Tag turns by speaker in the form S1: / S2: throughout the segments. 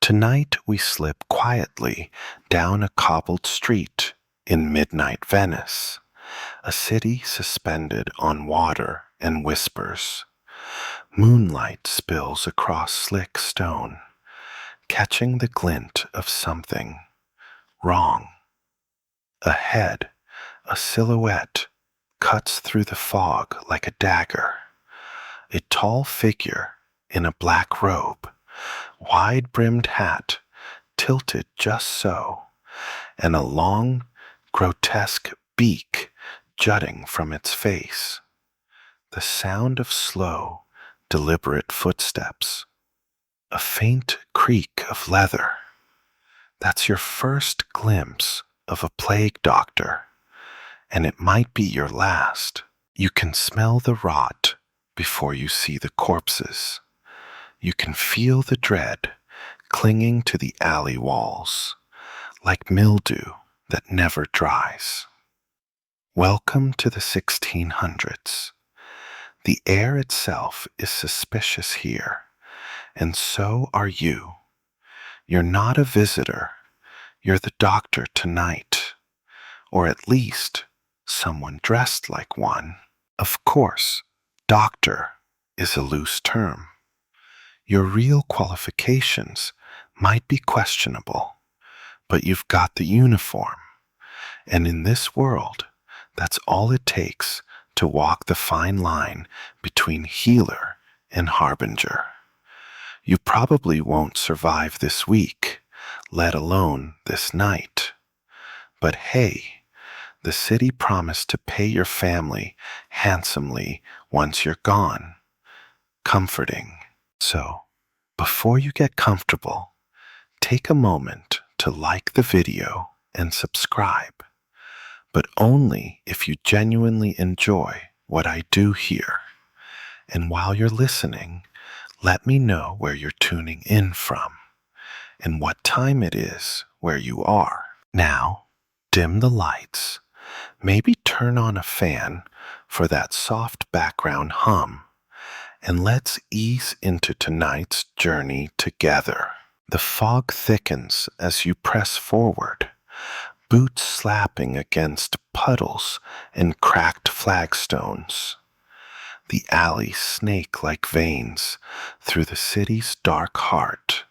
S1: Tonight we slip quietly down a cobbled street in midnight Venice, a city suspended on water and whispers. Moonlight spills across slick stone, catching the glint of something wrong. Ahead, a silhouette cuts through the fog like a dagger. A tall figure in a black robe, wide-brimmed hat tilted just so, and a long, grotesque beak jutting from its face. The sound of slow, deliberate footsteps. A faint creak of leather. That's your first glimpse of a plague doctor, and it might be your last. You can smell the rot before you see the corpses. You can feel the dread clinging to the alley walls, like mildew that never dries. Welcome to the 1600s. The air itself is suspicious here, and so are you. You're not a visitor, you're the doctor tonight, or at least someone dressed like one. Of course, doctor is a loose term. Your real qualifications might be questionable, but you've got the uniform, and in this world, that's all it takes to walk the fine line between healer and harbinger. You probably won't survive this week, let alone this night. But hey, the city promised to pay your family handsomely once you're gone. Comforting. So, before you get comfortable, take a moment to like the video and subscribe, but only if you genuinely enjoy what I do here. And while you're listening, let me know where you're tuning in from and what time it is where you are. Now, dim the lights. Maybe turn on a fan for that soft background hum, and let's ease into tonight's journey together. The fog thickens as you press forward, boots slapping against puddles and cracked flagstones. The alleys snake like veins through the city's dark heart,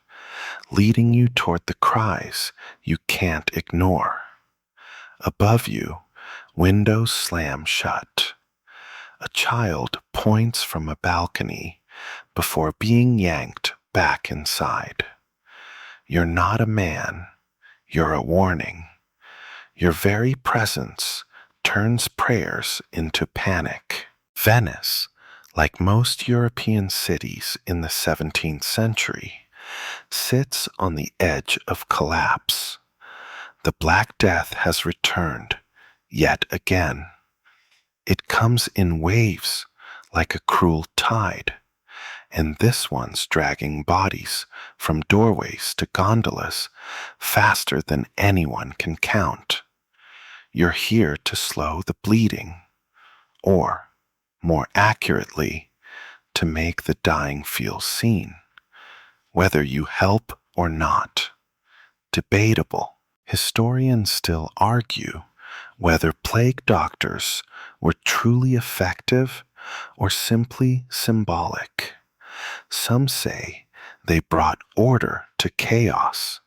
S1: leading you toward the cries you can't ignore. Above you, windows slam shut. A child points from a balcony before being yanked back inside. You're not a man, you're a warning. Your very presence turns prayers into panic. Venice, like most European cities in the 17th century, sits on the edge of collapse. The Black Death has returned, yet again. It comes in waves like a cruel tide, and this one's dragging bodies from doorways to gondolas faster than anyone can count. You're here to slow the bleeding, or, more accurately, to make the dying feel seen, whether you help or not. Debatable. Historians still argue whether plague doctors were truly effective or simply symbolic. Some say they brought order to chaos.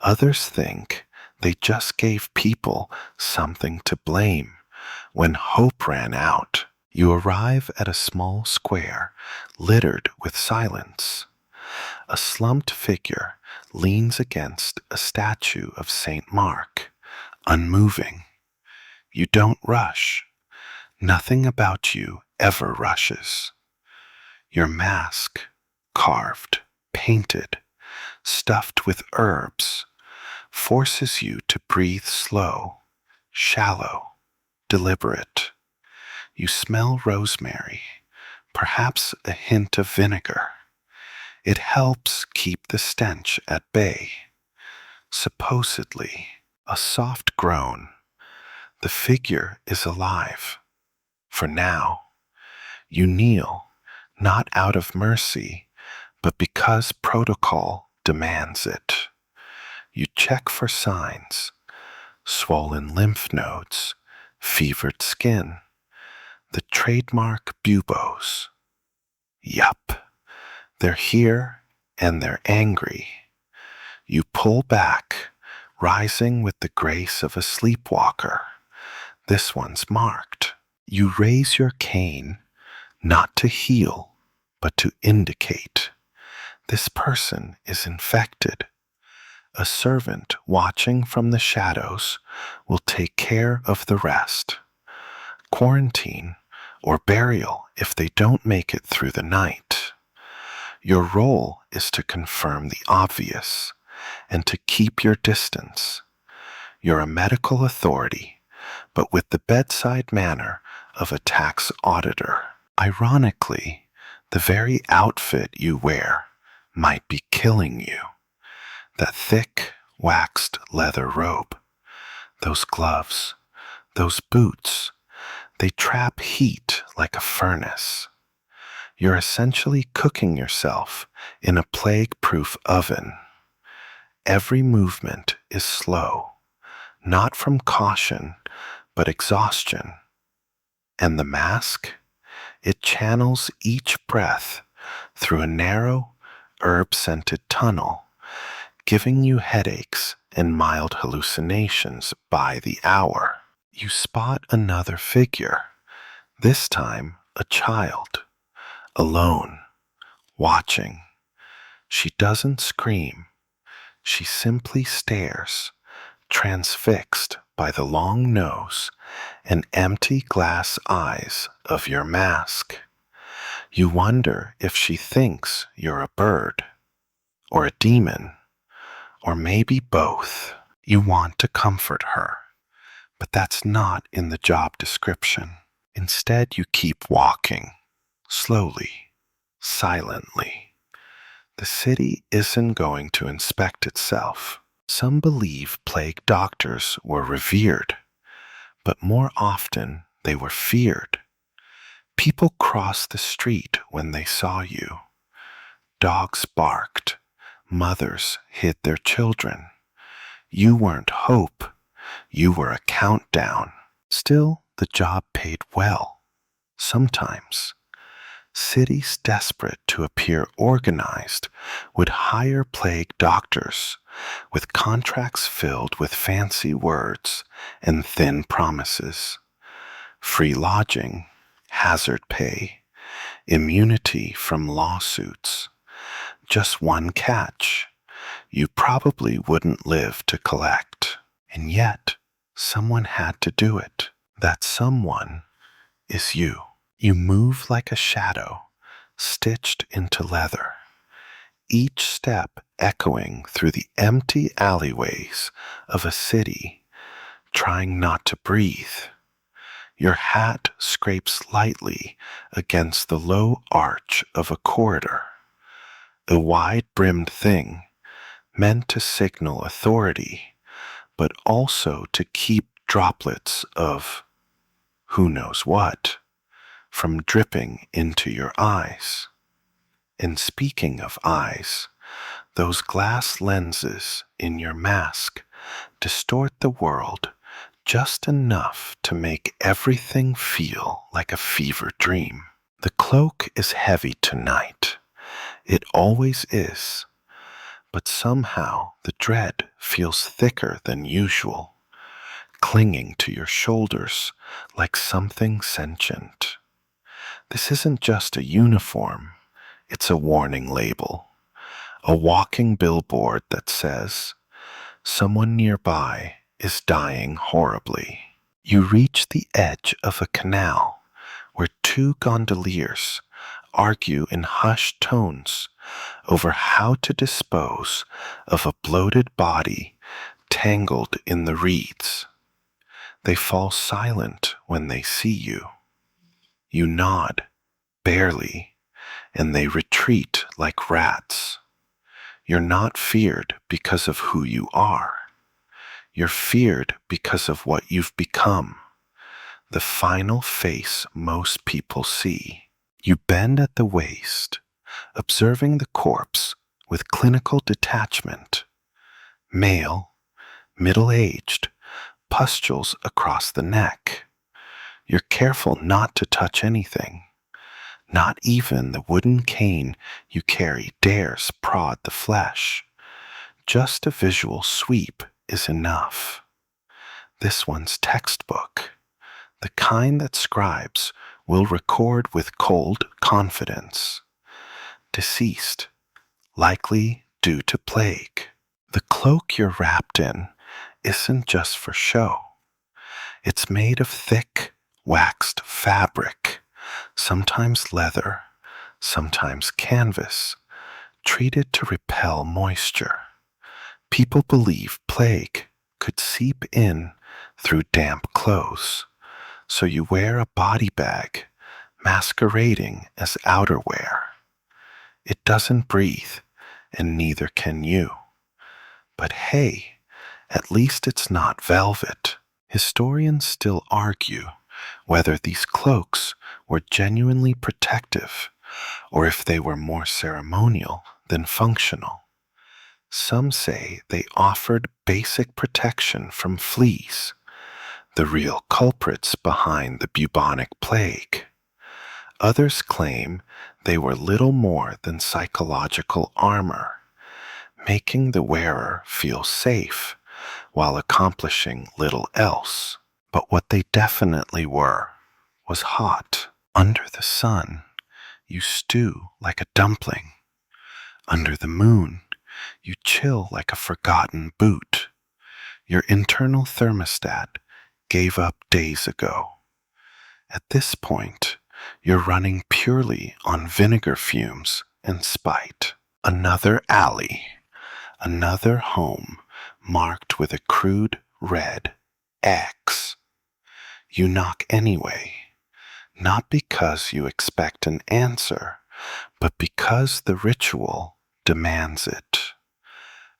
S1: Others think they just gave people something to blame when hope ran out. You arrive at a small square littered with silence. A slumped figure leans against a statue of St. Mark, unmoving. You don't rush. Nothing about you ever rushes. Your mask, carved, painted, stuffed with herbs, forces you to breathe slow, shallow, deliberate. You smell rosemary, perhaps a hint of vinegar. It helps keep the stench at bay. Supposedly, a soft groan. The figure is alive. For now, you kneel, not out of mercy, but because protocol demands it. You check for signs: swollen lymph nodes, fevered skin, the trademark buboes. Yup, they're here and they're angry. You pull back, rising with the grace of a sleepwalker. This one's marked. You raise your cane, not to heal, but to indicate. This person is infected. A servant watching from the shadows will take care of the rest. Quarantine or burial if they don't make it through the night. Your role is to confirm the obvious and to keep your distance. You're a medical authority, but with the bedside manner of a tax auditor. Ironically, the very outfit you wear might be killing you. That thick, waxed leather robe, those gloves, those boots, they trap heat like a furnace. You're essentially cooking yourself in a plague-proof oven. Every movement is slow, not from caution, but exhaustion. And the mask? It channels each breath through a narrow, herb-scented tunnel, giving you headaches and mild hallucinations by the hour. You spot another figure, this time a child, alone, watching. She doesn't scream. She simply stares, transfixed by the long nose and empty glass eyes of your mask. You wonder if she thinks you're a bird, or a demon, or maybe both. You want to comfort her, but that's not in the job description. Instead, you keep walking, slowly, silently. The city isn't going to inspect itself. Some believe plague doctors were revered, but more often they were feared. People crossed the street when they saw you. Dogs barked. Mothers hid their children. You weren't hope. You were a countdown. Still, the job paid well. Sometimes. Cities desperate to appear organized would hire plague doctors with contracts filled with fancy words and thin promises. Free lodging, hazard pay, immunity from lawsuits. Just one catch: you probably wouldn't live to collect. And yet, someone had to do it. That someone is you. You move like a shadow, stitched into leather, each step echoing through the empty alleyways of a city, trying not to breathe. Your hat scrapes lightly against the low arch of a corridor, a wide-brimmed thing meant to signal authority, but also to keep droplets of who knows what from dripping into your eyes. And speaking of eyes, those glass lenses in your mask distort the world just enough to make everything feel like a fever dream. The cloak is heavy tonight. It always is. But somehow the dread feels thicker than usual, clinging to your shoulders like something sentient. This isn't just a uniform, it's a warning label, a walking billboard that says, someone nearby is dying horribly. You reach the edge of a canal where two gondoliers argue in hushed tones over how to dispose of a bloated body tangled in the reeds. They fall silent when they see you. You nod, barely, and they retreat like rats. You're not feared because of who you are. You're feared because of what you've become, the final face most people see. You bend at the waist, observing the corpse with clinical detachment. Male, middle-aged, pustules across the neck. You're careful not to touch anything. Not even the wooden cane you carry dares prod the flesh. Just a visual sweep is enough. This one's textbook, the kind that scribes will record with cold confidence. Deceased, likely due to plague. The cloak you're wrapped in isn't just for show. It's made of thick, waxed fabric, sometimes leather, sometimes canvas, treated to repel moisture. People believe plague could seep in through damp clothes, so you wear a body bag masquerading as outerwear. It doesn't breathe, and neither can you. But hey, at least it's not velvet. Historians still argue whether these cloaks were genuinely protective or if they were more ceremonial than functional. Some say they offered basic protection from fleas, the real culprits behind the bubonic plague. Others claim they were little more than psychological armor, making the wearer feel safe while accomplishing little else. But what they definitely were was hot. Under the sun, you stew like a dumpling. Under the moon, you chill like a forgotten boot. Your internal thermostat gave up days ago. At this point, you're running purely on vinegar fumes and spite. Another alley, another home marked with a crude red X. You knock anyway, not because you expect an answer, but because the ritual demands it.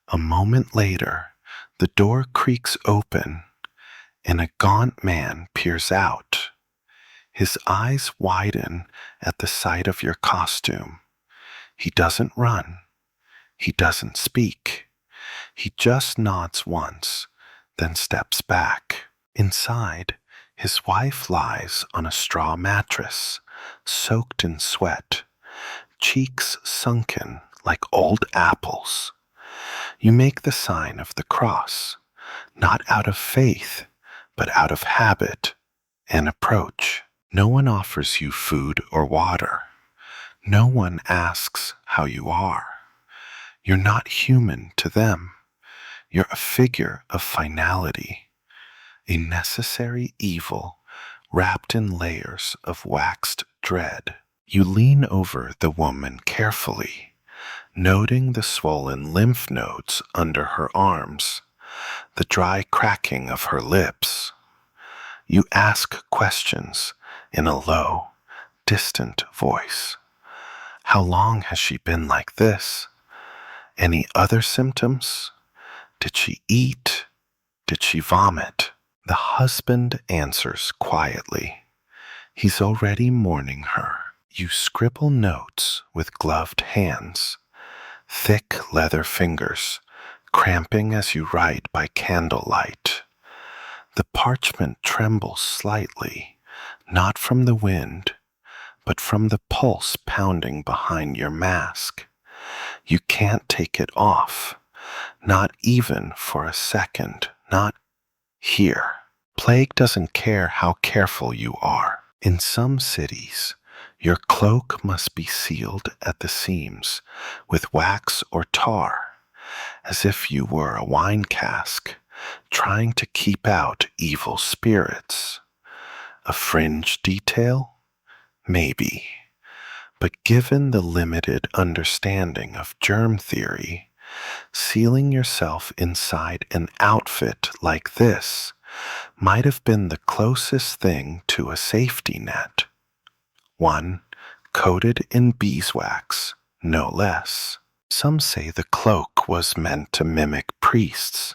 S1: A moment later, the door creaks open and a gaunt man peers out. His eyes widen at the sight of your costume. He doesn't run. He doesn't speak. He just nods once, then steps back. Inside, his wife lies on a straw mattress, soaked in sweat, cheeks sunken like old apples. You make the sign of the cross, not out of faith, but out of habit and approach. No one offers you food or water. No one asks how you are. You're not human to them. You're a figure of finality, a necessary evil wrapped in layers of waxed dread. You lean over the woman carefully, noting the swollen lymph nodes under her arms, the dry cracking of her lips. You ask questions in a low, distant voice. How long has she been like this? Any other symptoms? Did she eat? Did she vomit? The husband answers quietly. He's already mourning her. You scribble notes with gloved hands, thick leather fingers, cramping as you write by candlelight. The parchment trembles slightly, not from the wind, but from the pulse pounding behind your mask. You can't take it off, not even for a second, not here. Plague doesn't care how careful you are. In some cities, your cloak must be sealed at the seams with wax or tar, as if you were a wine cask trying to keep out evil spirits. A fringe detail? Maybe. But given the limited understanding of germ theory, sealing yourself inside an outfit like this might have been the closest thing to a safety net. One coated in beeswax, no less. Some say the cloak was meant to mimic priests,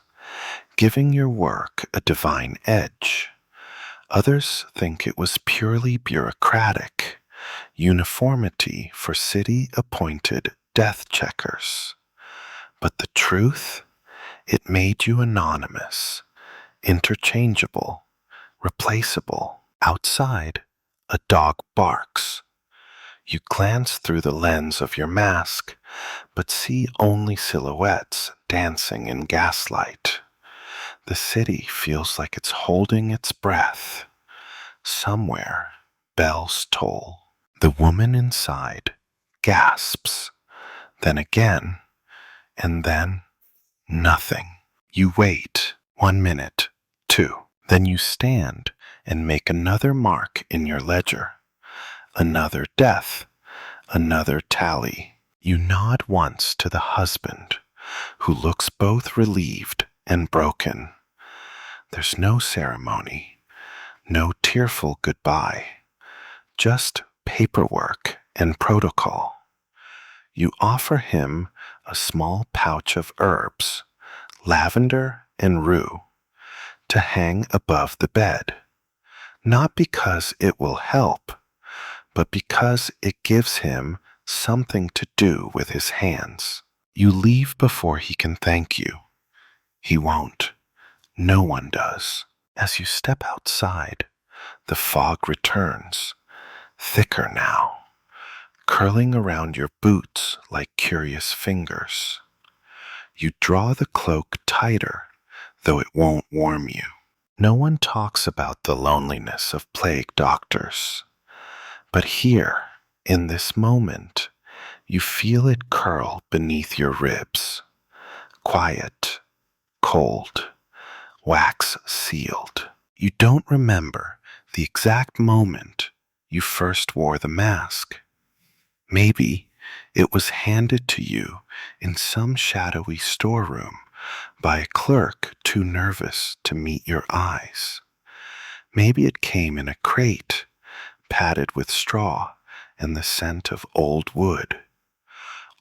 S1: giving your work a divine edge. Others think it was purely bureaucratic, uniformity for city-appointed death checkers. But the truth? It made you anonymous, interchangeable, replaceable. Outside, a dog barks. You glance through the lens of your mask, but see only silhouettes dancing in gaslight. The city feels like it's holding its breath. Somewhere, bells toll. The woman inside gasps, then again, and then nothing. You wait 1 minute, two. Then you stand and make another mark in your ledger. Another death, another tally. You nod once to the husband, who looks both relieved and broken. There's no ceremony, no tearful goodbye, just paperwork and protocol. You offer him a small pouch of herbs, lavender and rue, to hang above the bed, not because it will help, but because it gives him something to do with his hands. You leave before he can thank you. He won't. No one does. As you step outside, the fog returns, thicker now, curling around your boots like curious fingers. You draw the cloak tighter, though it won't warm you. No one talks about the loneliness of plague doctors. But here, in this moment, you feel it curl beneath your ribs. Quiet, cold, wax sealed. You don't remember the exact moment you first wore the mask. Maybe it was handed to you in some shadowy storeroom by a clerk too nervous to meet your eyes. Maybe it came in a crate, padded with straw and the scent of old wood.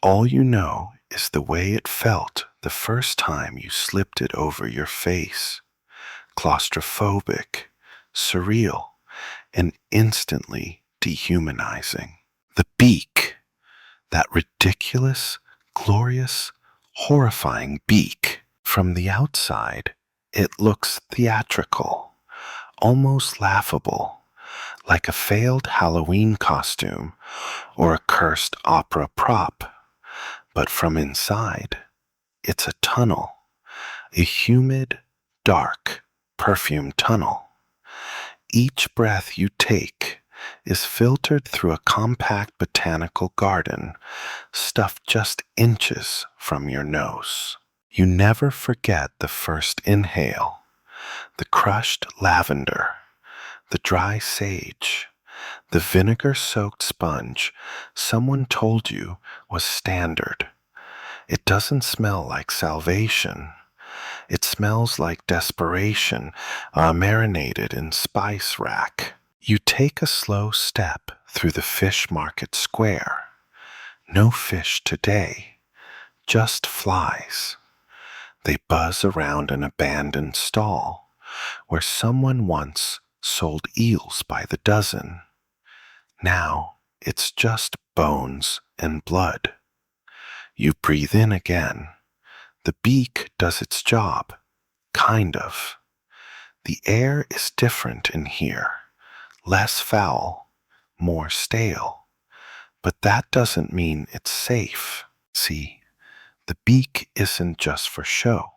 S1: All you know is the way it felt the first time you slipped it over your face. Claustrophobic, surreal, and instantly dehumanizing. The beak, that ridiculous, glorious, horrifying beak. From the outside, it looks theatrical, almost laughable, like a failed Halloween costume or a cursed opera prop. But from inside, it's a tunnel, a humid, dark, perfumed tunnel. Each breath you take is filtered through a compact botanical garden stuffed just inches from your nose. You never forget the first inhale, the crushed lavender, the dry sage, the vinegar-soaked sponge someone told you was standard. It doesn't smell like salvation. It smells like desperation, marinated in spice rack. You take a slow step through the fish market square. No fish today, just flies. They buzz around an abandoned stall where someone once sold eels by the dozen. Now it's just bones and blood. You breathe in again. The beak does its job, kind of. The air is different in here, less foul, more stale. But that doesn't mean it's safe. See, the beak isn't just for show.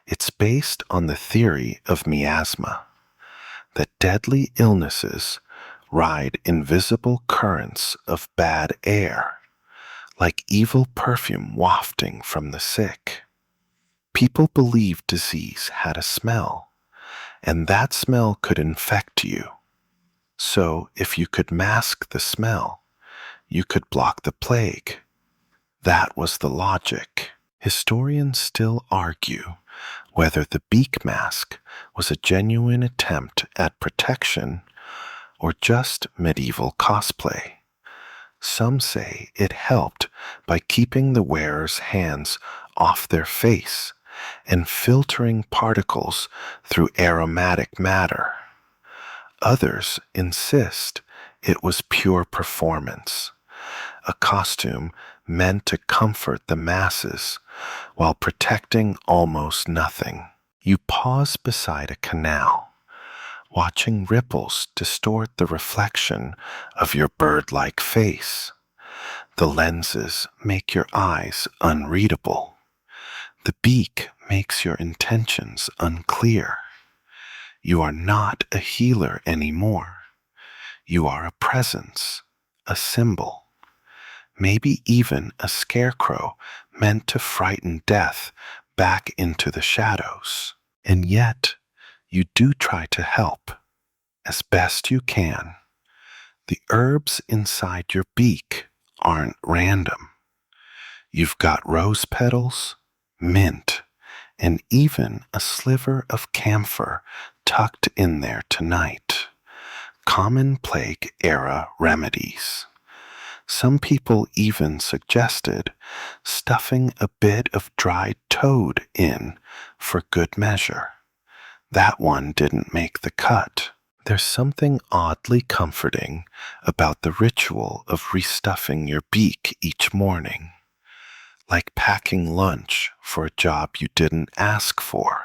S1: It's based on the theory of miasma, that deadly illnesses ride invisible currents of bad air, like evil perfume wafting from the sick. People believed disease had a smell, and that smell could infect you. So if you could mask the smell, you could block the plague. That was the logic. Historians still argue whether the beak mask was a genuine attempt at protection or just medieval cosplay. Some say it helped by keeping the wearer's hands off their face and filtering particles through aromatic matter. Others insist it was pure performance, a costume meant to comfort the masses while protecting almost nothing. You pause beside a canal, watching ripples distort the reflection of your bird-like face. The lenses make your eyes unreadable. The beak makes your intentions unclear. You are not a healer anymore. You are a presence, a symbol, maybe even a scarecrow meant to frighten death back into the shadows. And yet, you do try to help, as best you can. The herbs inside your beak aren't random. You've got rose petals, mint, and even a sliver of camphor tucked in there tonight. Common plague era remedies. Some people even suggested stuffing a bit of dried toad in for good measure. That one didn't make the cut. There's something oddly comforting about the ritual of restuffing your beak each morning, like packing lunch for a job you didn't ask for.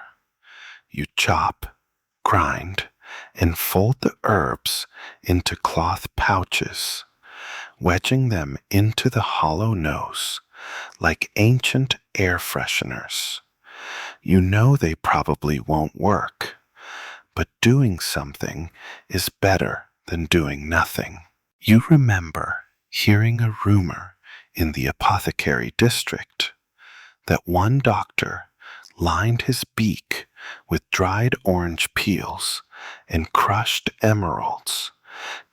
S1: You chop, grind, and fold the herbs into cloth pouches, wedging them into the hollow nose like ancient air fresheners. You know they probably won't work, but doing something is better than doing nothing. You remember hearing a rumor in the apothecary district that one doctor lined his beak with dried orange peels and crushed emeralds,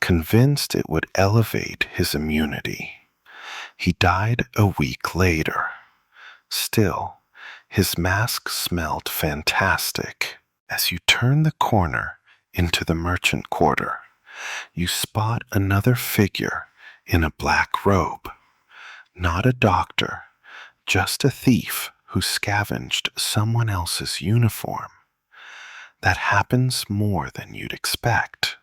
S1: convinced it would elevate his immunity. He died a week later. Still, his mask smelled fantastic. As you turn the corner into the merchant quarter, you spot another figure in a black robe. Not a doctor, just a thief who scavenged someone else's uniform. That happens more than you'd expect.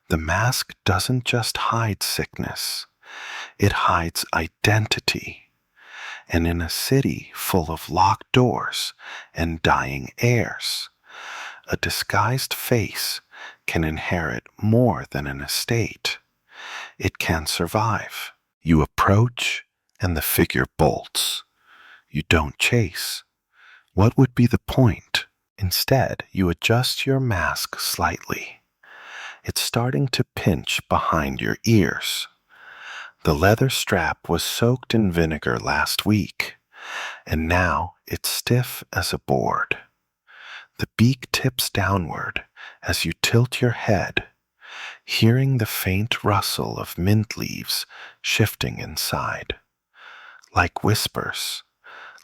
S1: The mask doesn't just hide sickness, it hides identity. And in a city full of locked doors and dying heirs, a disguised face can inherit more than an estate. It can survive. You approach, and the figure bolts. You don't chase. What would be the point? Instead, you adjust your mask slightly. It's starting to pinch behind your ears. The leather strap was soaked in vinegar last week, and now it's stiff as a board. The beak tips downward as you tilt your head, hearing the faint rustle of mint leaves shifting inside. Like whispers,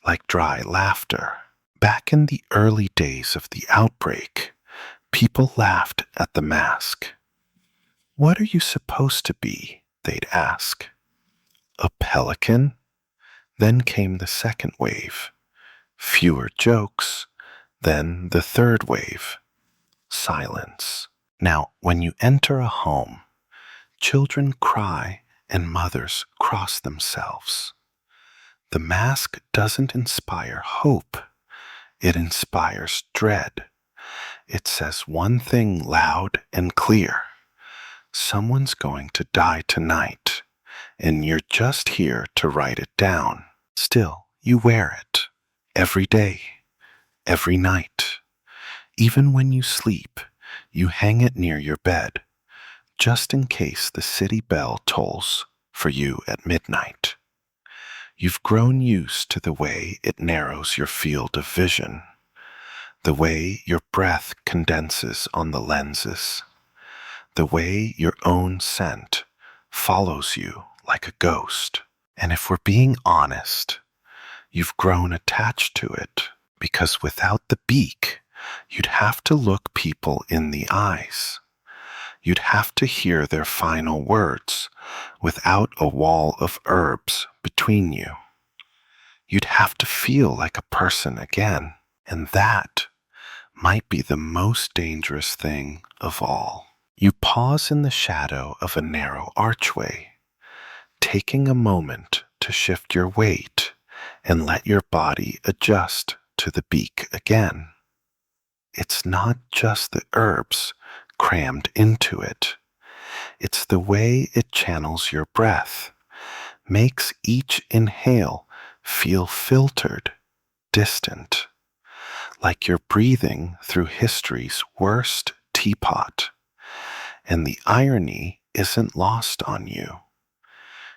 S1: like dry laughter. Back in the early days of the outbreak, people laughed at the mask. "What are you supposed to be?" they'd ask. "A pelican?" Then came the second wave. Fewer jokes. Then the third wave. Silence. Now, when you enter a home, children cry and mothers cross themselves. The mask doesn't inspire hope. It inspires dread. It says one thing loud and clear. Someone's going to die tonight, and you're just here to write it down. Still, you wear it. Every day. Every night. Even when you sleep, you hang it near your bed, just in case the city bell tolls for you at midnight. You've grown used to the way it narrows your field of vision, the way your breath condenses on the lenses, the way your own scent follows you like a ghost. And if we're being honest, you've grown attached to it, because without the beak, you'd have to look people in the eyes. You'd have to hear their final words without a wall of herbs between you. You'd have to feel like a person again, and that might be the most dangerous thing of all. You pause in the shadow of a narrow archway, taking a moment to shift your weight and let your body adjust to the beak again. It's not just the herbs crammed into it. It's the way it channels your breath, makes each inhale feel filtered, distant, like you're breathing through history's worst teapot. And the irony isn't lost on you.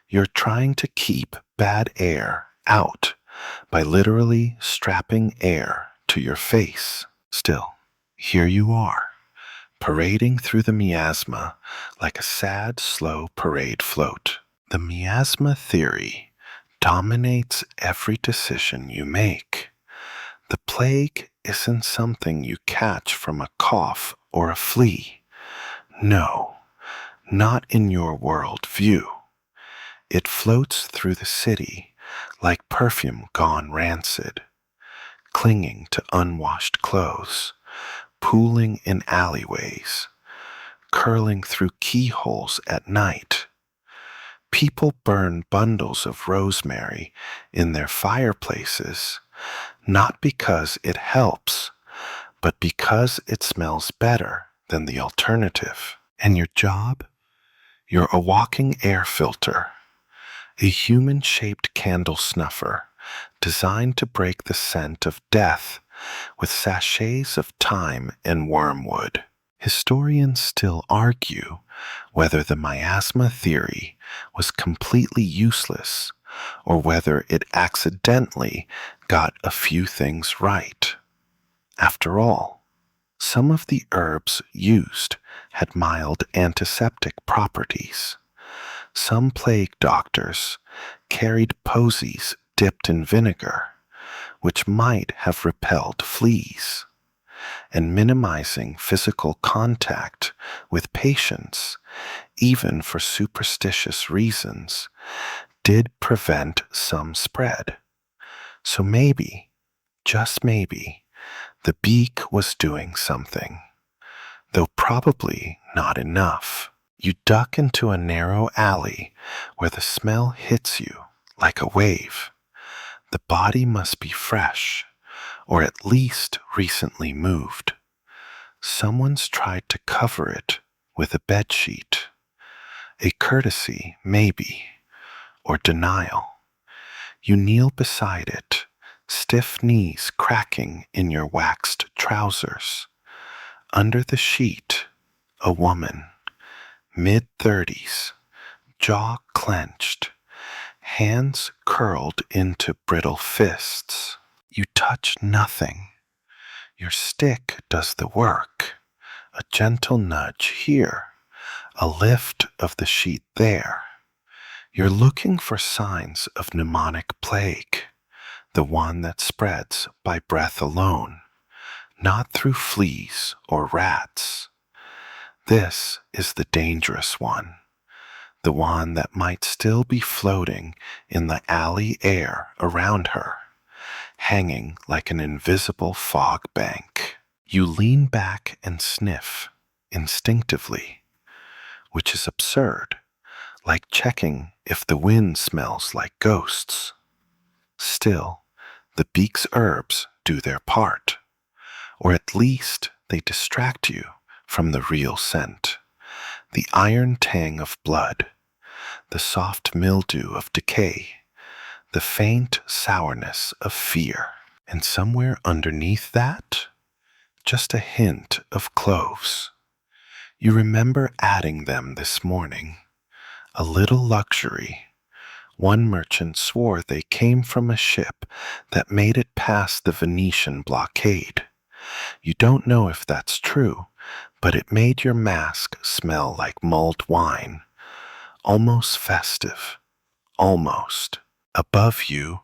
S1: You're trying to keep bad air out by literally strapping air to your face. Still, here you are, parading through the miasma like a sad, slow parade float. The miasma theory dominates every decision you make. The plague isn't something you catch from a cough or a flea. No, not in your world view. It floats through the city like perfume gone rancid, clinging to unwashed clothes, pooling in alleyways, curling through keyholes at night. People burn bundles of rosemary in their fireplaces, not because it helps, but because it smells better than the alternative. And your job? You're a walking air filter, a human-shaped candle snuffer designed to break the scent of death with sachets of thyme and wormwood. Historians still argue whether the miasma theory was completely useless or whether it accidentally got a few things right. After all, some of the herbs used had mild antiseptic properties. Some plague doctors carried posies dipped in vinegar, which might have repelled fleas, and minimizing physical contact with patients, even for superstitious reasons, did prevent some spread. So maybe, just maybe, the beak was doing something, though probably not enough. You duck into a narrow alley where the smell hits you like a wave. The body must be fresh, or at least recently moved. Someone's tried to cover it with a bedsheet. A courtesy, maybe, or denial. You kneel beside it, stiff knees cracking in your waxed trousers. Under the sheet, a woman, mid-30s, jaw clenched, hands curled into brittle fists. You touch nothing. Your stick does the work. A gentle nudge here, a lift of the sheet there. You're looking for signs of pneumonic plague, the one that spreads by breath alone, not through fleas or rats. This is the dangerous one, the one that might still be floating in the alley air around her, hanging like an invisible fog bank. You lean back and sniff, instinctively, which is absurd, like checking if the wind smells like ghosts. Still, the beak's herbs do their part, or at least they distract you from the real scent, the iron tang of blood, the soft mildew of decay, the faint sourness of fear. And somewhere underneath that, just a hint of cloves. You remember adding them this morning. A little luxury. One merchant swore they came from a ship that made it past the Venetian blockade. You don't know if that's true, but it made your mask smell like mulled wine. Almost festive. Almost. Above you,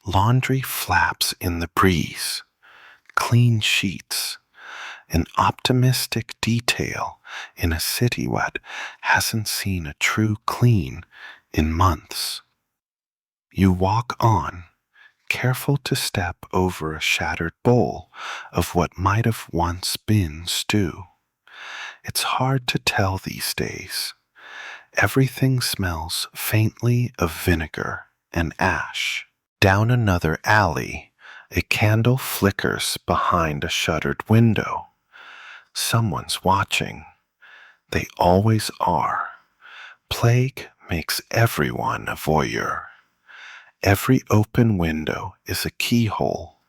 S1: laundry flaps in the breeze. Clean sheets. An optimistic detail in a city that hasn't seen a true clean in months. You walk on, careful to step over a shattered bowl of what might have once been stew. It's hard to tell these days. Everything smells faintly of vinegar and ash. Down another alley, a candle flickers behind a shuttered window. Someone's watching. They always are. Plague makes everyone a voyeur. Every open window is a keyhole,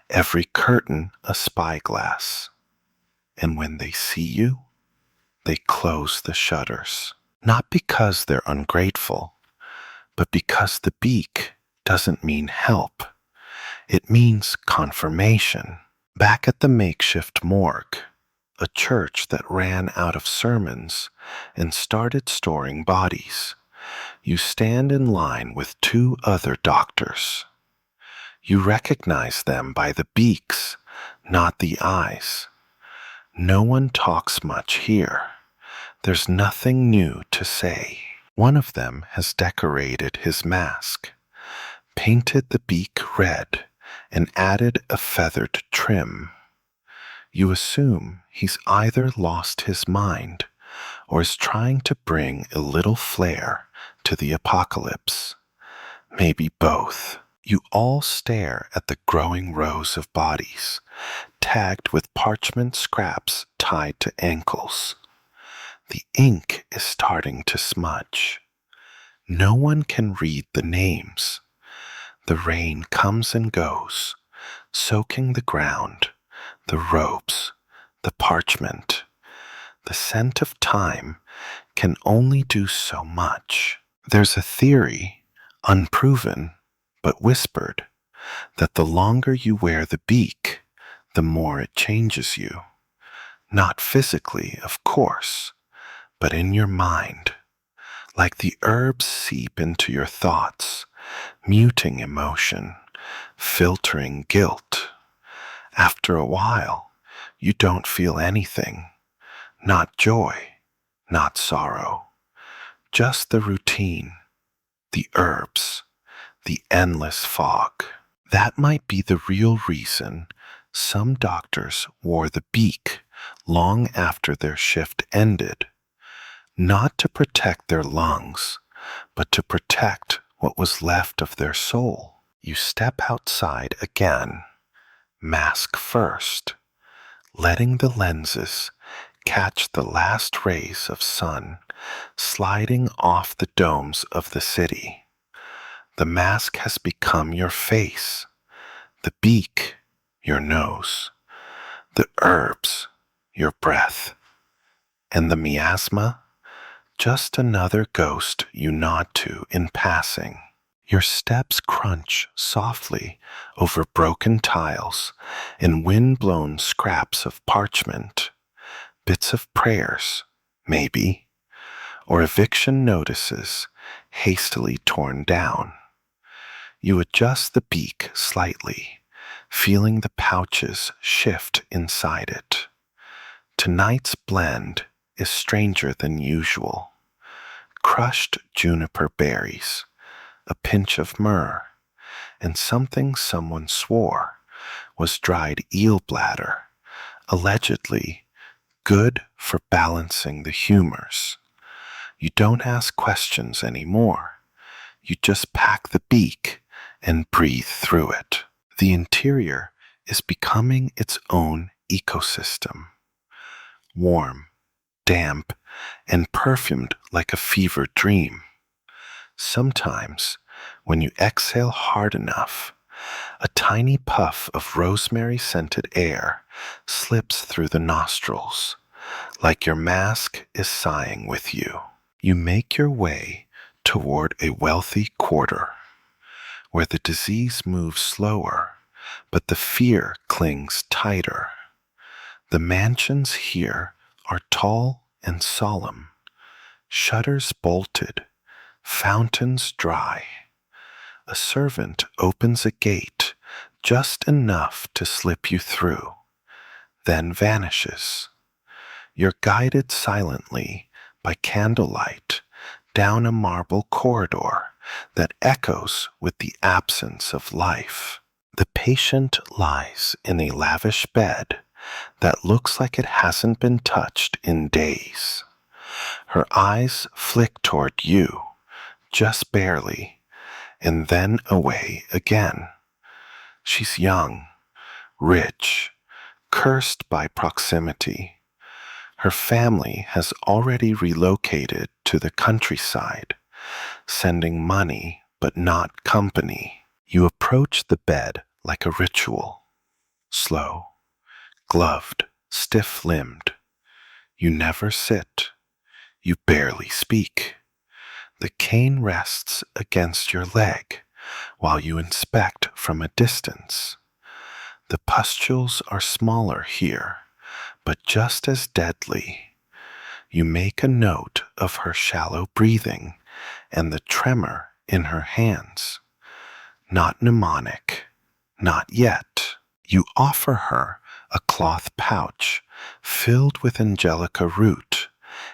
S1: every curtain a spyglass. And when they see you, they close the shutters. Not because they're ungrateful, but because the beak doesn't mean help. It means confirmation. Back at the makeshift morgue, a church that ran out of sermons and started storing bodies, you stand in line with two other doctors. You recognize them by the beaks, not the eyes. No one talks much here. There's nothing new to say. One of them has decorated his mask, painted the beak red, and added a feathered trim. You assume he's either lost his mind or is trying to bring a little flair to the apocalypse. Maybe both. You all stare at the growing rows of bodies, tagged with parchment scraps tied to ankles. The ink is starting to smudge. No one can read the names. The rain comes and goes, soaking the ground, the ropes, the parchment. The scent of time can only do so much. There's a theory, unproven, but whispered, that the longer you wear the beak, the more it changes you. Not physically, of course, but in your mind. Like the herbs seep into your thoughts, muting emotion, filtering guilt. After a while, you don't feel anything. Not joy, not sorrow. Just the routine, the herbs, the endless fog. That might be the real reason some doctors wore the beak long after their shift ended. Not to protect their lungs, but to protect what was left of their soul. You step outside again, mask first, letting the lenses catch the last rays of sun sliding off the domes of the city. The mask has become your face, the beak, your nose, the herbs, your breath, and the miasma, just another ghost you nod to in passing. Your steps crunch softly over broken tiles and wind-blown scraps of parchment, bits of prayers, maybe, or eviction notices hastily torn down. You adjust the beak slightly, feeling the pouches shift inside it. Tonight's blend is stranger than usual. Crushed juniper berries, a pinch of myrrh, and something someone swore was dried eel bladder, allegedly good for balancing the humors. You don't ask questions anymore. You just pack the beak and breathe through it. The interior is becoming its own ecosystem. Warm, damp, and perfumed like a fever dream. Sometimes, when you exhale hard enough, a tiny puff of rosemary-scented air slips through the nostrils, like your mask is sighing with you. You make your way toward a wealthy quarter, where the disease moves slower, but the fear clings tighter. The mansions here are tall and solemn, shutters bolted, fountains dry. A servant opens a gate just enough to slip you through, then vanishes. You're guided silently by candlelight down a marble corridor that echoes with the absence of life. The patient lies in a lavish bed that looks like it hasn't been touched in days. Her eyes flick toward you, just barely, and then away again. She's young, rich, cursed by proximity. Her family has already relocated to the countryside, sending money but not company. You approach the bed like a ritual, slow, gloved, stiff-limbed. You never sit. You barely speak. The cane rests against your leg while you inspect from a distance. The pustules are smaller here, but just as deadly. You make a note of her shallow breathing and the tremor in her hands. Not mnemonic, not yet. You offer her a cloth pouch filled with angelica root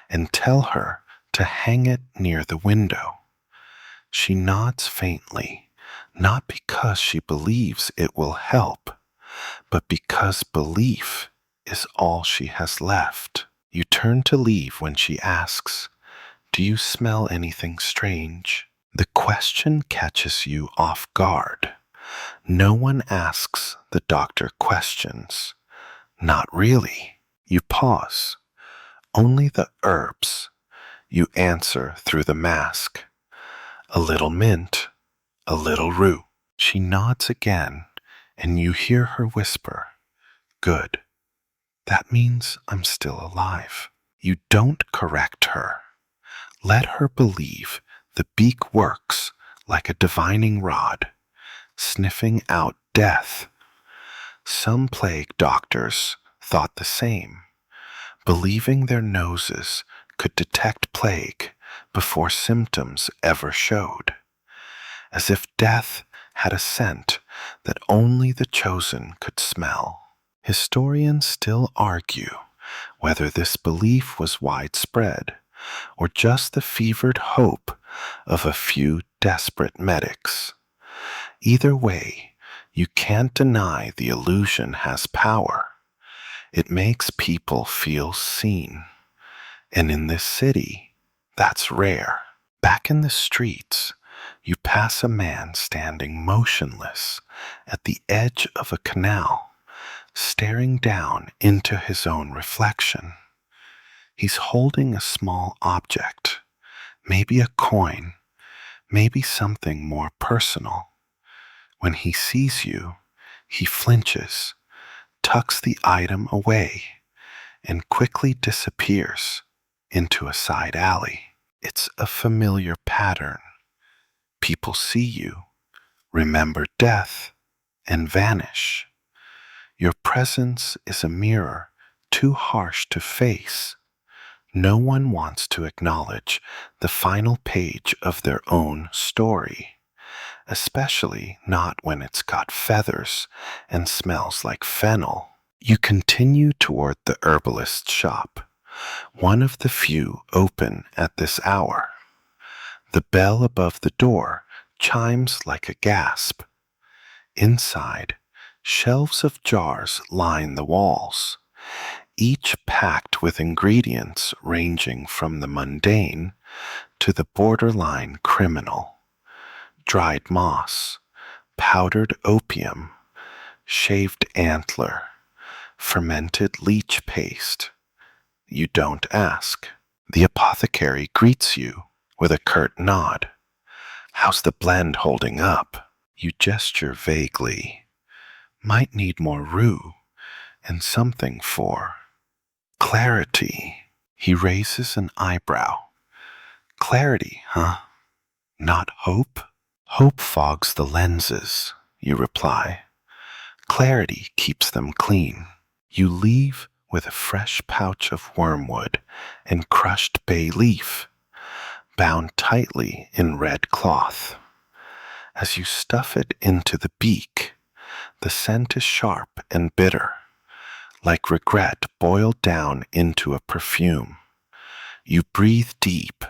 S1: and tell her to hang it near the window. She nods faintly, not because she believes it will help, but because belief is all she has left. You turn to leave when she asks, "Do you smell anything strange?" The question catches you off guard. No one asks the doctor questions. Not really. You pause. Only the herbs. You answer through the mask. A little mint, a little rue. She nods again, and you hear her whisper, "Good. That means I'm still alive." You don't correct her. Let her believe the beak works like a divining rod, sniffing out death. Some plague doctors thought the same, believing their noses could detect plague before symptoms ever showed, as if death had a scent that only the chosen could smell. Historians still argue whether this belief was widespread or just the fevered hope of a few desperate medics. Either way, you can't deny the illusion has power. It makes people feel seen. And in this city, that's rare. Back in the streets, you pass a man standing motionless at the edge of a canal, staring down into his own reflection. He's holding a small object, maybe a coin, maybe something more personal. When he sees you, he flinches, tucks the item away, and quickly disappears into a side alley. It's a familiar pattern. People see you, remember death, and vanish. Your presence is a mirror too harsh to face. No one wants to acknowledge the final page of their own story, especially not when it's got feathers and smells like fennel. You continue toward the herbalist's shop, one of the few open at this hour. The bell above the door chimes like a gasp. Inside, shelves of jars line the walls, each packed with ingredients ranging from the mundane to the borderline criminal. Dried moss, powdered opium, shaved antler, fermented leech paste. You don't ask. The apothecary greets you with a curt nod. "How's the blend holding up?" You gesture vaguely. "Might need more rue and something for clarity." He raises an eyebrow. "Clarity, huh? Not hope?" "Hope fogs the lenses," you reply. "Clarity keeps them clean." You leave with a fresh pouch of wormwood and crushed bay leaf, bound tightly in red cloth. As you stuff it into the beak, the scent is sharp and bitter, like regret boiled down into a perfume. You breathe deep.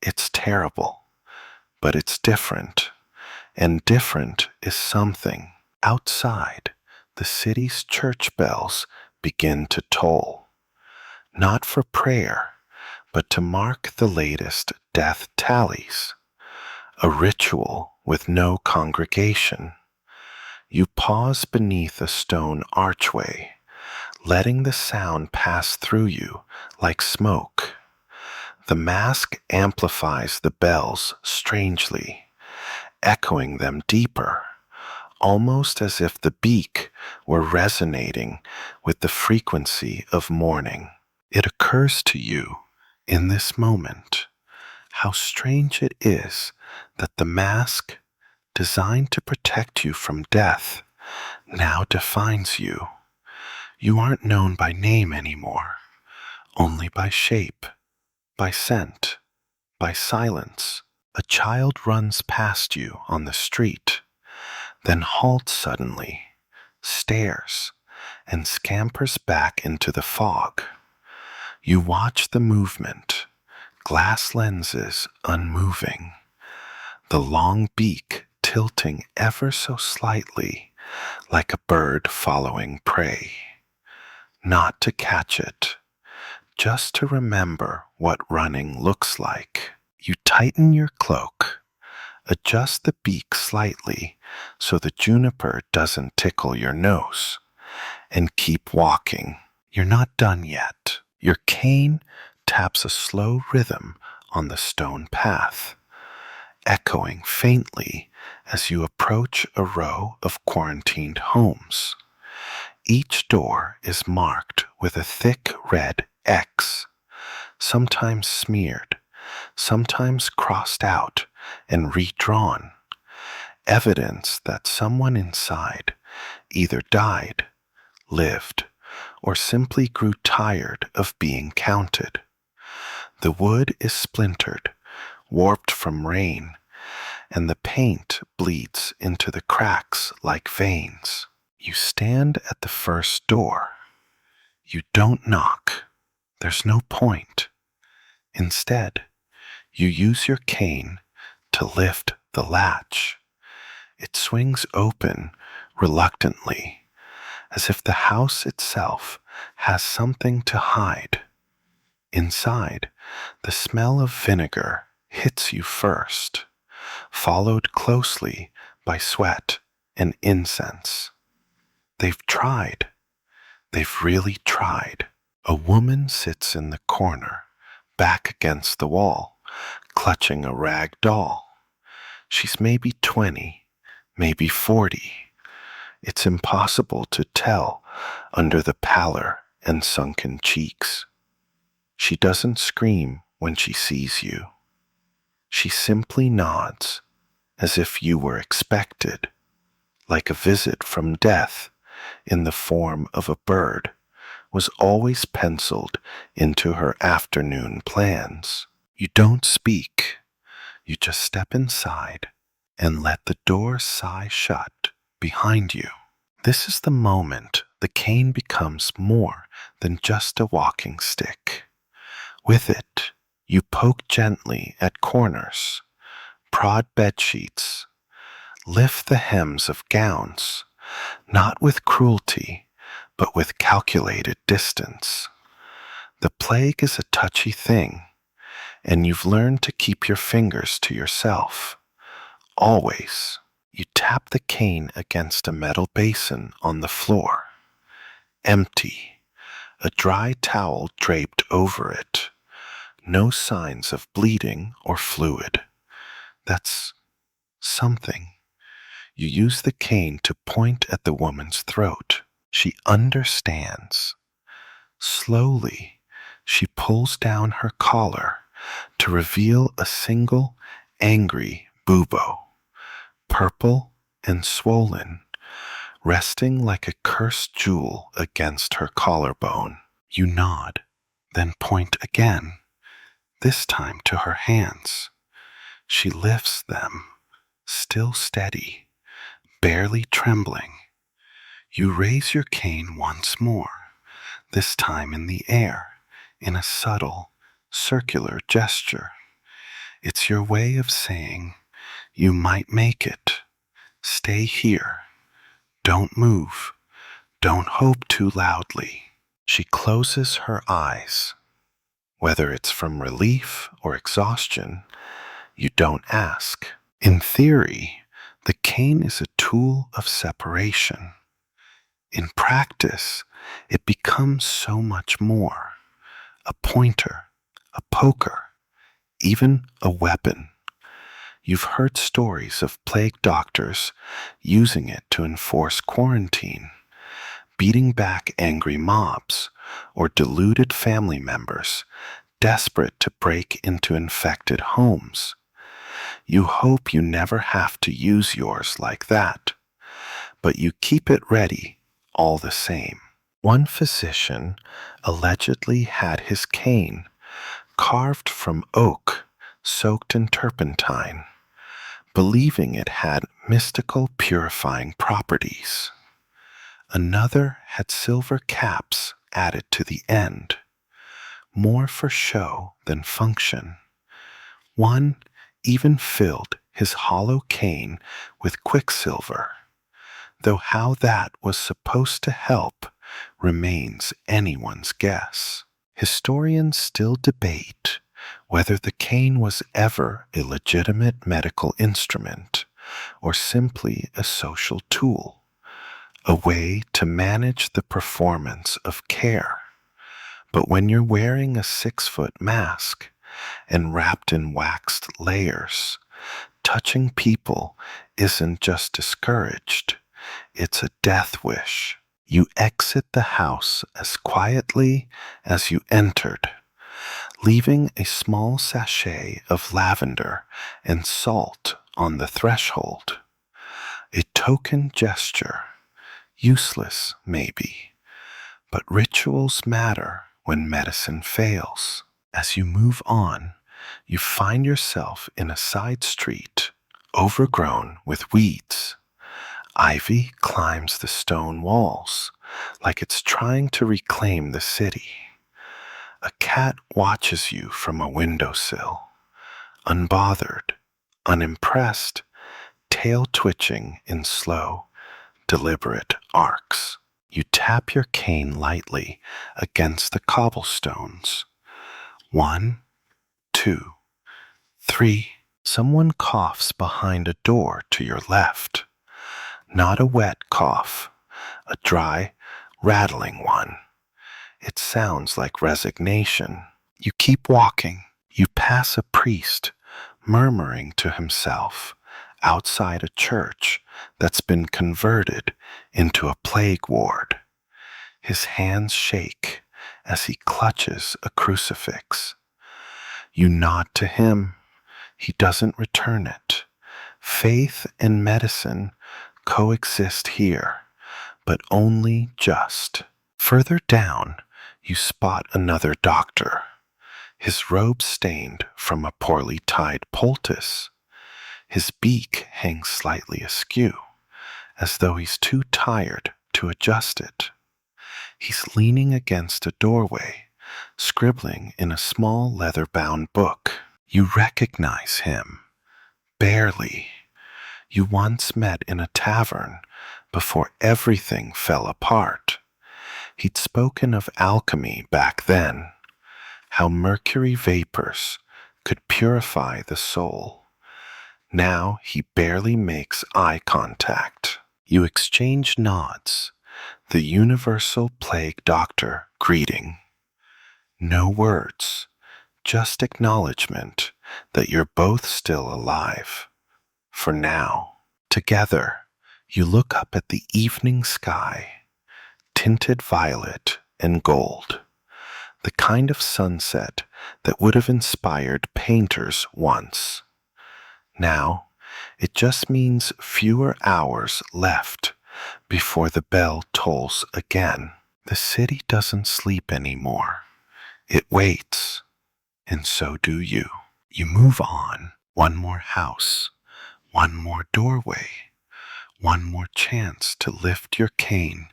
S1: It's terrible, but it's different, and different is something. Outside, the city's church bells begin to toll, not for prayer, but to mark the latest death tallies. a ritual with no congregation. You pause beneath a stone archway, letting the sound pass through you like smoke. The mask amplifies the bells strangely, echoing them deeper, almost as if the beak were resonating with the frequency of mourning. It occurs to you, in this moment, how strange it is that the mask, designed to protect you from death, now defines you. You aren't known by name anymore, only by shape, by scent, by silence. A child runs past you on the street, then halts suddenly, stares, and scampers back into the fog. You watch the movement, glass lenses unmoving, the long beak tilting ever so slightly like a bird following prey. Not to catch it, just to remember what running looks like. You tighten your cloak, adjust the beak slightly so the juniper doesn't tickle your nose, and keep walking. You're not done yet. Your cane taps a slow rhythm on the stone path, echoing faintly as you approach a row of quarantined homes. Each door is marked with a thick red X, sometimes smeared, sometimes crossed out and redrawn, evidence that someone inside either died, lived, or simply grew tired of being counted. The wood is splintered, warped from rain, and the paint bleeds into the cracks like veins. You stand at the first door. You don't knock. There's no point. Instead, you use your cane to lift the latch. It swings open reluctantly, as if the house itself has something to hide. Inside, the smell of vinegar hits you first, followed closely by sweat and incense. They've tried. They've really tried. A woman sits in the corner, back against the wall, clutching a rag doll. She's maybe 20, maybe 40. It's impossible to tell under the pallor and sunken cheeks. She doesn't scream when she sees you. She simply nods, as if you were expected, like a visit from death in the form of a bird was always penciled into her afternoon plans. You don't speak. You just step inside and let the door sigh shut behind you. This is the moment the cane becomes more than just a walking stick. With it, you poke gently at corners, prod bedsheets, lift the hems of gowns, not with cruelty, but with calculated distance. The plague is a touchy thing, and you've learned to keep your fingers to yourself. Always. You tap the cane against a metal basin on the floor. Empty. A dry towel draped over it. No signs of bleeding or fluid. That's something. You use the cane to point at the woman's throat. She understands. Slowly, she pulls down her collar to reveal a single angry bubo, purple and swollen, resting like a cursed jewel against her collarbone. You nod, then point again, this time to her hands. She lifts them, still steady, barely trembling. You raise your cane once more, this time in the air, in a subtle, circular gesture. It's your way of saying, you might make it. Stay here. Don't move. Don't hope too loudly. She closes her eyes. Whether it's from relief or exhaustion, you don't ask. In theory, the cane is a tool of separation. In practice, it becomes so much more: a pointer, a poker, even a weapon. You've heard stories of plague doctors using it to enforce quarantine, beating back angry mobs, or deluded family members desperate to break into infected homes. You hope you never have to use yours like that, but you keep it ready all the same. One physician allegedly had his cane carved from oak soaked in turpentine, believing it had mystical purifying properties. Another had silver caps added to the end, more for show than function. One even filled his hollow cane with quicksilver, though how that was supposed to help remains anyone's guess. Historians still debate whether the cane was ever a legitimate medical instrument or simply a social tool, a way to manage the performance of care. But when you're wearing a 6-foot mask and wrapped in waxed layers, touching people isn't just discouraged, it's a death wish. You exit the house as quietly as you entered, leaving a small sachet of lavender and salt on the threshold. A token gesture, useless maybe, but rituals matter when medicine fails. As you move on, you find yourself in a side street, overgrown with weeds. Ivy climbs the stone walls, like it's trying to reclaim the city. A cat watches you from a windowsill, unbothered, unimpressed, tail twitching in slow, deliberate arcs. You tap your cane lightly against the cobblestones. 1, 2, 3. Someone coughs behind a door to your left. Not a wet cough, a dry, rattling one. It sounds like resignation. You keep walking. You pass a priest murmuring to himself outside a church that's been converted into a plague ward. His hands shake as he clutches a crucifix. You nod to him. He doesn't return it. Faith and medicine coexist here, but only just. Further down, you spot another doctor, his robe stained from a poorly tied poultice. His beak hangs slightly askew, as though he's too tired to adjust it. He's leaning against a doorway, scribbling in a small leather-bound book. You recognize him. Barely. You once met in a tavern before everything fell apart. He'd spoken of alchemy back then, how mercury vapors could purify the soul. Now he barely makes eye contact. You exchange nods, the universal plague doctor greeting. No words, just acknowledgement that you're both still alive. For now. Together, you look up at the evening sky, tinted violet and gold, the kind of sunset that would have inspired painters once. Now, it just means fewer hours left before the bell tolls again. The city doesn't sleep anymore. It waits, and so do you. You move on, one more house, one more doorway, one more chance to lift your cane,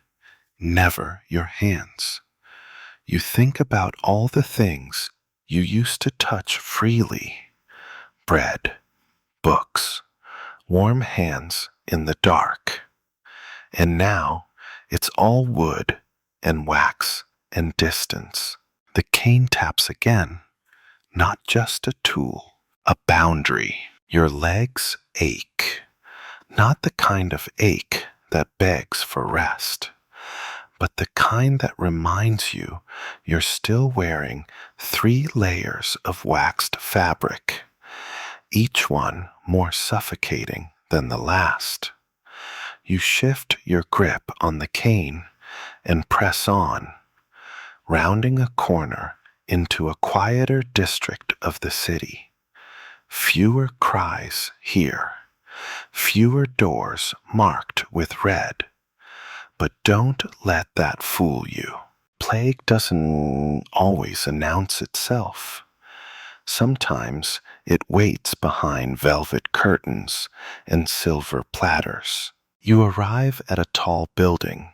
S1: never your hands. You think about all the things you used to touch freely: bread, books, warm hands in the dark. And now it's all wood and wax and distance. The cane taps again, not just a tool, a boundary. Your legs ache, not the kind of ache that begs for rest, but the kind that reminds you you're still wearing 3 layers of waxed fabric, each one more suffocating than the last. You shift your grip on the cane and press on, rounding a corner into a quieter district of the city. Fewer cries here, fewer doors marked with red. But don't let that fool you. Plague doesn't always announce itself. Sometimes it waits behind velvet curtains and silver platters. You arrive at a tall building,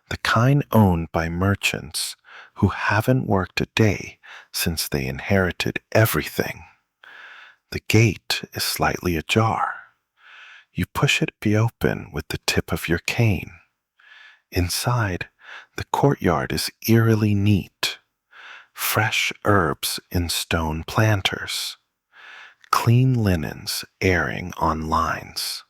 S1: the kind owned by merchants who haven't worked a day since they inherited everything. The gate is slightly ajar. You push it open with the tip of your cane. Inside, the courtyard is eerily neat. Fresh herbs in stone planters, clean linens airing on lines.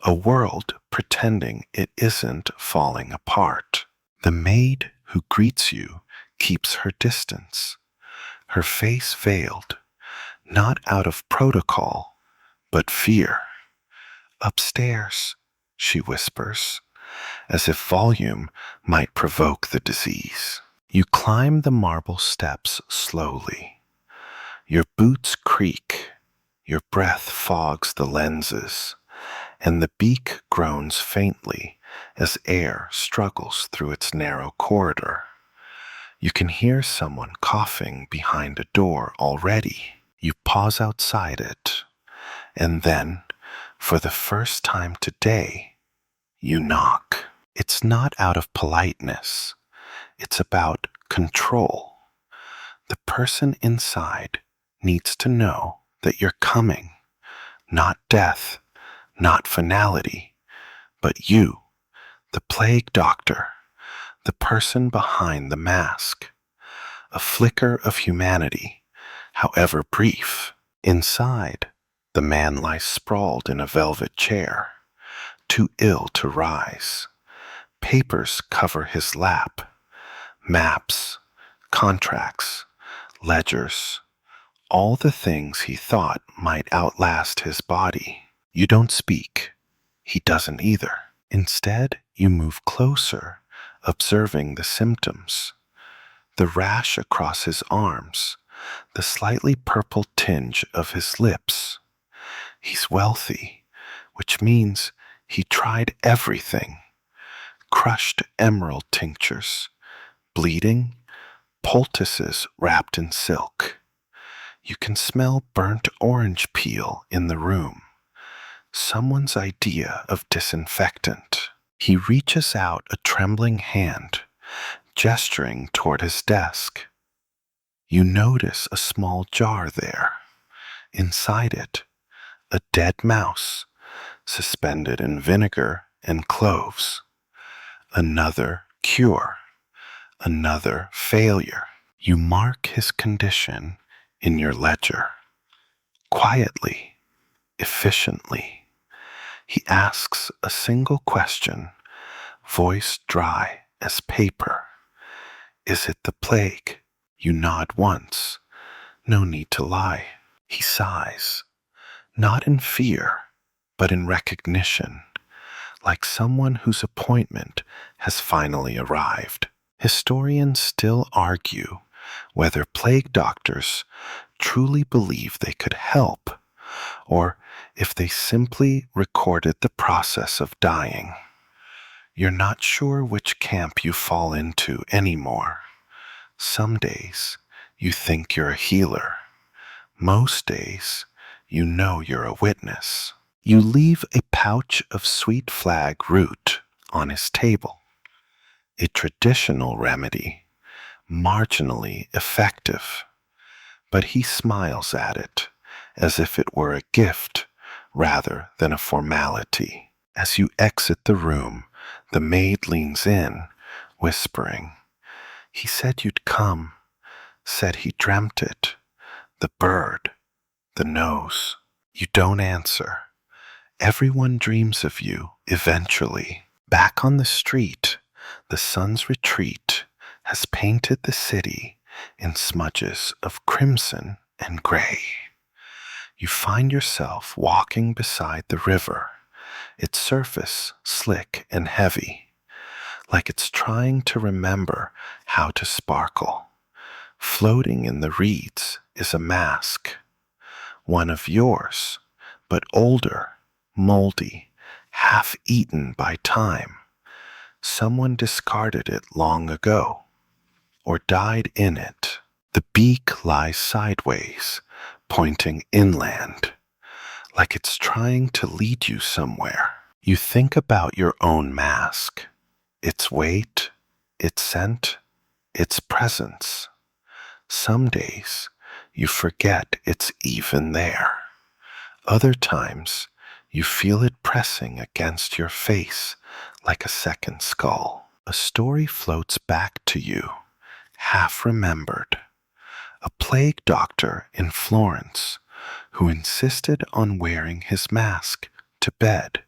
S1: A world pretending it isn't falling apart. The maid who greets you keeps her distance, her face veiled, not out of protocol, but fear. Upstairs, she whispers, as if volume might provoke the disease. You climb the marble steps slowly. Your boots creak, your breath fogs the lenses, and the beak groans faintly as air struggles through its narrow corridor. You can hear someone coughing behind a door already. You pause outside it, and then, for the first time today, you knock. It's not out of politeness. It's about control. The person inside needs to know that you're coming, not death, not finality, but you, the plague doctor, the person behind the mask. A flicker of humanity, however brief. Inside, the man lies sprawled in a velvet chair, too ill to rise. Papers cover his lap. Maps, contracts, ledgers, all the things he thought might outlast his body. You don't speak. He doesn't either. Instead, you move closer, observing the symptoms. The rash across his arms, the slightly purple tinge of his lips. He's wealthy, which means he tried everything. Crushed emerald tinctures, bleeding, poultices wrapped in silk. You can smell burnt orange peel in the room. Someone's idea of disinfectant. He reaches out a trembling hand, gesturing toward his desk. You notice a small jar there. Inside it, a dead mouse, suspended in vinegar and cloves. Another cure. Another failure. You mark his condition in your ledger. Quietly, efficiently. He asks a single question, voice dry as paper. Is it the plague? You nod once. No need to lie. He sighs, not in fear, but in recognition, like someone whose appointment has finally arrived. Historians still argue whether plague doctors truly believe they could help, or if they simply recorded the process of dying. You're not sure which camp you fall into anymore. Some days, you think you're a healer. Most days, you know you're a witness. You leave a pouch of sweet flag root on his table. A traditional remedy, marginally effective. But he smiles at it, as if it were a gift rather than a formality. As you exit the room, the maid leans in, whispering, "He said you'd come, said he dreamt it. The bird, the nose." You don't answer. Everyone dreams of you eventually. Back on the street, the sun's retreat has painted the city in smudges of crimson and gray. You find yourself walking beside the river, its surface slick and heavy, like it's trying to remember how to sparkle. Floating in the reeds is a mask, one of yours, but older, moldy, half eaten by time. Someone discarded it long ago, or died in it. The beak lies sideways, pointing inland, like it's trying to lead you somewhere. You think about your own mask, its weight, its scent, its presence. Some days you forget it's even there. Other times you feel it pressing against your face like a second skull. A story floats back to you, half remembered. A plague doctor in Florence who insisted on wearing his mask to bed,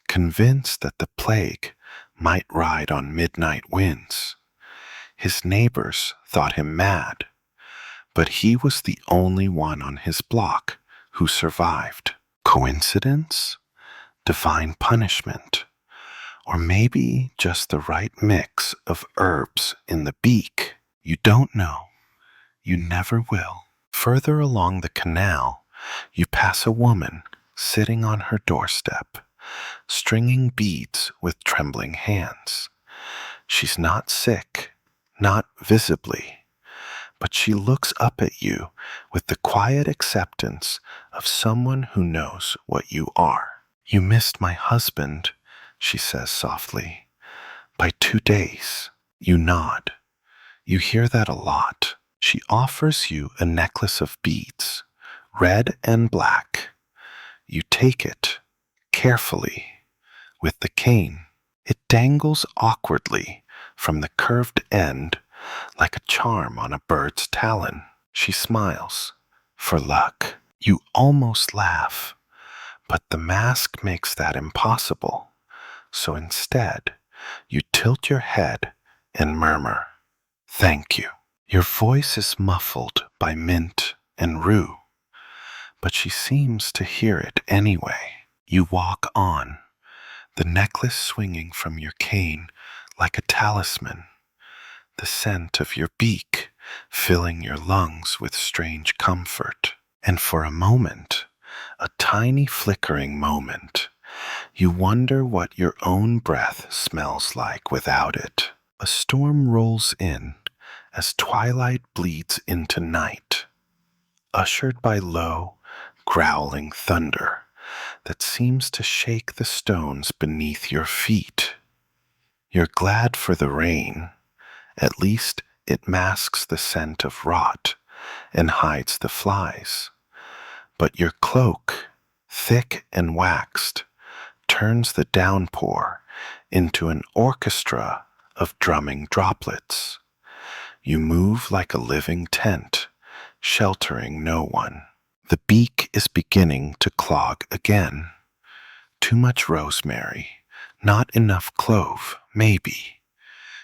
S1: convinced that the plague might ride on midnight winds. His neighbors thought him mad, but he was the only one on his block who survived. Coincidence? Divine punishment? Or maybe just the right mix of herbs in the beak? You don't know. You never will. Further along the canal, you pass a woman sitting on her doorstep, stringing beads with trembling hands. She's not sick, not visibly, but she looks up at you with the quiet acceptance of someone who knows what you are. You missed my husband, she says softly, by 2 days. You nod. You hear that a lot. She offers you a necklace of beads, red and black. You take it, carefully, with the cane. It dangles awkwardly from the curved end like a charm on a bird's talon. She smiles. For luck. You almost laugh, but the mask makes that impossible. So instead, you tilt your head and murmur, "Thank you." Your voice is muffled by mint and rue, but she seems to hear it anyway. You walk on, the necklace swinging from your cane like a talisman, the scent of your beak filling your lungs with strange comfort. And for a moment, a tiny flickering moment, you wonder what your own breath smells like without it. A storm rolls in as twilight bleeds into night, ushered by low, growling thunder that seems to shake the stones beneath your feet. You're glad for the rain. At least it masks the scent of rot and hides the flies. But your cloak, thick and waxed, turns the downpour into an orchestra of drumming droplets. You move like a living tent, sheltering no one. The beak is beginning to clog again. Too much rosemary, not enough clove, maybe.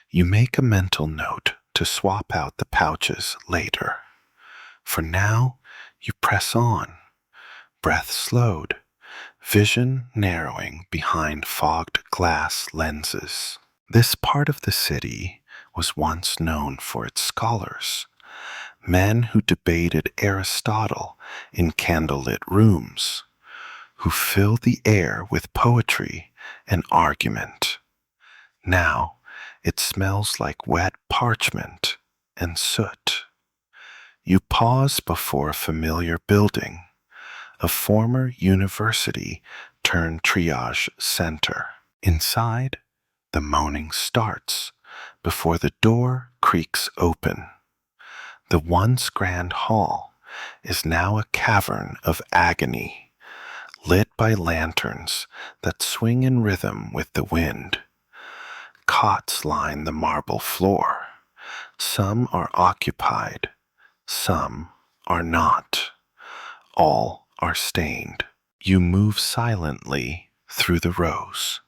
S1: You make a mental note to swap out the pouches later. For now, you press on, breath slowed, vision narrowing behind fogged glass lenses. This part of the city was once known for its scholars, men who debated Aristotle in candlelit rooms, who filled the air with poetry and argument. Now it smells like wet parchment and soot. You pause before a familiar building, a former university turned triage center. Inside, the moaning starts before the door creaks open. The once grand hall is now a cavern of agony, lit by lanterns that swing in rhythm with the wind. Cots line the marble floor. Some are occupied, some are not. All are stained. You move silently through the rows,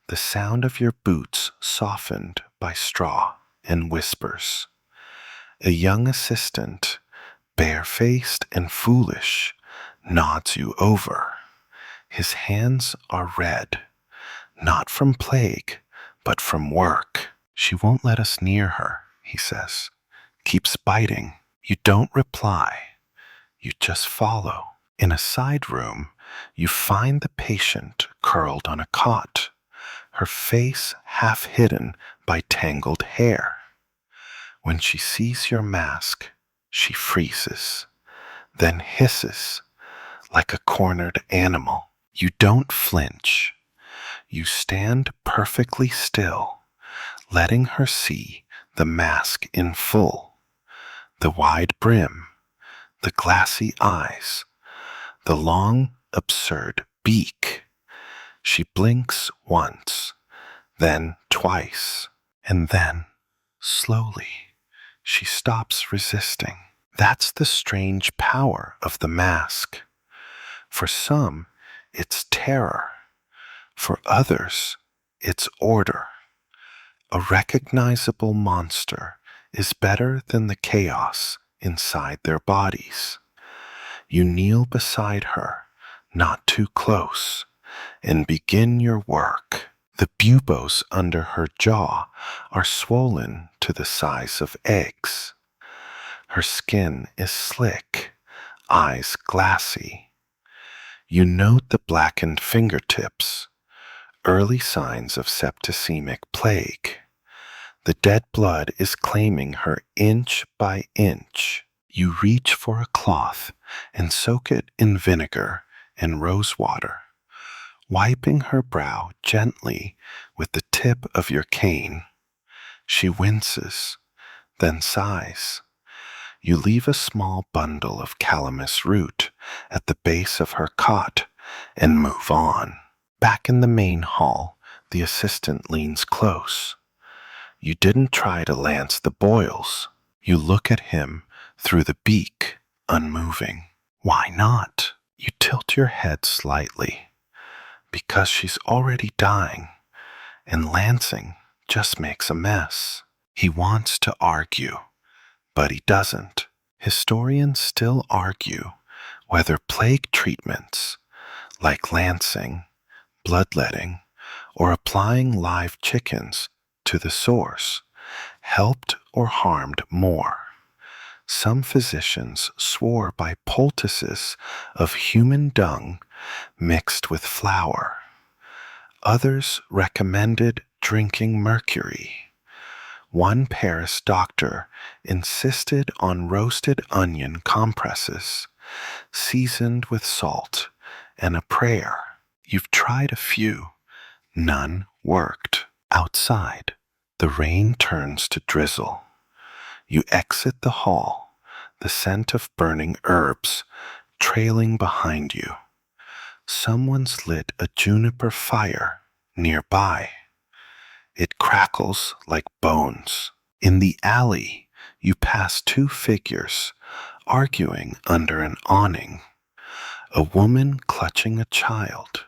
S1: the sound of your boots softened by straw and whispers. A young assistant, barefaced and foolish, nods you over. His hands are red, not from plague, but from work. She won't let us near her, he says. Keeps biting. You don't reply. You just follow. In a side room, you find the patient curled on a cot, her face half hidden by tangled hair. When she sees your mask, she freezes, then hisses like a cornered animal. You don't flinch. You stand perfectly still, letting her see the mask in full. The wide brim, the glassy eyes, the long, absurd beak. She blinks once, then twice, and then, slowly, she stops resisting. That's the strange power of the mask. For some, it's terror. For others, it's order. A recognizable monster is better than the chaos inside their bodies. You kneel beside her, not too close, and begin your work. The buboes under her jaw are swollen to the size of eggs. Her skin is slick, eyes glassy. You note the blackened fingertips, early signs of septicemic plague. The dead blood is claiming her inch by inch. You reach for a cloth and soak it in vinegar and rose water, wiping her brow gently with the tip of your cane. She winces, then sighs. You leave a small bundle of calamus root at the base of her cot and move on. Back in the main hall, the assistant leans close. You didn't try to lance the boils. You look at him through the beak, unmoving. Why not? You tilt your head slightly. Because she's already dying, and lancing just makes a mess. He wants to argue, but he doesn't. Historians still argue whether plague treatments, like lancing, bloodletting, or applying live chickens to the sores, helped or harmed more. Some physicians swore by poultices of human dung mixed with flour. Others recommended drinking mercury. One Paris doctor insisted on roasted onion compresses, seasoned with salt, and a prayer. You've tried a few. None worked. Outside, the rain turns to drizzle. You exit the hall, the scent of burning herbs trailing behind you. Someone's lit a juniper fire nearby. It crackles like bones. In the alley, you pass two figures arguing under an awning. A woman clutching a child.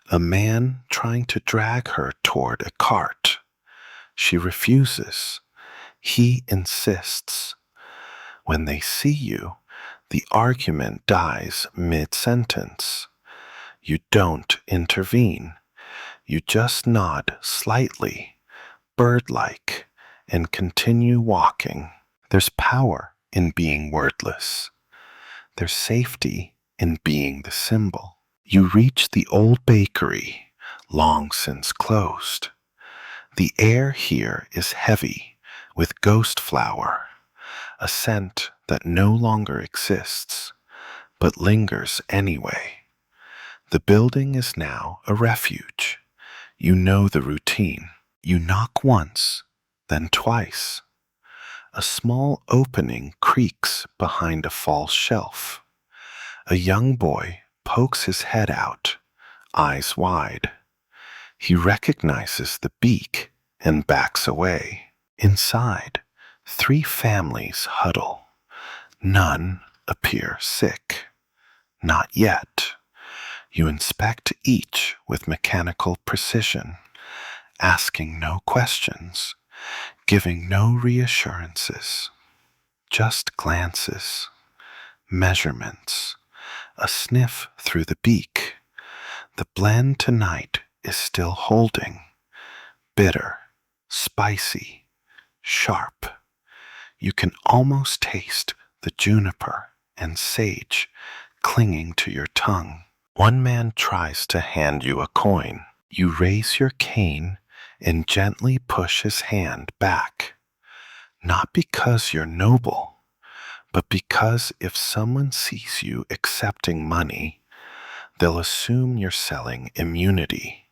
S1: A man trying to drag her toward a cart. She refuses. He insists. When they see you, the argument dies mid-sentence. You don't intervene. You just nod slightly, bird-like, and continue walking. There's power in being wordless. There's safety in being the symbol. You reach the old bakery, long since closed. The air here is heavy with ghost flower, a scent that no longer exists, but lingers anyway. The building is now a refuge. You know the routine. You knock once, then twice. A small opening creaks behind a false shelf. A young boy pokes his head out, eyes wide. He recognizes the beak and backs away. Inside, 3 families huddle. None appear sick. Not yet. You inspect each with mechanical precision, asking no questions, giving no reassurances, just glances, measurements, a sniff through the beak. The blend tonight is still holding, bitter, spicy, sharp. You can almost taste the juniper and sage clinging to your tongue. One man tries to hand you a coin. You raise your cane and gently push his hand back. Not because you're noble, but because if someone sees you accepting money, they'll assume you're selling immunity.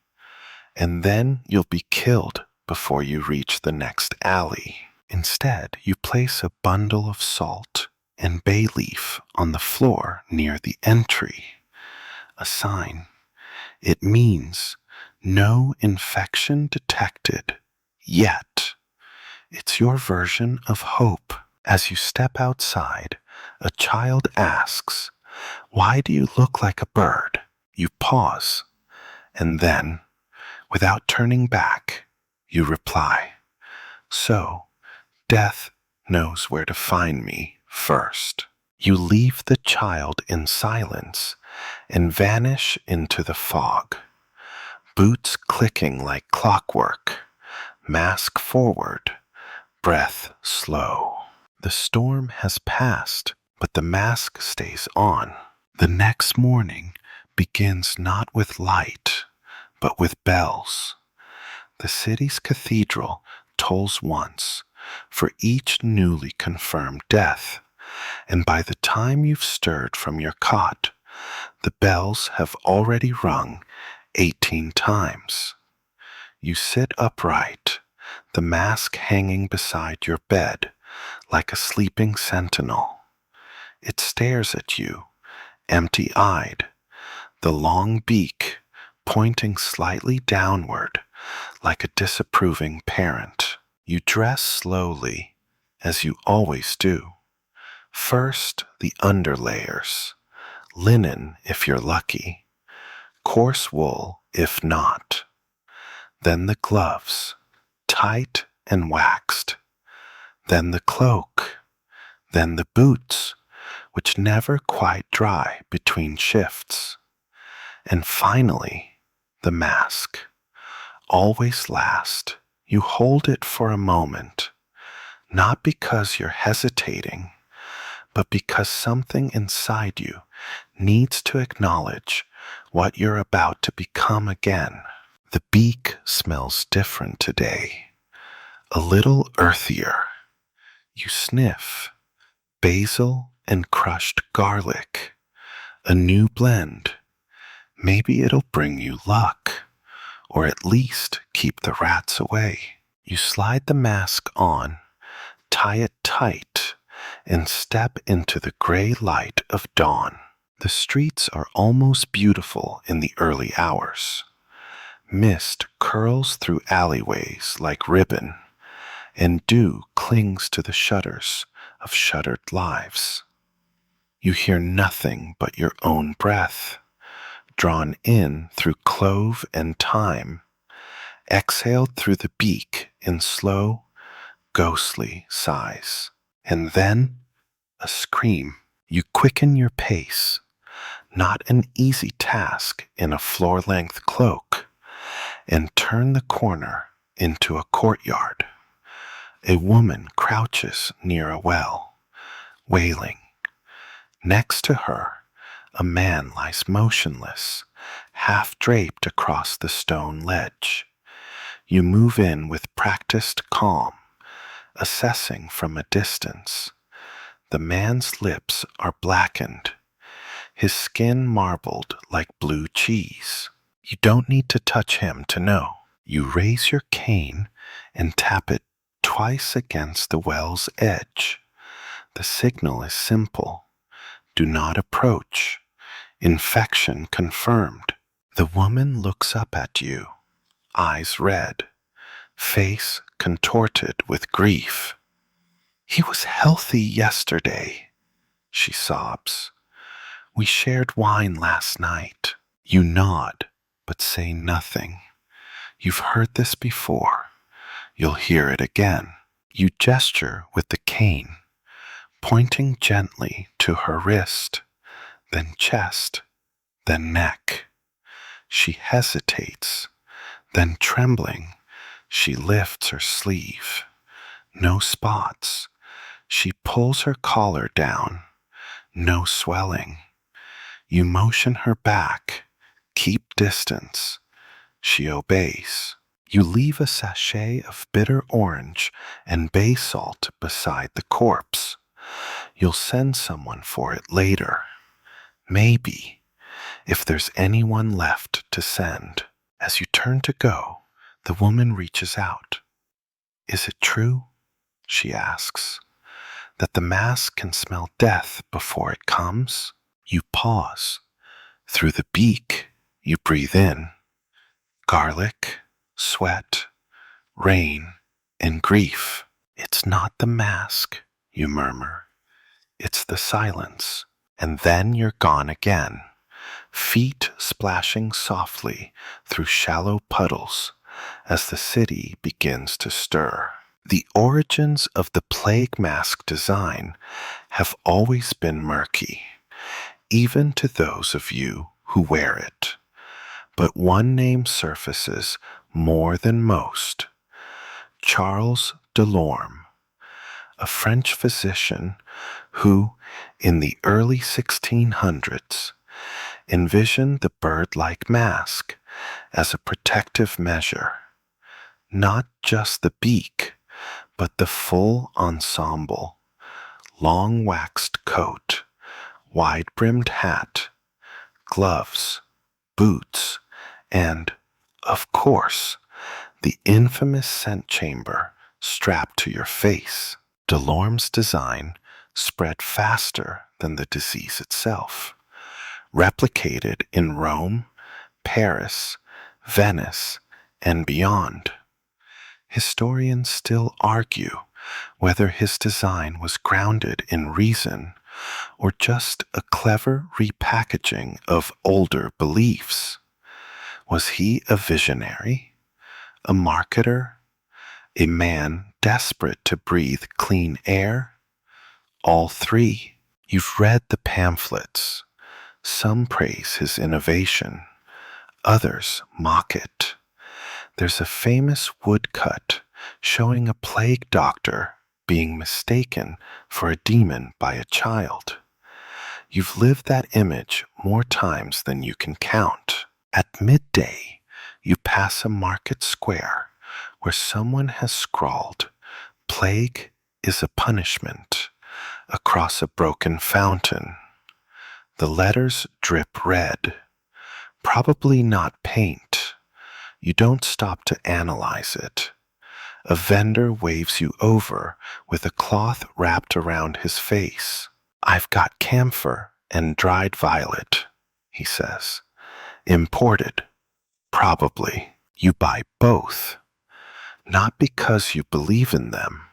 S1: And then you'll be killed before you reach the next alley. Instead, you place a bundle of salt and bay leaf on the floor near the entry. A sign. It means no infection detected yet. It's your version of hope. As you step outside, a child asks, "Why do you look like a bird?" You pause, and then, without turning back, you reply, "So, death knows where to find me first." You leave the child in silence and vanish into the fog, boots clicking like clockwork, mask forward, breath slow. The storm has passed, but the mask stays on. The next morning begins not with light, but with bells. The city's cathedral tolls once for each newly confirmed death, and by the time you've stirred from your cot, the bells have already rung 18 times. You sit upright, the mask hanging beside your bed like a sleeping sentinel. It stares at you, empty-eyed, the long beak pointing slightly downward like a disapproving parent. You dress slowly, as you always do. First, the underlayers, linen if you're lucky, coarse wool if not. Then the gloves, tight and waxed. Then the cloak. Then the boots, which never quite dry between shifts. And finally, the mask. Always last. You hold it for a moment, not because you're hesitating, but because something inside you needs to acknowledge what you're about to become again. The beak smells different today, a little earthier. You sniff basil and crushed garlic, a new blend. Maybe it'll bring you luck, or at least keep the rats away. You slide the mask on, tie it tight, and step into the gray light of dawn. The streets are almost beautiful in the early hours. Mist curls through alleyways like ribbon, and dew clings to the shutters of shuttered lives. You hear nothing but your own breath, drawn in through clove and thyme, exhaled through the beak in slow, ghostly sighs. And then a scream. You quicken your pace, not an easy task in a floor-length cloak, and turn the corner into a courtyard. A woman crouches near a well, wailing. Next to her, a man lies motionless, half draped across the stone ledge. You move in with practiced calm, assessing from a distance. The man's lips are blackened, his skin marbled like blue cheese. You don't need to touch him to know. You raise your cane and tap it twice against the well's edge. The signal is simple. Do not approach. Infection confirmed. The woman looks up at you, eyes red, face contorted with grief. "He was healthy yesterday," she sobs. "We shared wine last night." You nod, but say nothing. You've heard this before. You'll hear it again. You gesture with the cane, pointing gently to her wrist, then chest, then neck. She hesitates, then trembling, she lifts her sleeve. No spots. She pulls her collar down. No swelling. You motion her back. Keep distance. She obeys. You leave a sachet of bitter orange and bay salt beside the corpse. You'll send someone for it later. Maybe, if there's anyone left to send. As you turn to go, the woman reaches out. Is it true, she asks, that the mask can smell death before it comes? You pause. Through the beak, you breathe in garlic, sweat, rain, and grief. It's not the mask, you murmur. It's the silence. And then you're gone again, feet splashing softly through shallow puddles as the city begins to stir. The origins of the plague mask design have always been murky, even to those of you who wear it. But one name surfaces more than most: Charles Delorme, a French physician who, in the early 1600s, envisioned the bird-like mask as a protective measure. Not just the beak, but the full ensemble: long waxed coat, wide-brimmed hat, gloves, boots, and, of course, the infamous scent chamber strapped to your face. Delorme's design spread faster than the disease itself, replicated in Rome, Paris, Venice, and beyond. Historians still argue whether his design was grounded in reason or just a clever repackaging of older beliefs. Was he a visionary, a marketer, a man desperate to breathe clean air? All three. You've read the pamphlets. Some praise his innovation, others mock it. There's a famous woodcut showing a plague doctor being mistaken for a demon by a child. You've lived that image more times than you can count. At midday, you pass a market square where someone has scrawled, "Plague is a punishment," across a broken fountain. The letters drip red, probably not paint. You don't stop to analyze it. A vendor waves you over with a cloth wrapped around his face. "I've got camphor and dried violet," he says. "Imported, probably." You buy both, not because you believe in them,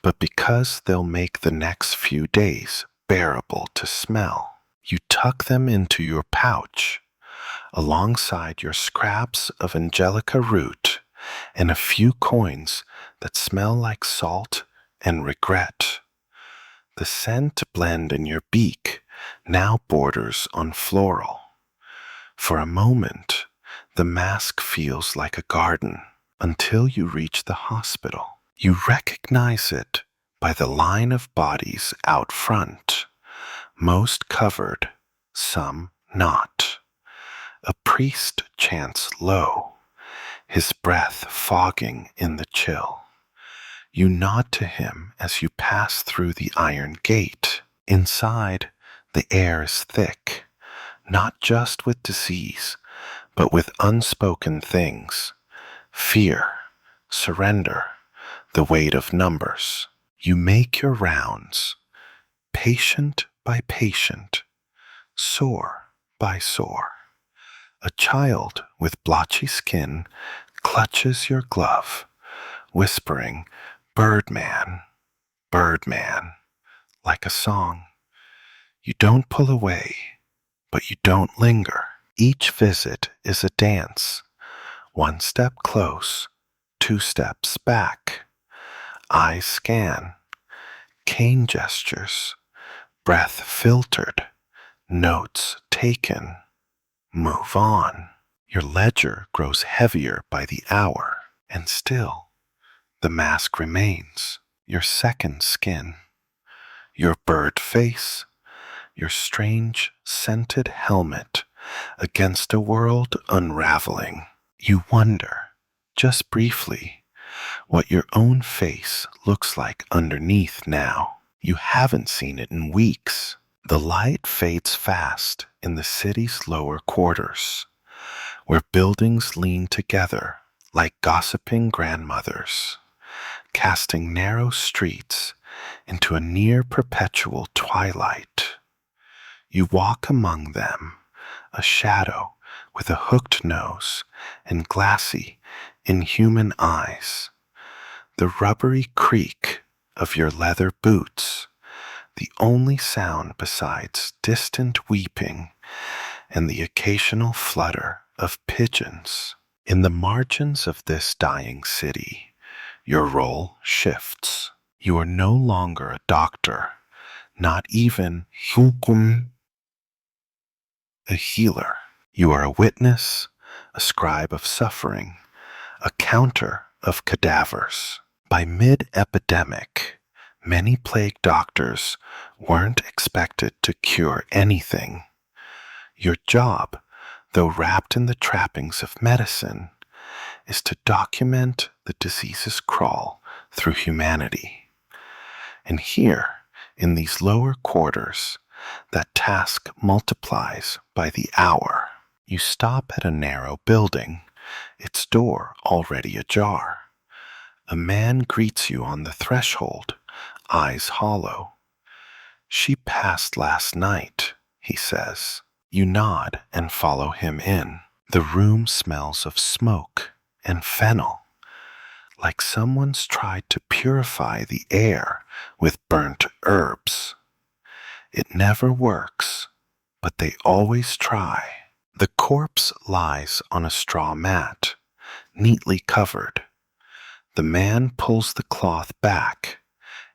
S1: but because they'll make the next few days bearable to smell. You tuck them into your pouch, alongside your scraps of angelica root and a few coins that smell like salt and regret. The scent blend in your beak now borders on floral. For a moment, the mask feels like a garden until you reach the hospital. You recognize it by the line of bodies out front, most covered, some not. A priest chants low, his breath fogging in the chill. You nod to him as you pass through the iron gate. Inside, the air is thick, not just with disease, but with unspoken things: fear, surrender, the weight of numbers. You make your rounds, patient by patient, sore by sore. A child with blotchy skin clutches your glove, whispering, "Birdman, Birdman," like a song. You don't pull away, but you don't linger. Each visit is a dance. One step close, two steps back. Eyes scan, cane gestures, breath filtered, notes taken. Move on. Your ledger grows heavier by the hour, and still the mask remains. Your second skin, your bird face, your strange scented helmet against a world unraveling. You wonder, just briefly, what your own face looks like underneath now. You haven't seen it in weeks. The light fades fast in the city's lower quarters, where buildings lean together like gossiping grandmothers, casting narrow streets into a near perpetual twilight. You walk among them, a shadow with a hooked nose and glassy, inhuman eyes. The rubbery creak of your leather boots, the only sound besides distant weeping and the occasional flutter of pigeons. In the margins of this dying city, your role shifts. You are no longer a doctor, not even a healer. You are a witness, a scribe of suffering, a counter of cadavers. By mid-epidemic, many plague doctors weren't expected to cure anything. Your job, though wrapped in the trappings of medicine, is to document the disease's crawl through humanity. And here, in these lower quarters, that task multiplies by the hour. You stop at a narrow building, its door already ajar. A man greets you on the threshold, eyes hollow. "She passed last night," he says. You nod and follow him in. The room smells of smoke and fennel, like someone's tried to purify the air with burnt herbs. It never works, but they always try. The corpse lies on a straw mat, neatly covered. The man pulls the cloth back,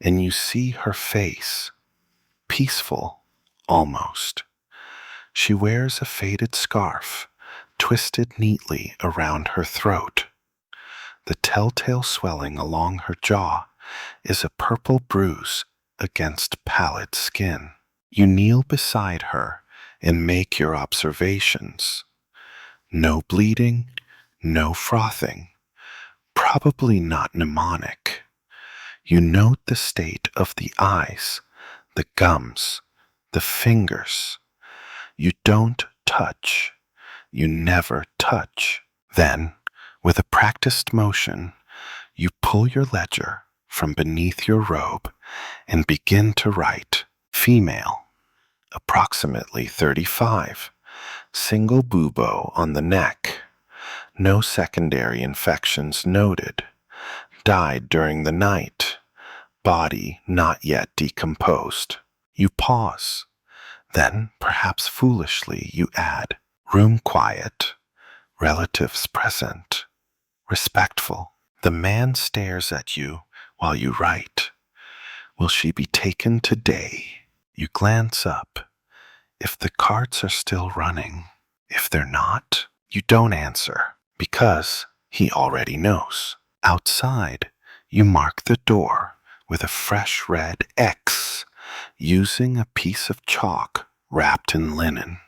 S1: and you see her face, peaceful, almost. She wears a faded scarf, twisted neatly around her throat. The telltale swelling along her jaw is a purple bruise against pallid skin. You kneel beside her and make your observations. No bleeding, no frothing, probably not mnemonic. You note the state of the eyes, the gums, the fingers. You don't touch. You never touch. Then, with a practiced motion, you pull your ledger from beneath your robe and begin to write. Female, approximately 35, single bubo on the neck, no secondary infections noted, died during the night, body not yet decomposed. You pause. Then, perhaps foolishly, you add, room quiet, relatives present, respectful. The man stares at you while you write. Will she be taken today? You glance up. If the carts are still running, if they're not, you don't answer, because he already knows. Outside, you mark the door with a fresh red X, using a piece of chalk wrapped in linen.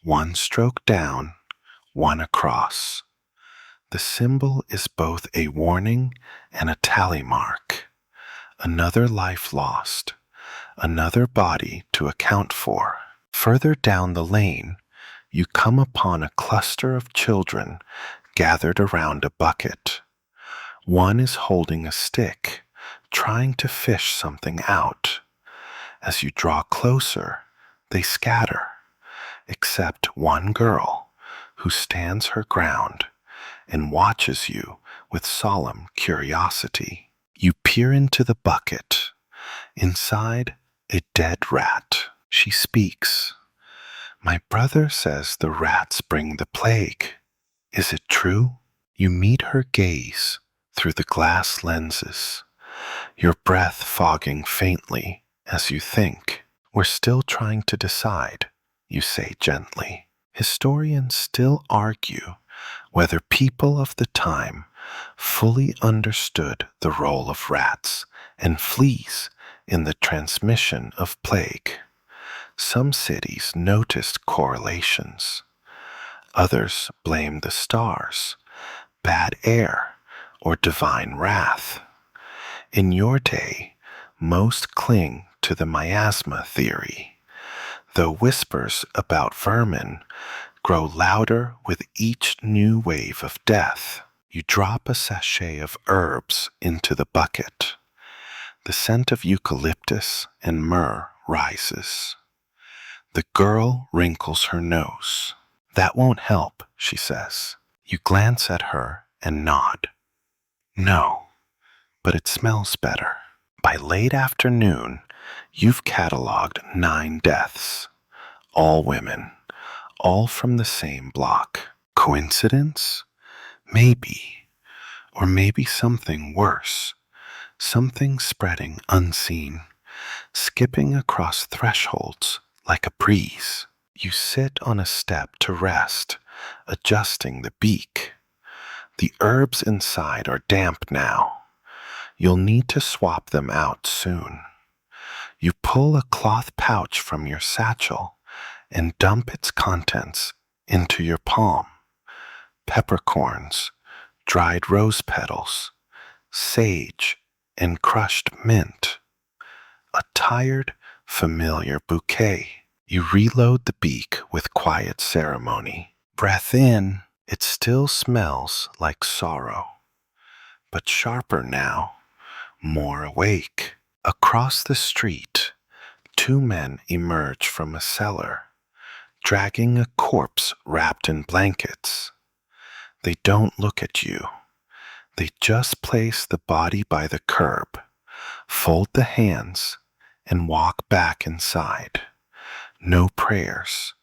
S1: One stroke down, one across. The symbol is both a warning and a tally mark. Another life lost, another body to account for. Further down the lane, you come upon a cluster of children gathered around a bucket. One is holding a stick, trying to fish something out. As you draw closer, they scatter, except one girl who stands her ground and watches you with solemn curiosity. You peer into the bucket. Inside, a dead rat. She speaks. My brother says the rats bring the plague. Is it true? You meet her gaze through the glass lenses, your breath fogging faintly as you think. We're still trying to decide, you say gently. Historians still argue whether people of the time fully understood the role of rats and fleas in the transmission of plague. Some cities noticed correlations. Others blamed the stars, bad air, or divine wrath. In your day, most cling to the miasma theory, though whispers about vermin grow louder with each new wave of death. You drop a sachet of herbs into the bucket. The scent of eucalyptus and myrrh rises. The girl wrinkles her nose. That won't help, she says. You glance at her and nod. No, but it smells better. By late afternoon, you've cataloged 9 deaths. All women, all from the same block. Coincidence? Maybe. Or maybe something worse. Something spreading unseen, skipping across thresholds like a breeze. You sit on a step to rest, adjusting the beak. The herbs inside are damp now. You'll need to swap them out soon. You pull a cloth pouch from your satchel and dump its contents into your palm. Peppercorns, dried rose petals, sage, and crushed mint. A tired, familiar bouquet. You reload the beak with quiet ceremony. Breath in, it still smells like sorrow, but sharper now, more awake. Across the street, 2 men emerge from a cellar, dragging a corpse wrapped in blankets. They don't look at you. They just place the body by the curb, fold the hands, and walk back inside. No prayers,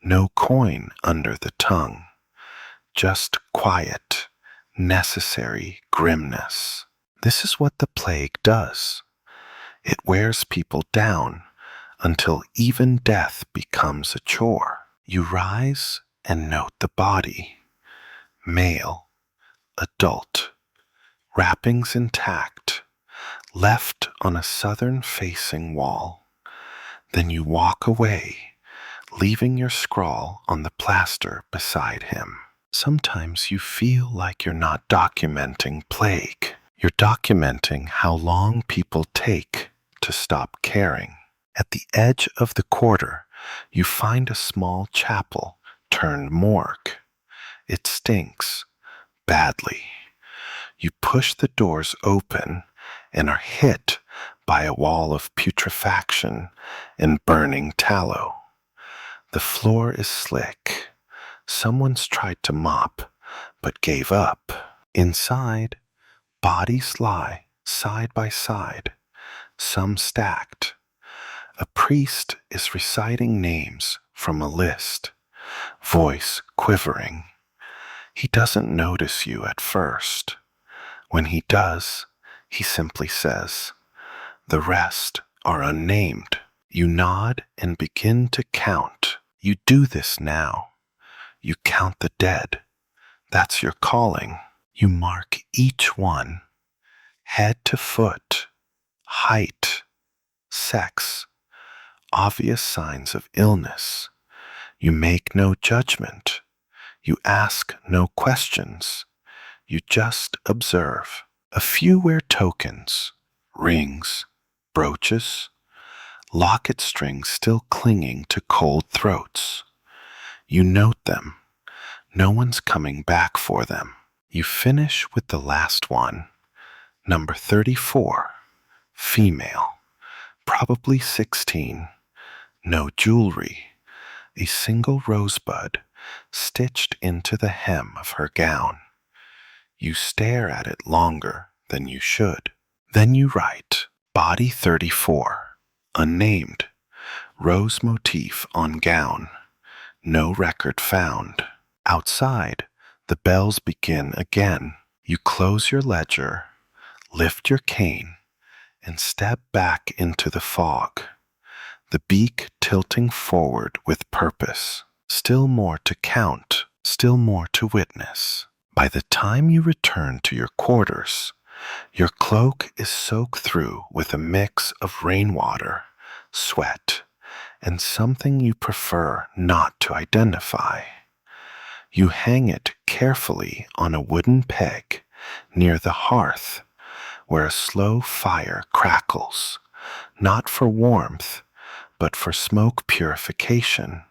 S1: no coin under the tongue, just quiet, necessary grimness. This is what the plague does. It wears people down until even death becomes a chore. You rise and note the body. Male, adult, wrappings intact, left on a southern-facing wall. Then you walk away, leaving your scrawl on the plaster beside him. Sometimes you feel like you're not documenting plague. You're documenting how long people take to stop caring. At the edge of the quarter, you find a small chapel turned morgue. It stinks badly. You push the doors open and are hit by a wall of putrefaction and burning tallow. The floor is slick. Someone's tried to mop, but gave up. Inside, bodies lie side by side, some stacked. A priest is reciting names from a list, voice quivering. He doesn't notice you at first. When he does, he simply says, "The rest are unnamed." You nod and begin to count. You do this now. You count the dead. That's your calling. You mark each one, head to foot, height, sex, obvious signs of illness. You make no judgment. You ask no questions. You just observe. A few wear tokens, rings, brooches, locket strings still clinging to cold throats. You note them. No one's coming back for them. You finish with the last one, number 34, female, probably 16, no jewelry, a single rosebud stitched into the hem of her gown. You stare at it longer than you should. Then you write, body 34, unnamed, rose motif on gown, No record found. Outside, the bells begin again. You close your ledger, lift your cane, and step back into the fog, the beak tilting forward with purpose. Still more to count, still more to witness. By the time you return to your quarters, your cloak is soaked through with a mix of rainwater, sweat, and something you prefer not to identify. You hang it carefully on a wooden peg near the hearth where a slow fire crackles, not for warmth, but for smoke purification,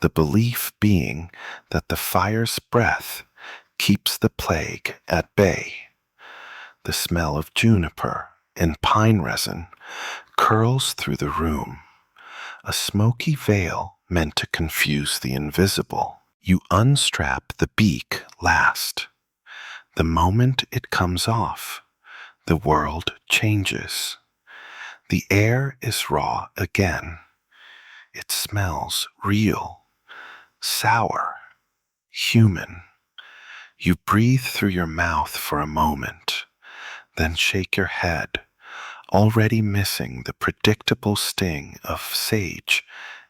S1: the belief being that the fire's breath keeps the plague at bay. The smell of juniper and pine resin curls through the room, a smoky veil meant to confuse the invisible. You unstrap the beak last. The moment it comes off, the world changes. The air is raw again. It smells real, sour, human. You breathe through your mouth for a moment, then shake your head, already missing the predictable sting of sage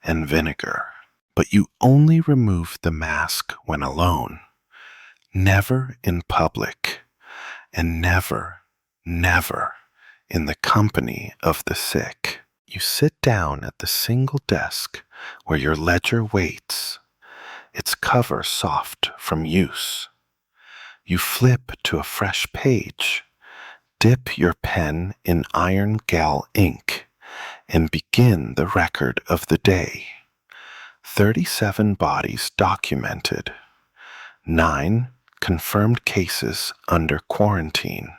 S1: and vinegar. But you only remove the mask when alone, never in public, and never, never in the company of the sick. You sit down at the single desk where your ledger waits, its cover soft from use. You flip to a fresh page, dip your pen in iron gal ink, and begin the record of the day. 37 bodies documented, 9 confirmed cases under quarantine,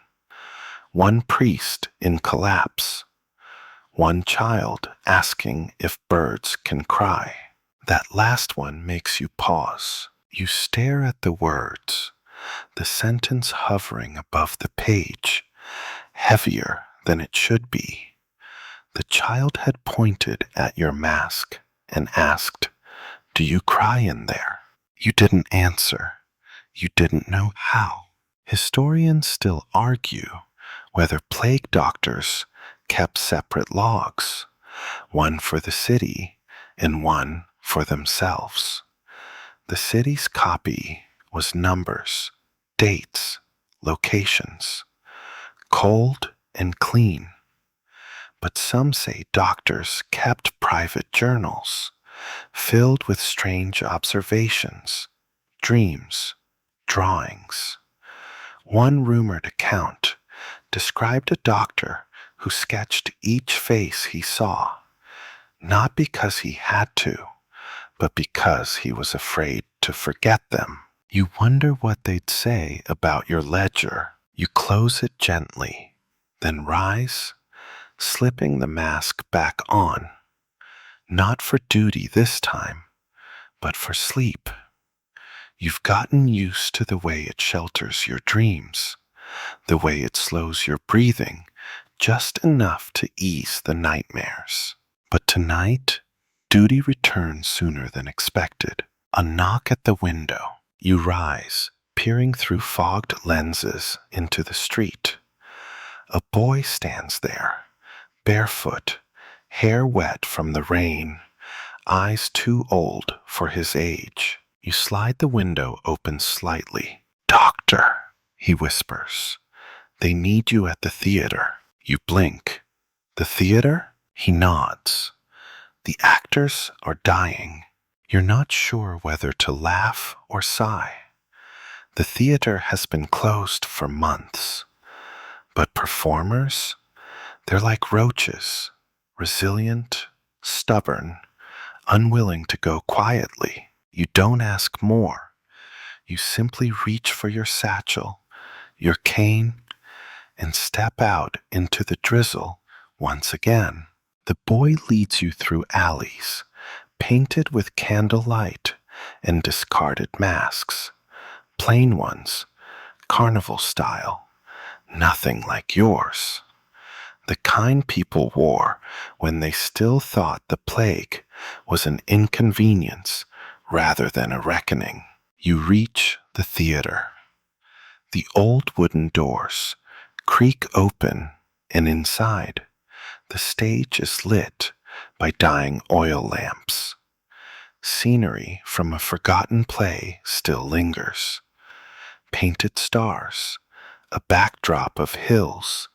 S1: 1 priest in collapse, 1 child asking if birds can cry. That last one makes you pause. You stare at the words, the sentence hovering above the page, heavier than it should be. The child had pointed at your mask and asked, "Do you cry in there?" You didn't answer. You didn't know how. Historians still argue whether plague doctors kept separate logs, one for the city and one for themselves. The city's copy was numbers, dates, locations, cold and clean. But some say doctors kept private journals filled with strange observations, dreams, drawings. One rumored account described a doctor who sketched each face he saw, not because he had to, but because he was afraid to forget them. You wonder what they'd say about your ledger. You close it gently, then rise, slipping the mask back on. Not for duty this time, but for sleep. You've gotten used to the way it shelters your dreams, the way it slows your breathing just enough to ease the nightmares. But tonight, duty returns sooner than expected. A knock at the window. You rise, peering through fogged lenses into the street. A boy stands there, barefoot, hair wet from the rain, eyes too old for his age. You slide the window open slightly. "Doctor," he whispers. "They need you at the theater." You blink. "The theater?" He nods. "The actors are dying." You're not sure whether to laugh or sigh. The theater has been closed for months. But performers? They're like roaches, resilient, stubborn, unwilling to go quietly. You don't ask more. You simply reach for your satchel, your cane, and step out into the drizzle once again. The boy leads you through alleys, painted with candlelight and discarded masks, plain ones, carnival style, nothing like yours. The kind people wore when they still thought the plague was an inconvenience rather than a reckoning. You reach the theater. The old wooden doors creak open, and inside, the stage is lit by dying oil lamps. Scenery from a forgotten play still lingers. Painted stars, a backdrop of hills,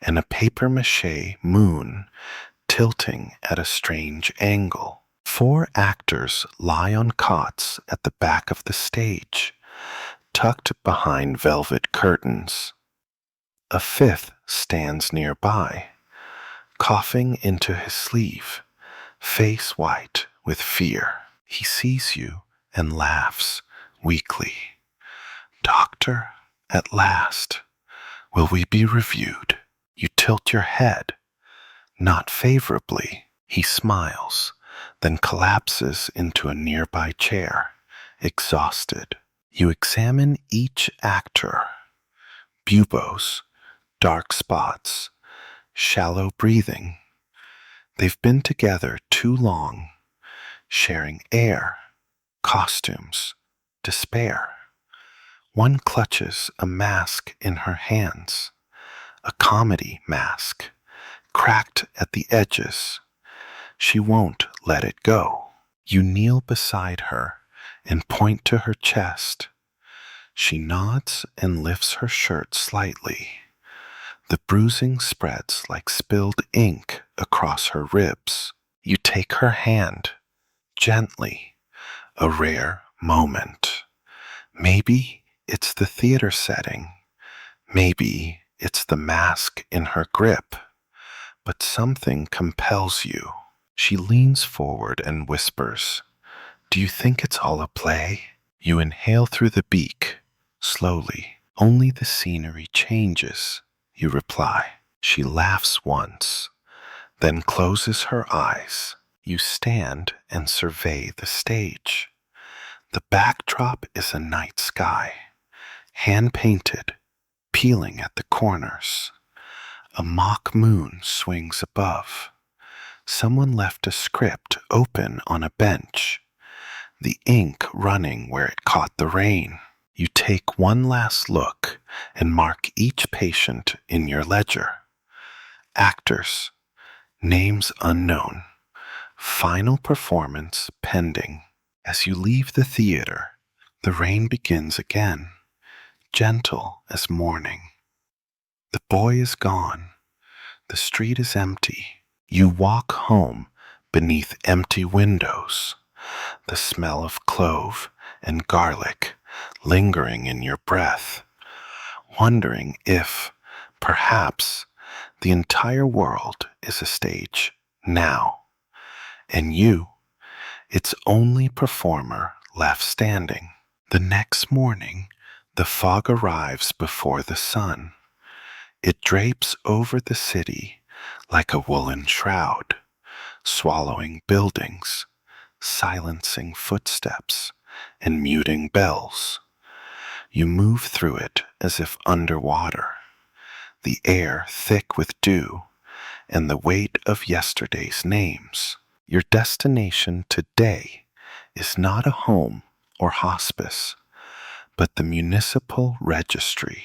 S1: and a papier-mâché moon tilting at a strange angle. 4 actors lie on cots at the back of the stage, tucked behind velvet curtains. A 5th stands nearby, coughing into his sleeve, face white with fear. He sees you and laughs weakly. Doctor, at last, will we be reviewed? You tilt your head, not favorably. He smiles, then collapses into a nearby chair, exhausted. You examine each actor. Buboes, dark spots, shallow breathing. They've been together too long, sharing air, costumes, despair. One clutches a mask in her hands, a comedy mask, cracked at the edges. She won't let it go. You kneel beside her and point to her chest. She nods and lifts her shirt slightly. The bruising spreads like spilled ink across her ribs. You take her hand, gently, a rare moment. Maybe it's the theater setting. Maybe it's the mask in her grip. But something compels you. She leans forward and whispers, "Do you think it's all a play?" You inhale through the beak, slowly. "Only the scenery changes," you reply. She laughs once, then closes her eyes. You stand and survey the stage. The backdrop is a night sky, hand-painted, peeling at the corners. A mock moon swings above. Someone left a script open on a bench, the ink running where it caught the rain. You take one last look and mark each patient in your ledger. Actors, names unknown, final performance pending. As you leave the theater, the rain begins again, gentle as morning. The boy is gone. The street is empty. You walk home beneath empty windows, the smell of clove and garlic lingering in your breath, wondering if, perhaps, the entire world is a stage now, and you, its only performer left standing. The next morning, the fog arrives before the sun. It drapes over the city like a woolen shroud, swallowing buildings, silencing footsteps, and muting bells. You move through it as if underwater, the air thick with dew and the weight of yesterday's names. Your destination today is not a home or hospice, but the municipal registry,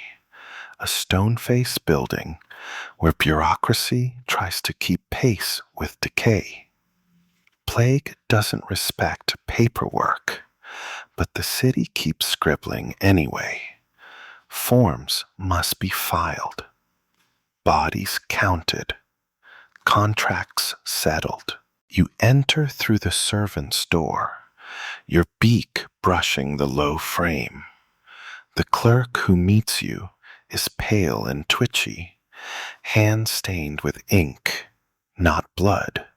S1: a stone-faced building where bureaucracy tries to keep pace with decay. Plague doesn't respect paperwork, but the city keeps scribbling anyway. Forms must be filed, bodies counted, contracts settled. You enter through the servant's door, your beak brushing the low frame. The clerk who meets you is pale and twitchy, hand stained with ink, not blood.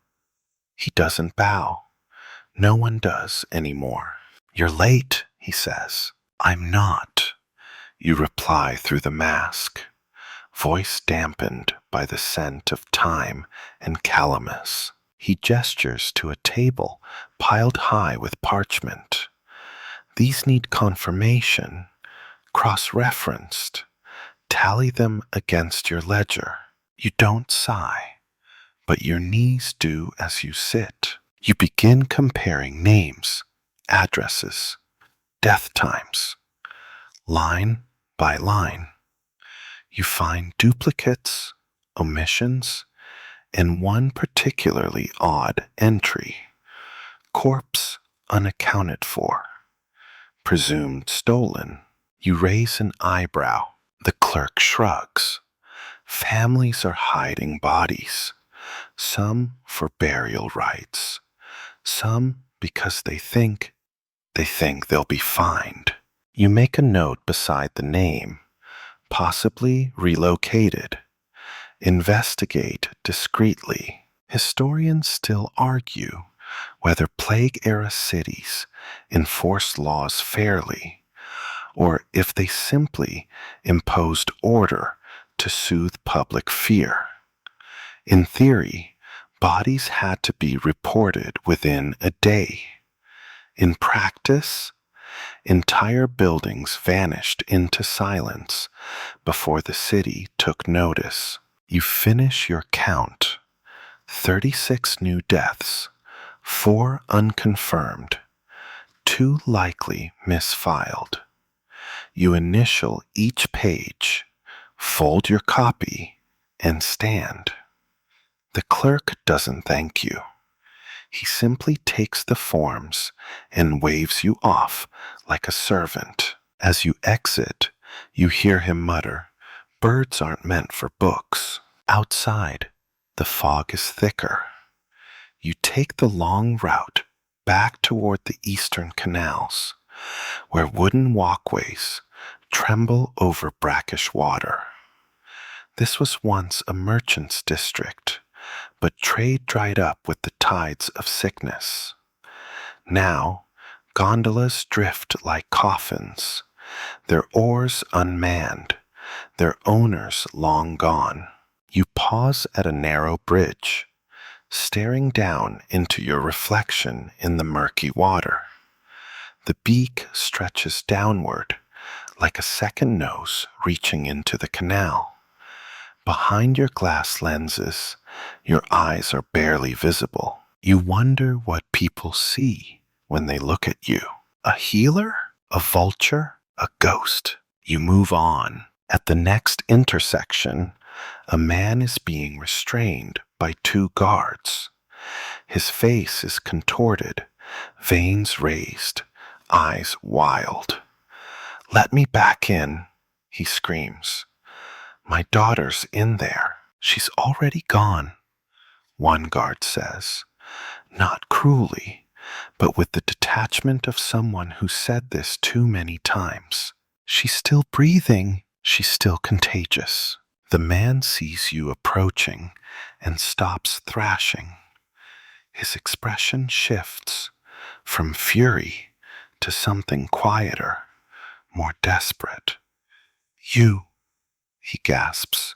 S1: He doesn't bow. No one does anymore. "You're late," he says. "I'm not," you reply through the mask, voice dampened by the scent of thyme and calamus. He gestures to a table piled high with parchment. "These need confirmation, cross-referenced. Tally them against your ledger." You don't sigh, but your knees do as you sit. You begin comparing names, addresses, death times, line by line. You find duplicates, omissions, and one particularly odd entry: corpse unaccounted for, presumed stolen. You raise an eyebrow. The clerk shrugs. Families are hiding bodies, some for burial rites, some because they think they'll be fined. You make a note beside the name, possibly relocated. Investigate discreetly. Historians still argue whether plague-era cities enforced laws fairly, or if they simply imposed order to soothe public fear. In theory, bodies had to be reported within a day. In practice, entire buildings vanished into silence before the city took notice. You finish your count: 36 new deaths, 4 unconfirmed, 2 likely misfiled. You initial each page, fold your copy, and stand. The clerk doesn't thank you. He simply takes the forms and waves you off like a servant. As you exit, you hear him mutter, "Birds aren't meant for books." Outside, the fog is thicker. You take the long route back toward the eastern canals, where wooden walkways tremble over brackish water. This was once a merchant's district, but trade dried up with the tides of sickness. Now, gondolas drift like coffins, their oars unmanned, their owners long gone. You pause at a narrow bridge, staring down into your reflection in the murky water. The beak stretches downward, like a second nose reaching into the canal. Behind your glass lenses, your eyes are barely visible. You wonder what people see when they look at you. A healer? A vulture? A ghost? You move on. At the next intersection, a man is being restrained by 2 guards. His face is contorted, veins raised, eyes wild. "Let me back in," he screams. "My daughter's in there." "She's already gone," one guard says, not cruelly, but with the detachment of someone who said this too many times. "She's still breathing. She's still contagious." The man sees you approaching and stops thrashing. His expression shifts from fury to something quieter, more desperate. "You," he gasps.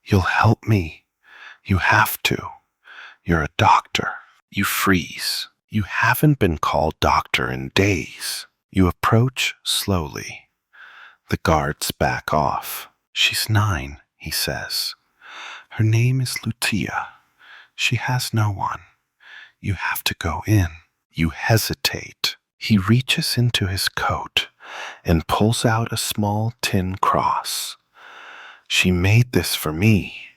S1: "You'll help me. You have to. You're a doctor." You freeze. You haven't been called doctor in days. You approach slowly. The guards back off. "She's 9, he says. "Her name is Lucia. She has no one. You have to go in." You hesitate. He reaches into his coat and pulls out a small tin cross. "She made this for me,"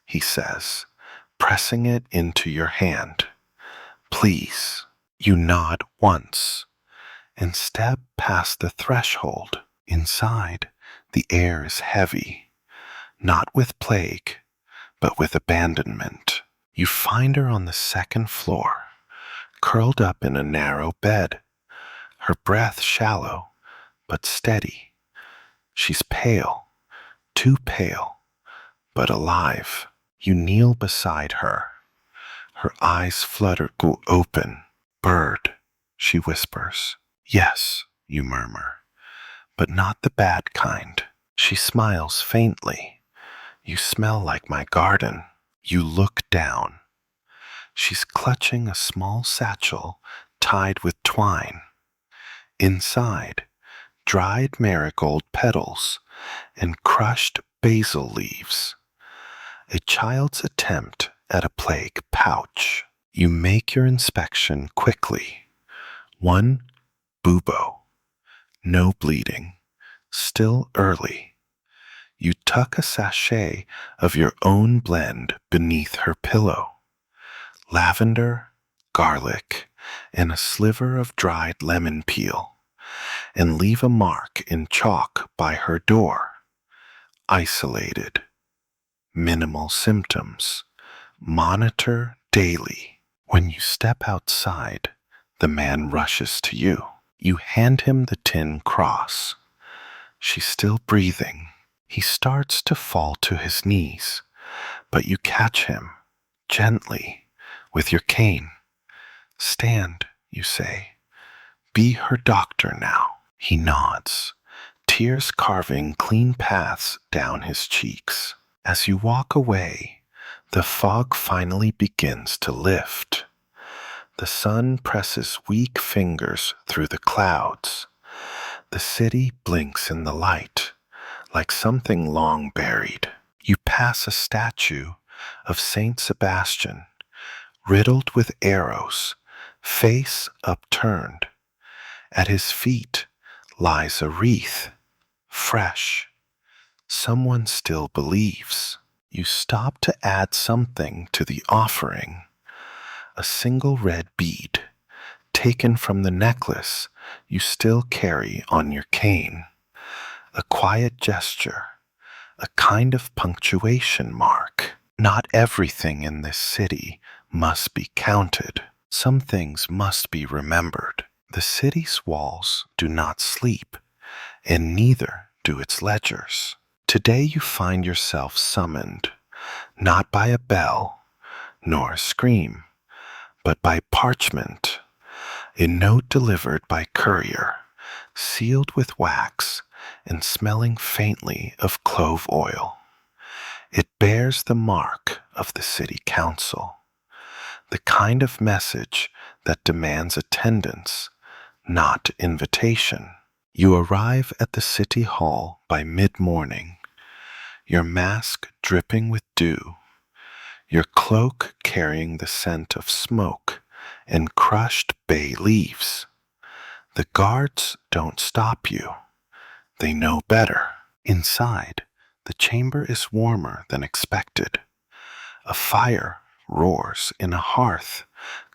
S1: he says, pressing it into your hand. "Please." You nod once and step past the threshold. Inside, the air is heavy, not with plague, but with abandonment. You find her on the second floor, curled up in a narrow bed, her breath shallow but steady. She's pale, too pale, but alive. You kneel beside her. Her eyes flutter open. "Bird," she whispers. "Yes," you murmur, "but not the bad kind." She smiles faintly. "You smell like my garden." You look down. She's clutching a small satchel tied with twine. Inside, dried marigold petals and crushed basil leaves. A child's attempt at a plague pouch. You make your inspection quickly. 1 Bubo. No bleeding. Still early. You tuck a sachet of your own blend beneath her pillow. Lavender, garlic, and a sliver of dried lemon peel, and leave a mark in chalk by her door. Isolated. Minimal symptoms. Monitor daily. When you step outside, the man rushes to you. You hand him the tin cross. She's still breathing. He starts to fall to his knees, but you catch him gently with your cane. Stand, you say. Be her doctor now. He nods, tears carving clean paths down his cheeks. As you walk away, the fog finally begins to lift. The sun presses weak fingers through the clouds. The city blinks in the light, like something long buried. You pass a statue of Saint Sebastian, riddled with arrows, face upturned. At his feet lies a wreath, fresh. Someone still believes. You stop to add something to the offering. A single red bead, taken from the necklace you still carry on your cane. A quiet gesture, a kind of punctuation mark. Not everything in this city must be counted. Some things must be remembered. The city's walls do not sleep, and neither do its ledgers. Today you find yourself summoned, not by a bell, nor a scream, but by parchment, a note delivered by courier, sealed with wax and smelling faintly of clove oil. It bears the mark of the city council, the kind of message that demands attendance, not invitation. You arrive at the city hall by mid-morning, your mask dripping with dew, your cloak carrying the scent of smoke and crushed bay leaves. The guards don't stop you. They know better. Inside, the chamber is warmer than expected. A fire roars in a hearth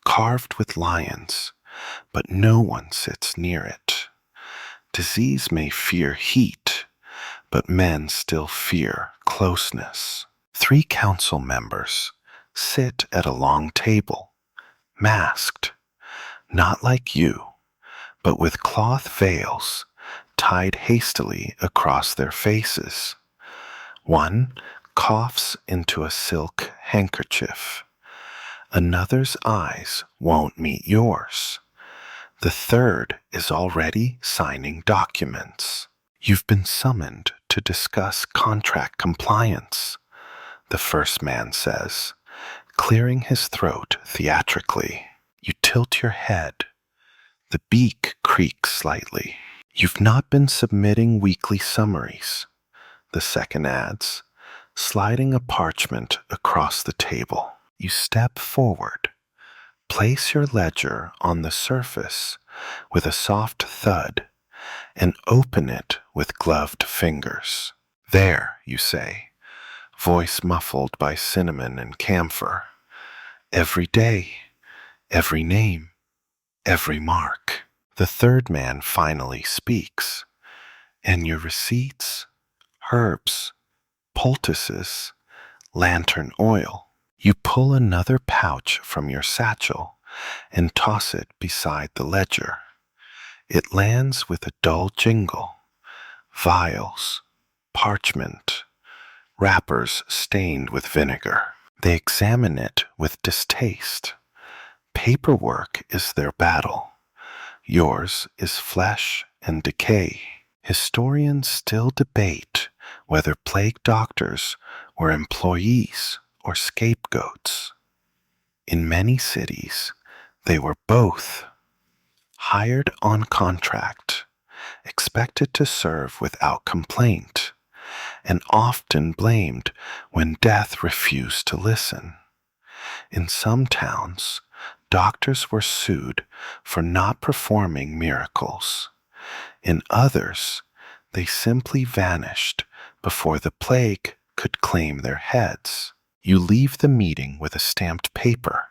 S1: carved with lions, but no one sits near it. Disease may fear heat, but men still fear closeness. 3 council members sit at a long table, masked, not like you, but with cloth veils tied hastily across their faces. One coughs into a silk handkerchief. Another's eyes won't meet yours. The third is already signing documents. You've been summoned to discuss contract compliance, the first man says, clearing his throat theatrically. You tilt your head. The beak creaks slightly. You've not been submitting weekly summaries, the second adds, sliding a parchment across the table. You step forward. Place your ledger on the surface with a soft thud and open it with gloved fingers. There, you say, voice muffled by cinnamon and camphor. Every day, every name, every mark. The third man finally speaks. And your receipts, herbs, poultices, lantern oil. You pull another pouch from your satchel and toss it beside the ledger. It lands with a dull jingle. Vials, parchment, wrappers stained with vinegar. They examine it with distaste. Paperwork is their battle. Yours is flesh and decay. Historians still debate whether plague doctors were employees or scapegoats. In many cities, they were both. Hired on contract, expected to serve without complaint, and often blamed when death refused to listen. In some towns, Doctors were sued for not performing miracles. In others, they simply vanished before the plague could claim their heads. You leave the meeting with a stamped paper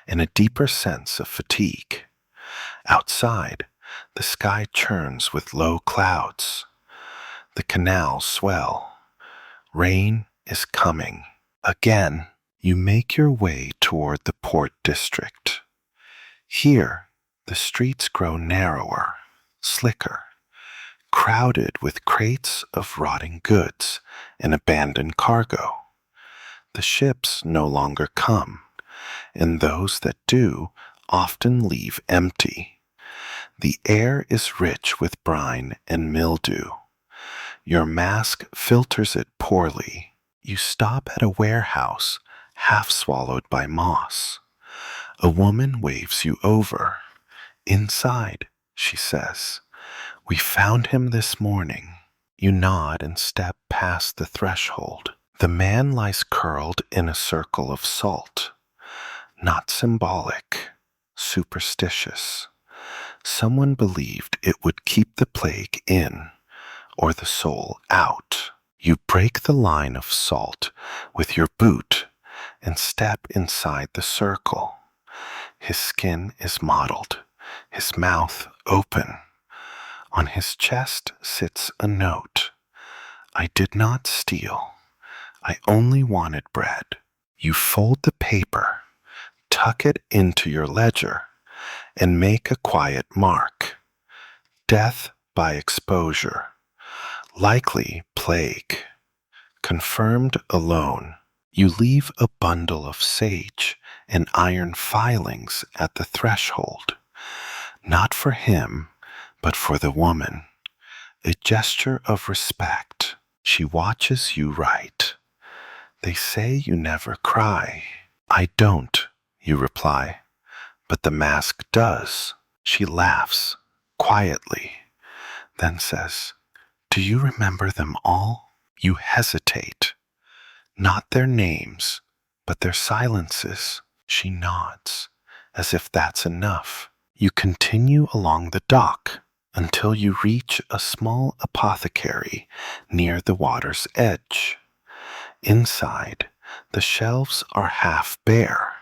S1: and a deeper sense of fatigue. Outside, the sky churns with low clouds. The canals swell. Rain is coming. Again, you make your way toward the port district. Here, the streets grow narrower, slicker, crowded with crates of rotting goods and abandoned cargo. The ships no longer come, and those that do often leave empty. The air is rich with brine and mildew. Your mask filters it poorly. You stop at a warehouse, half swallowed by moss. A woman waves you over. Inside, she says, "We found him this morning." You nod and step past the threshold. The man lies curled in a circle of salt. Not symbolic, superstitious. Someone believed it would keep the plague in, or the soul out. You break the line of salt with your boot and step inside the circle. His skin is mottled, his mouth open. On his chest sits a note. "I did not steal. I only wanted bread." You fold the paper, tuck it into your ledger, and make a quiet mark. Death by exposure. Likely plague. Confirmed alone. You leave a bundle of sage and iron filings at the threshold. Not for him, but for the woman. A gesture of respect. She watches you write. "They say you never cry." "I don't," you reply. "But the mask does." She laughs, quietly, then says, "Do you remember them all?" You hesitate. Not their names, but their silences. She nods, as if that's enough. You continue along the dock until you reach a small apothecary near the water's edge. Inside, the shelves are half bare.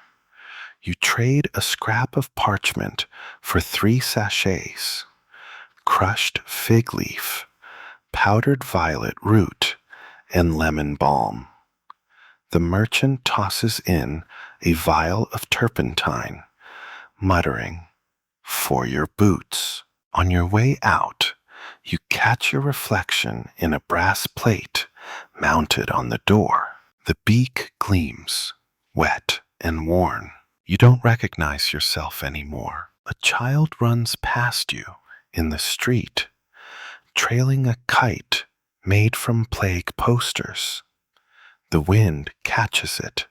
S1: You trade a scrap of parchment for 3 sachets. Crushed fig leaf, powdered violet root, and lemon balm. The merchant tosses in a vial of turpentine, muttering, "For your boots." On your way out, you catch your reflection in a brass plate mounted on the door. The beak gleams, wet and worn. You don't recognize yourself anymore. A child runs past you in the street, trailing a kite made from plague posters. The wind catches it,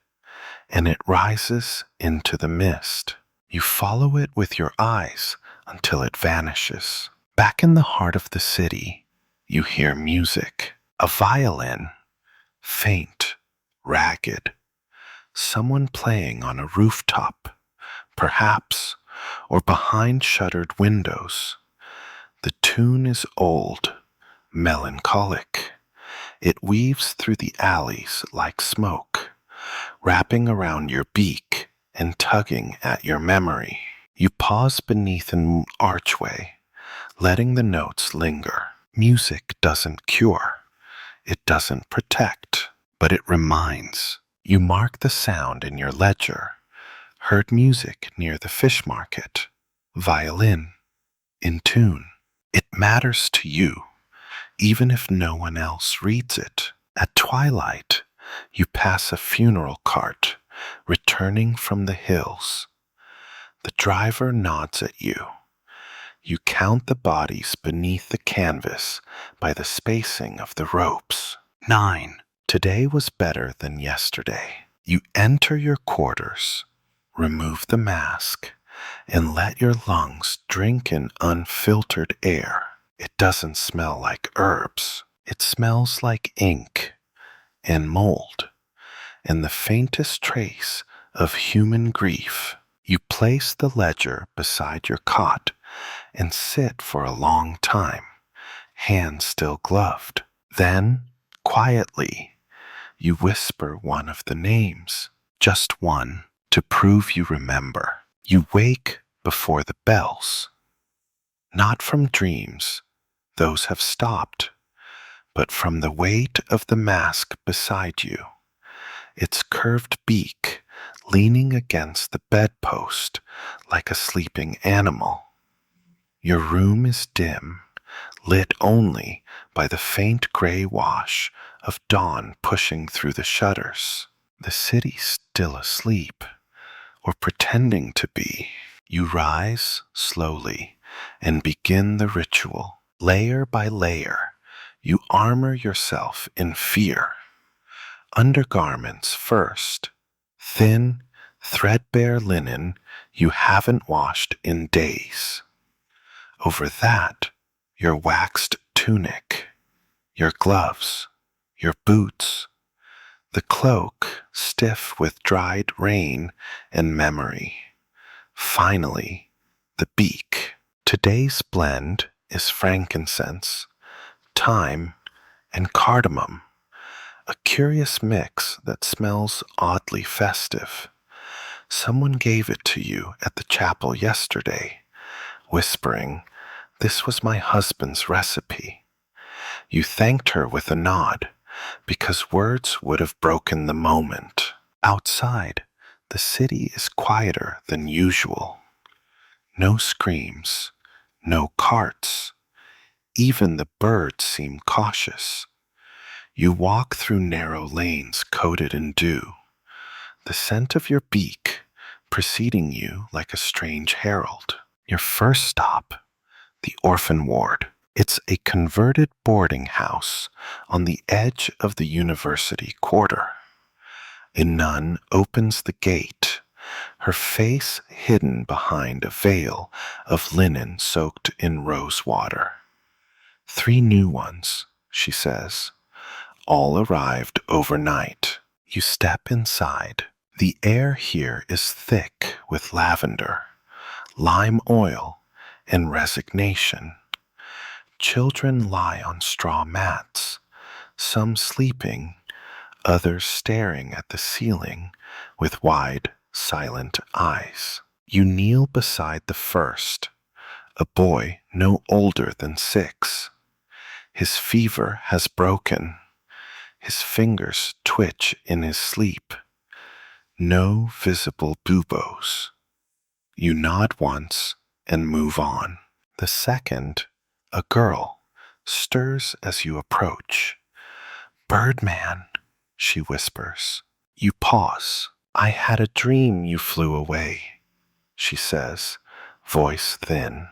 S1: and it rises into the mist. You follow it with your eyes until it vanishes. Back in the heart of the city, you hear music. A violin, faint, ragged. Someone playing on a rooftop, perhaps, or behind shuttered windows. The tune is old, melancholic. It weaves through the alleys like smoke, wrapping around your beak and tugging at your memory. You pause beneath an archway, letting the notes linger. Music doesn't cure. It doesn't protect, but it reminds. You mark the sound in your ledger. Heard music near the fish market. Violin, in tune. It matters to you, even if no one else reads it. At twilight, you pass a funeral cart returning from the hills. The driver nods at you. You count the bodies beneath the canvas by the spacing of the ropes. 9. Today was better than yesterday. You enter your quarters, remove the mask, and let your lungs drink in unfiltered air. It doesn't smell like herbs. It smells like ink and mold and the faintest trace of human grief. You place the ledger beside your cot and sit for a long time, hands still gloved. Then, quietly, you whisper one of the names, just one, to prove you remember. You wake before the bells, not from dreams, those have stopped, but from the weight of the mask beside you, its curved beak leaning against the bedpost like a sleeping animal. Your room is dim, lit only by the faint gray wash of dawn pushing through the shutters. The city's still asleep, or pretending to be. You rise slowly and begin the ritual. Layer by layer, you armor yourself in fear. Undergarments first, thin, threadbare linen you haven't washed in days. Over that, your waxed tunic, your gloves, your boots, the cloak stiff with dried rain and memory. Finally, the beak. Today's blend is frankincense, thyme, and cardamom, a curious mix that smells oddly festive. Someone gave it to you at the chapel yesterday, whispering, "This was my husband's recipe." You thanked her with a nod, because words would have broken the moment. Outside, the city is quieter than usual. No screams, no carts. Even the birds seem cautious. You walk through narrow lanes coated in dew, the scent of your beak preceding you like a strange herald. Your first stop, the orphan ward. It's a converted boarding house on the edge of the university quarter. A nun opens the gate, her face hidden behind a veil of linen soaked in rose water. 3 new ones, she says, all arrived overnight. You step inside. The air here is thick with lavender, lime oil, and resignation. Children lie on straw mats, some sleeping, others staring at the ceiling with wide, silent eyes. You kneel beside the first, a boy no older than 6. His fever has broken. His fingers twitch in his sleep. No visible buboes. You nod once and move on. The second, a girl, stirs as you approach. "Birdman," she whispers. You pause. "I had a dream you flew away," she says, voice thin.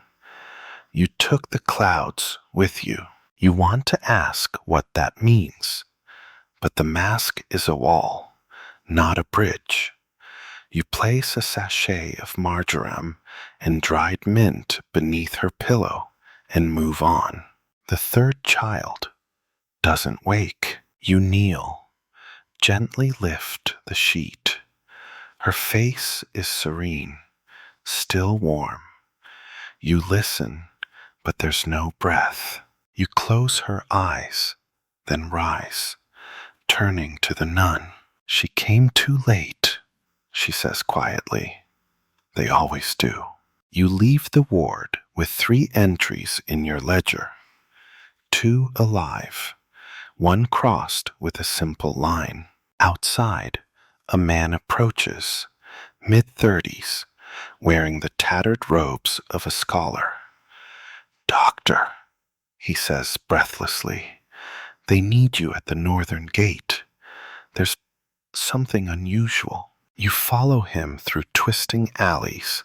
S1: "You took the clouds with you." You want to ask what that means, but the mask is a wall, not a bridge. You place a sachet of marjoram and dried mint beneath her pillow and move on. The third child doesn't wake. You kneel, gently lift the sheet. Her face is serene, still warm. You listen, but there's no breath. You close her eyes, then rise, turning to the nun. "She came too late," she says quietly. They always do. You leave the ward with 3 entries in your ledger. 2 alive, 1 crossed with a simple line. Outside, a man approaches, mid-30s, wearing the tattered robes of a scholar. "Doctor," he says breathlessly, "they need you at the northern gate. There's something unusual." You follow him through twisting alleys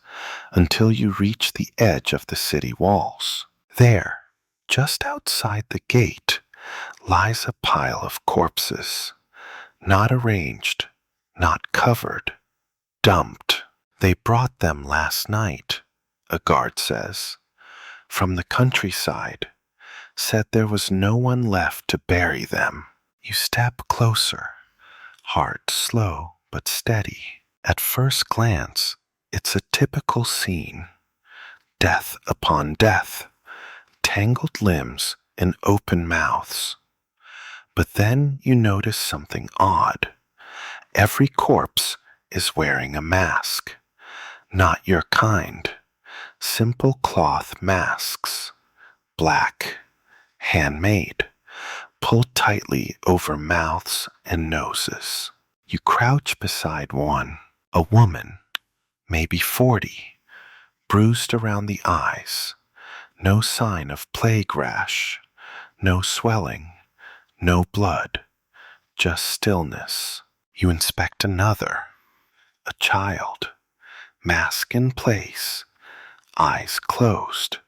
S1: until you reach the edge of the city walls. There, just outside the gate, lies a pile of corpses, not arranged, not covered, dumped. "They brought them last night," a guard says, "from the countryside. Said there was no one left to bury them." You step closer, heart slow but steady. At first glance, It's a typical scene, death upon death, tangled limbs and open mouths. But then you notice something odd. Every corpse is wearing a mask. Not your kind. Simple cloth masks. Black. Handmade. Pulled tightly over mouths and noses. You crouch beside one, a woman, maybe 40, bruised around the eyes. No sign of plague rash. No swelling. No blood. Just stillness. You inspect another, a child, mask in place, eyes closed,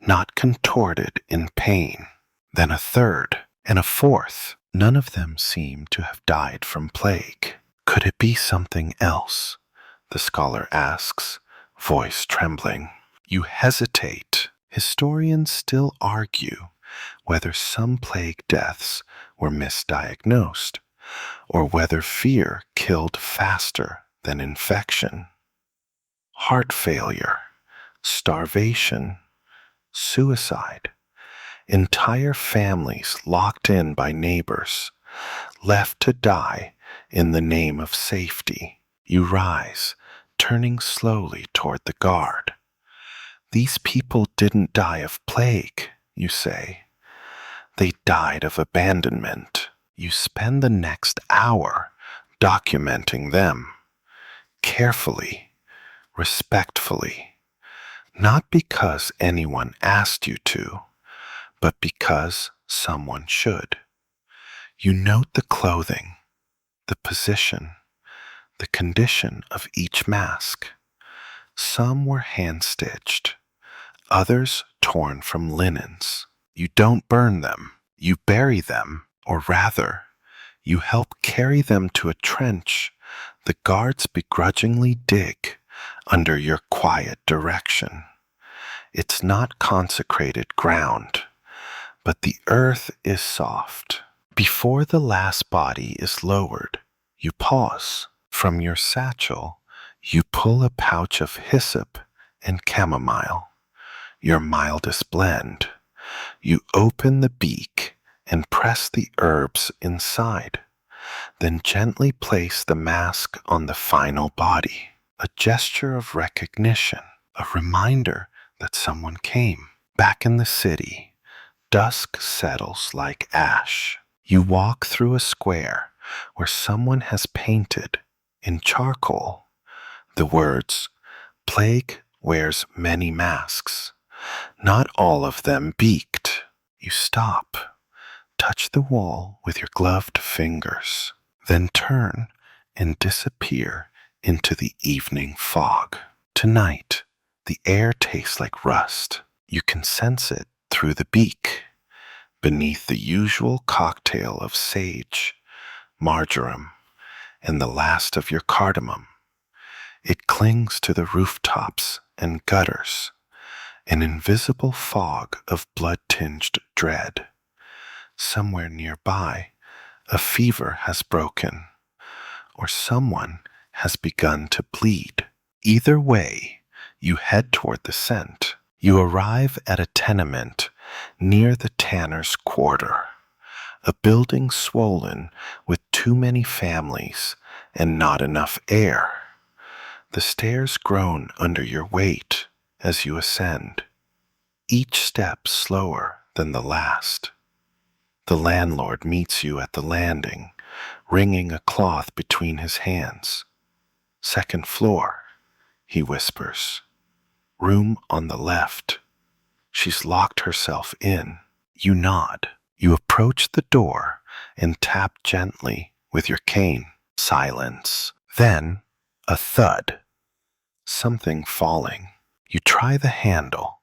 S1: not contorted in pain. Then a third and a fourth. None of them seem to have died from plague. Could it be something else? The scholar asks, voice trembling. You hesitate. Historians still argue whether some plague deaths were misdiagnosed, or whether fear killed faster than infection. Heart failure, starvation, suicide, entire families locked in by neighbors, left to die in the name of safety. You rise, turning slowly toward the guard. These people didn't die of plague, you say. They died of abandonment. You spend the next hour documenting them, carefully, respectfully, not because anyone asked you to, but because someone should. You note the clothing, the position, the condition of each mask. Some were hand-stitched, others torn from linens. You don't burn them, you bury them, or rather, you help carry them to a trench the guards begrudgingly dig under your quiet direction. It's not consecrated ground, but the earth is soft. Before the last body is lowered, you pause. From your satchel, you pull a pouch of hyssop and chamomile, your mildest blend. You open the beak and press the herbs inside, then gently place the mask on the final body, a gesture of recognition, a reminder that someone came. Back in the city, dusk settles like ash. You walk through a square where someone has painted, in charcoal, the words, "Plague wears many masks, not all of them beaked." You stop, touch the wall with your gloved fingers, then turn and disappear into the evening fog. Tonight, the air tastes like rust. You can sense it through the beak, beneath the usual cocktail of sage, marjoram, and the last of your cardamom. It clings to the rooftops and gutters, an invisible fog of blood-tinged dread. Somewhere nearby, a fever has broken, or someone has begun to bleed. Either way, you head toward the scent. You arrive at a tenement near the tanner's quarter, a building swollen with too many families and not enough air. The stairs groan under your weight as you ascend, each step slower than the last. The landlord meets you at the landing, wringing a cloth between his hands. "Second floor," he whispers. "Room on the left." She's locked herself in. You nod. You approach the door and tap gently with your cane. Silence. Then, a thud. Something falling. You try the handle.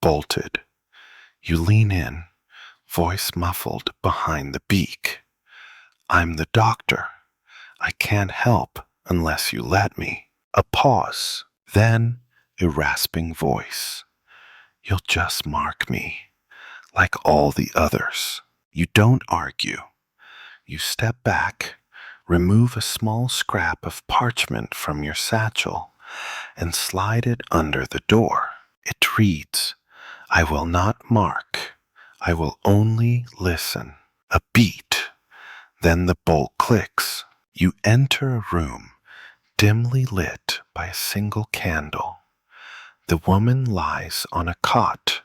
S1: Bolted. You lean in, voice muffled behind the beak. "I'm the doctor. I can't help unless you let me." A pause. Then, a rasping voice. "You'll just mark me, like all the others." You don't argue. You step back, remove a small scrap of parchment from your satchel, and slide it under the door. It reads, "I will not mark. I will only listen." A beat. Then the bolt clicks. You enter a room dimly lit by a single candle. The woman lies on a cot,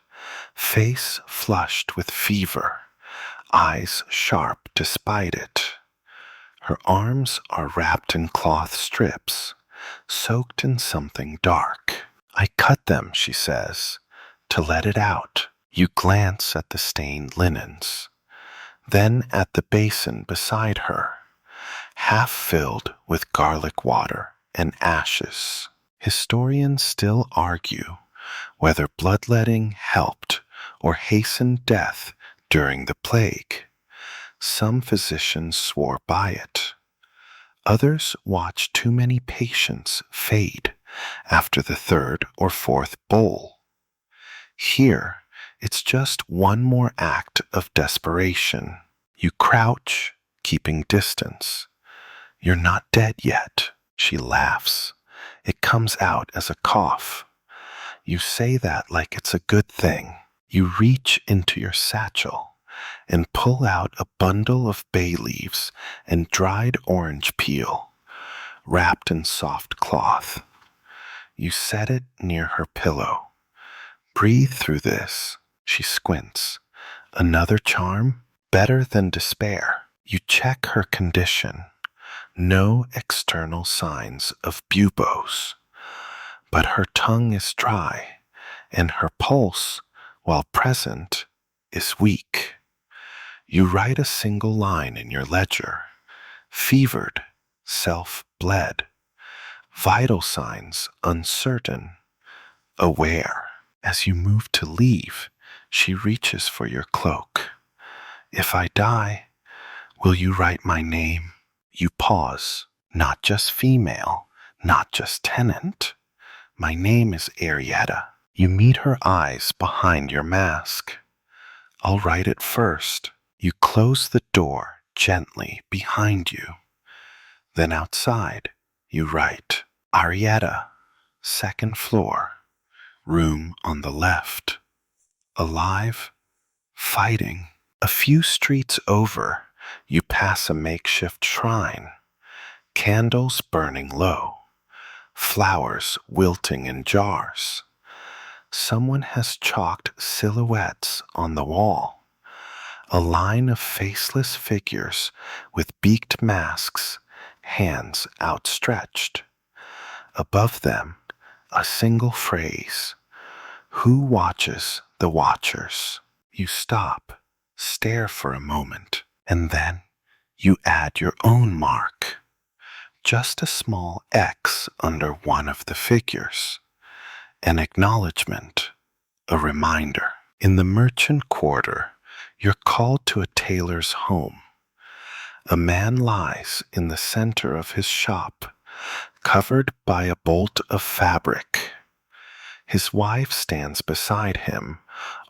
S1: face flushed with fever, eyes sharp despite it. Her arms are wrapped in cloth strips, soaked in something dark. "I cut them," she says, "to let it out." You glance at the stained linens, then at the basin beside her, half filled with garlic water and ashes. Historians still argue whether bloodletting helped or hastened death during the plague. Some physicians swore by it. Others watched too many patients fade after the third or fourth bowl. Here, it's just one more act of desperation. You crouch, keeping distance. "You're not dead yet," she laughs. It comes out as a cough. You say that like it's a good thing. You reach into your satchel and pull out a bundle of bay leaves and dried orange peel, wrapped in soft cloth. You set it near her pillow. "Breathe through this." She squints. "Another charm? Better than despair." You check her condition. No external signs of buboes. But her tongue is dry, and her pulse, while present, is weak. You write a single line in your ledger. Fevered, self-bled. Vital signs uncertain, aware. As you move to leave, she reaches for your cloak. "If I die, will you write my name?" You pause. "Not just female, not just tenant. My name is Arietta." You meet her eyes behind your mask. "I'll write it first." You close the door gently behind you. Then outside, you write, "Arietta, second floor, room on the left." Alive, fighting. A few streets over, you pass a makeshift shrine. Candles burning low, flowers wilting in jars. Someone has chalked silhouettes on the wall. A line of faceless figures with beaked masks, hands outstretched. Above them, a single phrase, "Who watches the watchers?" You stop, stare for a moment, and then you add your own mark. Just a small X under one of the figures. An acknowledgement, a reminder. In the merchant quarter, you're called to a tailor's home. A man lies in the center of his shop, covered by a bolt of fabric. His wife stands beside him,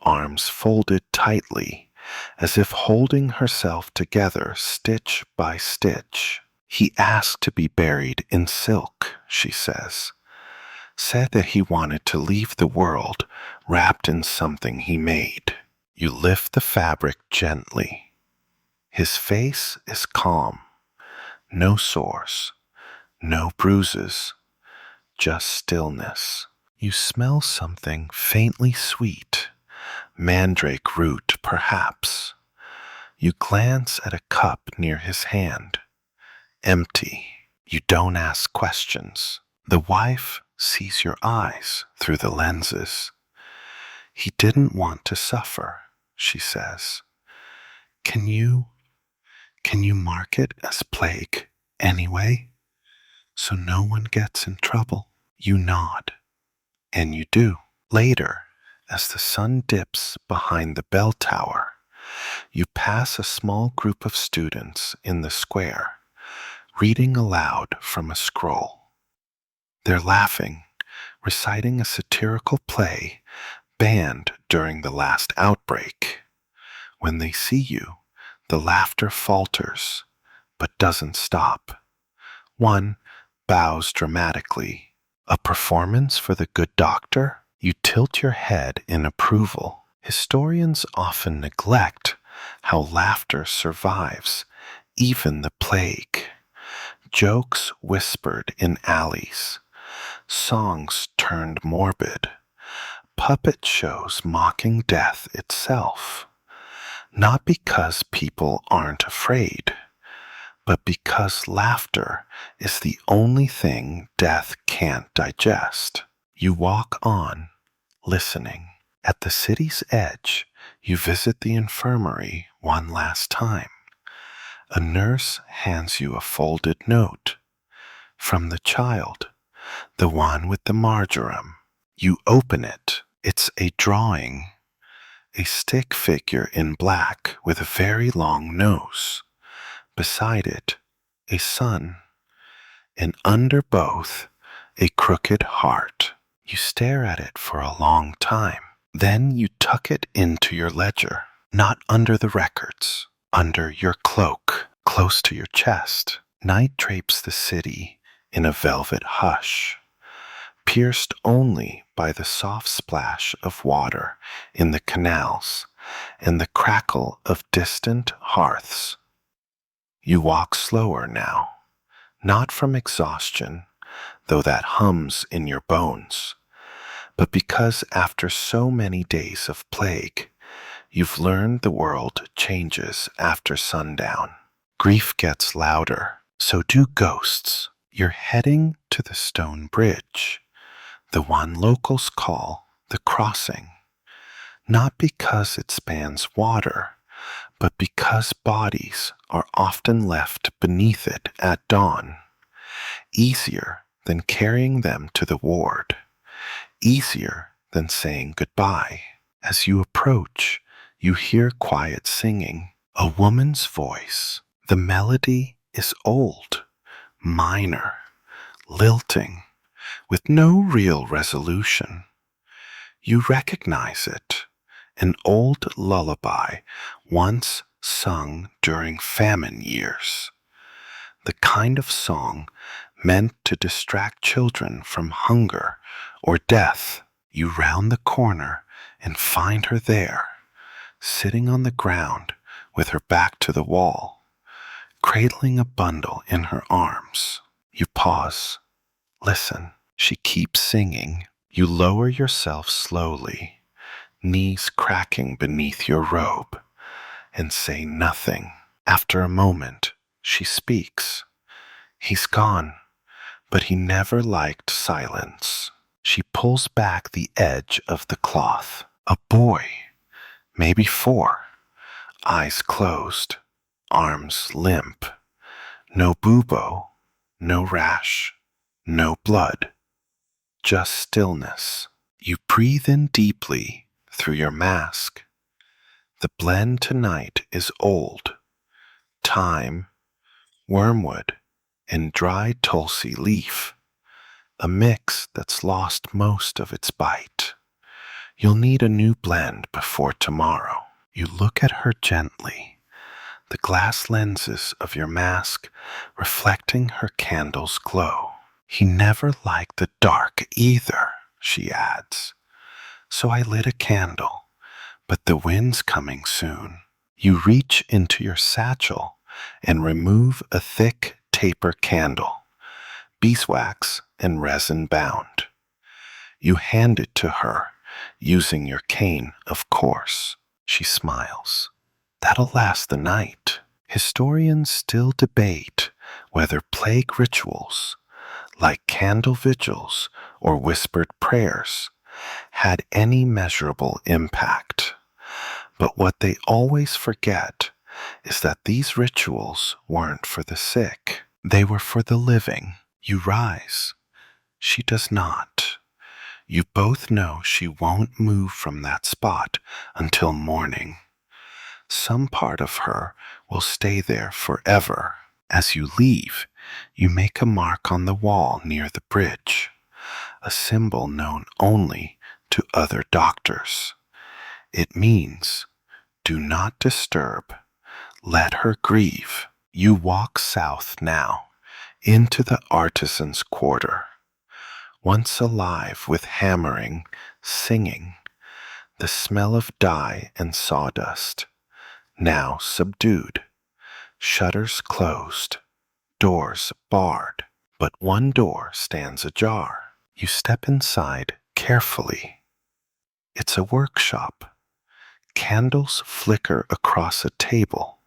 S1: arms folded tightly, as if holding herself together stitch by stitch. "He asked to be buried in silk," she says. "Said that he wanted to leave the world wrapped in something he made." You lift the fabric gently. His face is calm. No sores, no bruises, just stillness. You smell something faintly sweet, mandrake root perhaps. You glance at a cup near his hand. Empty. You don't ask questions. The wife sees your eyes through the lenses. "He didn't want to suffer," she says. Can you mark it as plague anyway, so no one gets in trouble?" You nod, and you do. Later, as the sun dips behind the bell tower, you pass a small group of students in the square, reading aloud from a scroll. They're laughing, reciting a satirical play banned during the last outbreak. When they see you, the laughter falters, but doesn't stop. One bows dramatically, A performance for the good doctor? You tilt your head in approval. Historians often neglect how laughter survives even the plague. Jokes whispered in alleys, songs turned morbid, puppet shows mocking death itself. Not because people aren't afraid, but because laughter is the only thing death can't digest. You walk on, listening. At the city's edge, you visit the infirmary one last time. A nurse hands you a folded note from the child, the one with the marjoram. You open it. It's a drawing, a stick figure in black with a very long nose. Beside it, a sun, and under both, a crooked heart. You stare at it for a long time. Then you tuck it into your ledger, not under the records, under your cloak, close to your chest. Night drapes the city in a velvet hush, pierced only by the soft splash of water in the canals and the crackle of distant hearths. You walk slower now, not from exhaustion, though that hums in your bones, but because after so many days of plague, you've learned the world changes after sundown. Grief gets louder, so do ghosts. You're heading to the stone bridge, the one locals call the crossing, not because it spans water, but because bodies are often left beneath it at dawn. Easier than carrying them to the ward, easier than saying goodbye. As you approach, you hear quiet singing, a woman's voice. The melody is old, minor, lilting, with no real resolution. You recognize it, an old lullaby once sung during famine years, the kind of song meant to distract children from hunger or death. You round the corner and find her there, sitting on the ground with her back to the wall, cradling a bundle in her arms. You pause, listen. She keeps singing. You lower yourself slowly, knees cracking beneath your robe, and say nothing. After a moment, she speaks. He's gone, but he never liked silence. She pulls back the edge of the cloth. A boy, maybe 4, eyes closed, arms limp. No bubo, no rash, no blood, just stillness. You breathe in deeply through your mask. The blend tonight is old, thyme, wormwood, and dry tulsi leaf, a mix that's lost most of its bite. You'll need a new blend before tomorrow. You look at her gently, the glass lenses of your mask reflecting her candle's glow. He never liked the dark either, she adds. So I lit a candle, but the wind's coming soon. You reach into your satchel and remove a thick taper candle, beeswax and resin bound. You hand it to her, using your cane, of course. She smiles. That'll last the night. Historians still debate whether plague rituals, like candle vigils or whispered prayers, had any measurable impact. But what they always forget is that these rituals weren't for the sick. They were for the living. You rise. She does not. You both know she won't move from that spot until morning. Some part of her will stay there forever. As you leave, you make a mark on the wall near the bridge, a symbol known only to other doctors. It means, do not disturb, let her grieve. You walk south now, into the artisan's quarter. once alive with hammering, singing, the smell of dye and sawdust, now subdued, shutters closed, doors barred, but one door stands ajar. You step inside carefully. It's a workshop. Candles flicker across a table,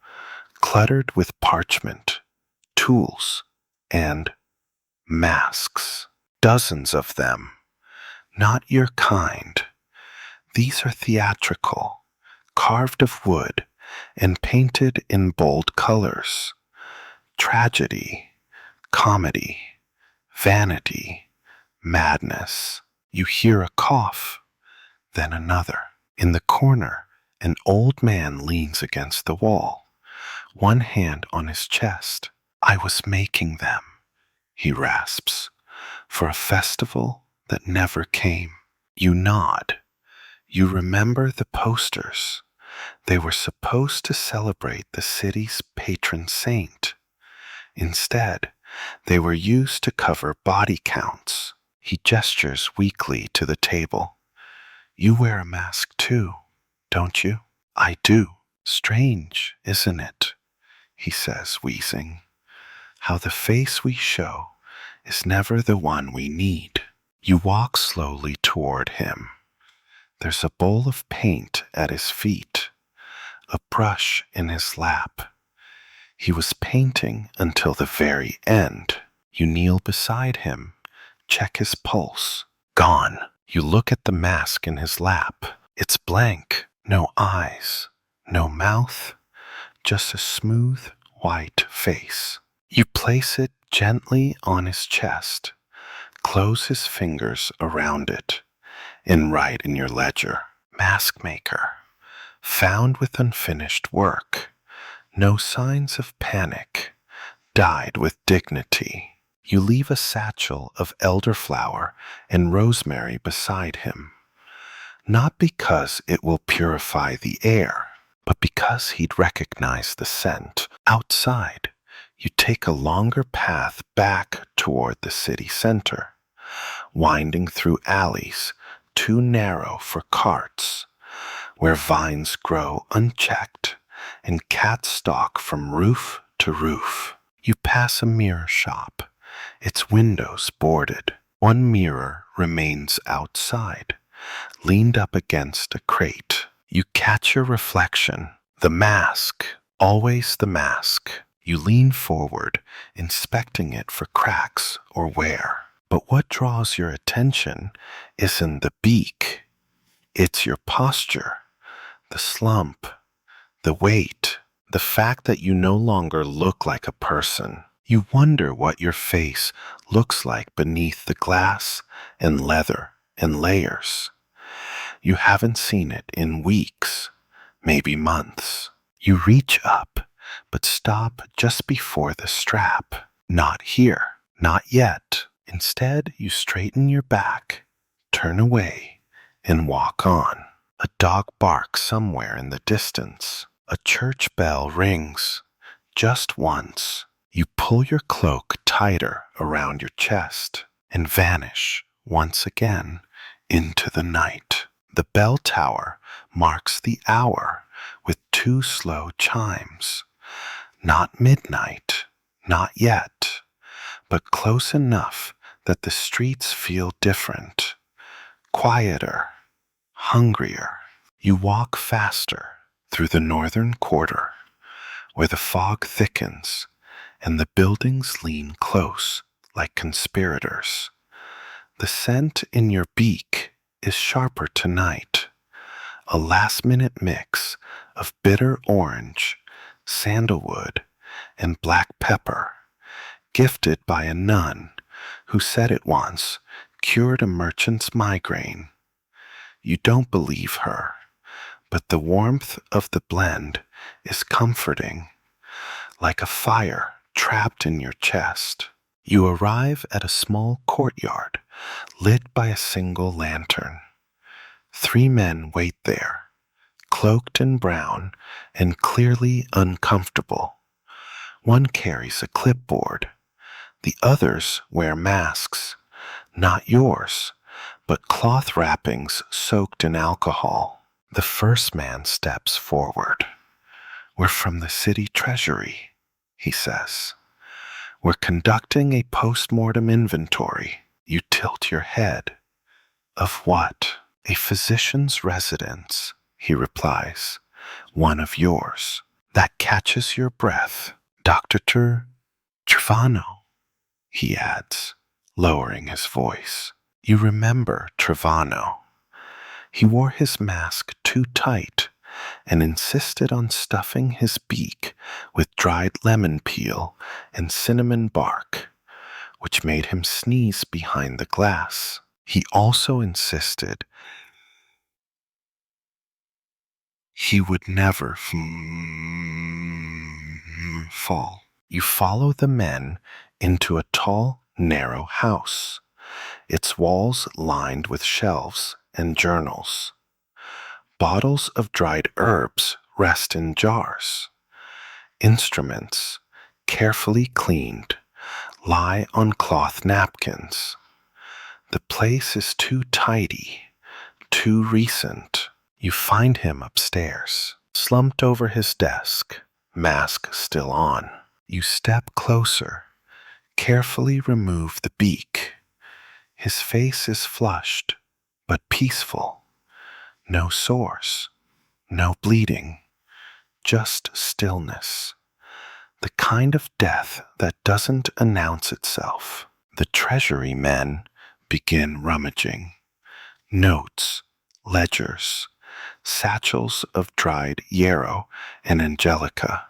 S1: cluttered with parchment, tools, and masks. Dozens of them. Not your kind. These are theatrical, carved of wood, and painted in bold colors. Tragedy, comedy, vanity, madness. You hear a cough, then another. In the corner, an old man leans against the wall, one hand on his chest. I was making them, he rasps, for a festival that never came. You nod. You remember the posters. They were supposed to celebrate the city's patron saint. Instead, they were used to cover body counts. He gestures weakly to the table. You wear a mask too, don't you? I do. Strange, isn't it? He says, wheezing. How the face we show is never the one we need. You walk slowly toward him. There's a bowl of paint at his feet, a brush in his lap. He was painting until the very end. You kneel beside him, check his pulse. Gone. You look at the mask in his lap. It's blank. No eyes, no mouth, just a smooth, white face. You place it gently on his chest, close his fingers around it, and write in your ledger, Mask Maker, found with unfinished work. No signs of panic, died with dignity. You leave a satchel of elderflower and rosemary beside him, not because it will purify the air, but because he'd recognize the scent. Outside, you take a longer path back toward the city center, winding through alleys too narrow for carts, where vines grow unchecked and cats stalk from roof to roof. You pass a mirror shop, its windows boarded. One mirror remains outside, leaned up against a crate. You catch your reflection. The mask, always the mask. You lean forward, inspecting it for cracks or wear. But what draws your attention isn't the beak. It's your posture, the slump, the weight, the fact that you no longer look like a person. You wonder what your face looks like beneath the glass and leather and layers. You haven't seen it in weeks, maybe months. You reach up, but stop just before the strap. Not here, not yet. Instead, you straighten your back, turn away, and walk on. A dog barks somewhere in the distance. A church bell rings, just once. You pull your cloak tighter around your chest and vanish once again into the night. The bell tower marks the hour with two slow chimes. Not midnight, not yet, but close enough that the streets feel different, quieter, hungrier. You walk faster through the northern quarter, where the fog thickens and the buildings lean close like conspirators. The scent in your beak is sharper tonight, a last-minute mix of bitter orange, sandalwood, and black pepper, gifted by a nun who said it once cured a merchant's migraine. You don't believe her, but the warmth of the blend is comforting, like a fire trapped in your chest. You arrive at a small courtyard lit by a single lantern. 3 men wait there, cloaked in brown and clearly uncomfortable. One carries a clipboard. The others wear masks, not yours, but cloth wrappings soaked in alcohol. The first man steps forward. "We're from the city treasury," he says. "We're conducting a post-mortem inventory." You tilt your head. "Of what?" "A physician's residence," he replies. "One of yours." That catches your breath. "Dr. Trevano," he adds, lowering his voice. You remember Trevano. He wore his mask too tight and insisted on stuffing his beak with dried lemon peel and cinnamon bark, which made him sneeze behind the glass. He also insisted he would never fall. You follow the men into a tall, narrow house, its walls lined with shelves and journals. Bottles of dried herbs rest in jars. Instruments, carefully cleaned, lie on cloth napkins. The place is too tidy, too recent. You find him upstairs, slumped over his desk, mask still on. You step closer, carefully remove the beak. His face is flushed, but peaceful. No sores, no bleeding, just stillness. The kind of death that doesn't announce itself. The treasury men begin rummaging. Notes, ledgers, satchels of dried yarrow and angelica.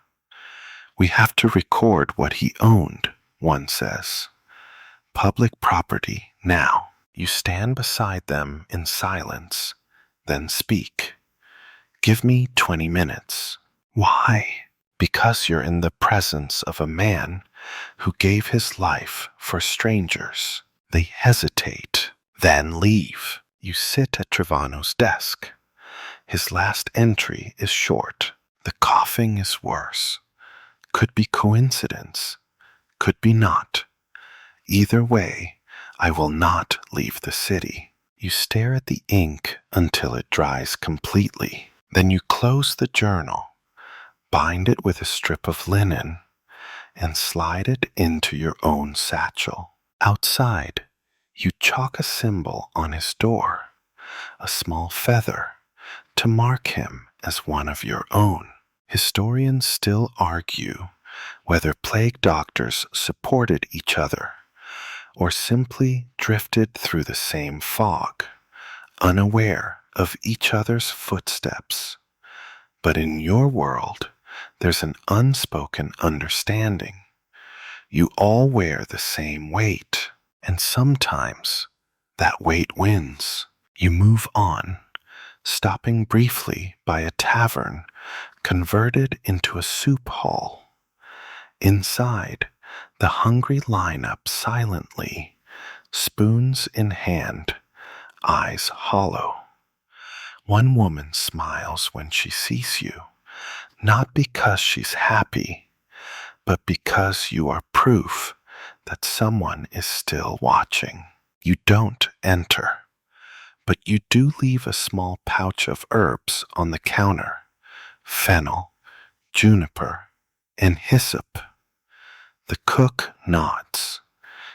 S1: "We have to record what he owned," one says. "Public property now." You stand beside them in silence, then speak. "Give me 20 minutes. "Why?" "Because you're in the presence of a man who gave his life for strangers." They hesitate, then leave. You sit at Trevano's desk. His last entry is short. The coughing is worse. Could be coincidence. Could be not. Either way, I will not leave the city. You stare at the ink until it dries completely. Then you close the journal, bind it with a strip of linen, and slide it into your own satchel. Outside, you chalk a symbol on his door, a small feather, to mark him as one of your own. Historians still argue whether plague doctors supported each other or simply drifted through the same fog, unaware of each other's footsteps. But in your world, there's an unspoken understanding. You all wear the same weight, and sometimes that weight wins. You move on, stopping briefly by a tavern converted into a soup hall. Inside, the hungry line up silently, spoons in hand, eyes hollow. One woman smiles when she sees you, not because she's happy, but because you are proof that someone is still watching. You don't enter, but you do leave a small pouch of herbs on the counter: fennel, juniper, and hyssop. The cook nods.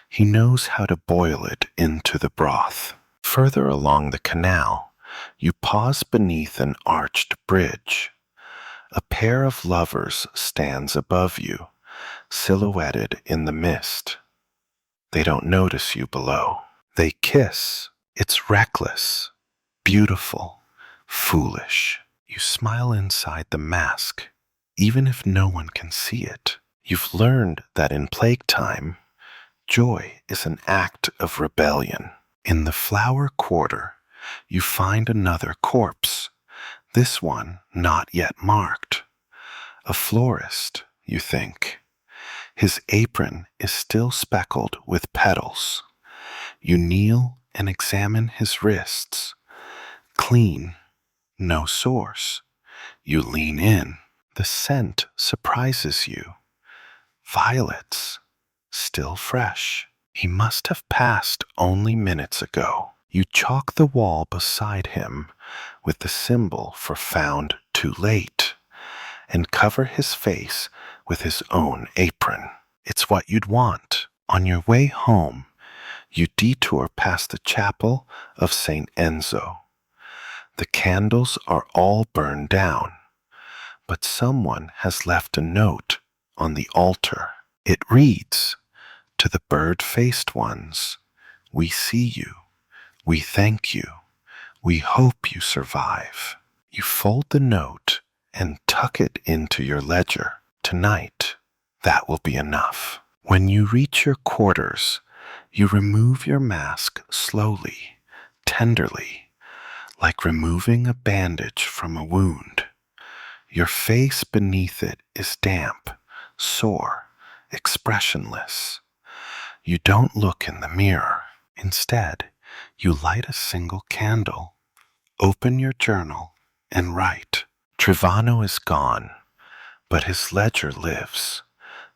S1: He knows how to boil it into the broth. Further along the canal, you pause beneath an arched bridge. A pair of lovers stands above you, silhouetted in the mist. They don't notice you below. They kiss. It's reckless, beautiful, foolish. You smile inside the mask, even if no one can see it. You've learned that in plague time, joy is an act of rebellion. In the flower quarter, you find another corpse, this one not yet marked. A florist, you think. His apron is still speckled with petals. You kneel and examine his wrists. Clean, no sores. You lean in. The scent surprises you. Violets, still fresh. He must have passed only minutes ago. You chalk the wall beside him with the symbol for found too late and cover his face with his own apron. It's what you'd want. On your way home, you detour past the chapel of St. Enzo. The candles are all burned down, but someone has left a note on the altar. It reads, "To the bird-faced ones, we see you, we thank you, we hope you survive." You fold the note and tuck it into your ledger. Tonight, that will be enough. When you reach your quarters, you remove your mask slowly, tenderly, like removing a bandage from a wound. Your face beneath it is damp, sore, expressionless. You don't look in the mirror. Instead, you light a single candle, open your journal, and write. Trivano is gone, but his ledger lives.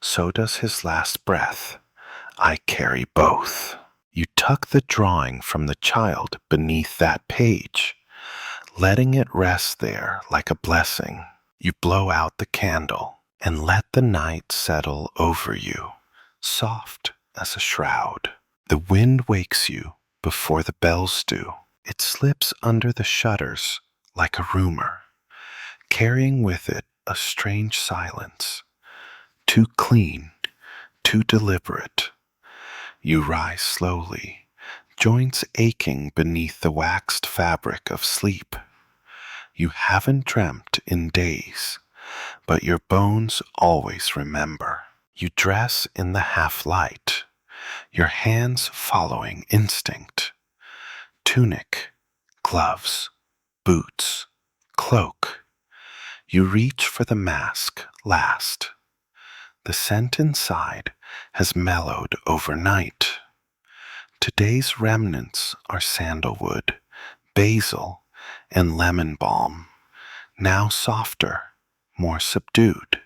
S1: So does his last breath. I carry both. You tuck the drawing from the child beneath that page, letting it rest there like a blessing. You blow out the candle and let the night settle over you, soft as a shroud. The wind wakes you before the bells do. It slips under the shutters like a rumor, carrying with it a strange silence, too clean, too deliberate. You rise slowly, joints aching beneath the waxed fabric of sleep. You haven't dreamt in days, but your bones always remember. You dress in the half-light, your hands following instinct. Tunic, gloves, boots, cloak. You reach for the mask last. The scent inside has mellowed overnight. Today's remnants are sandalwood, basil, and lemon balm, now softer, more subdued.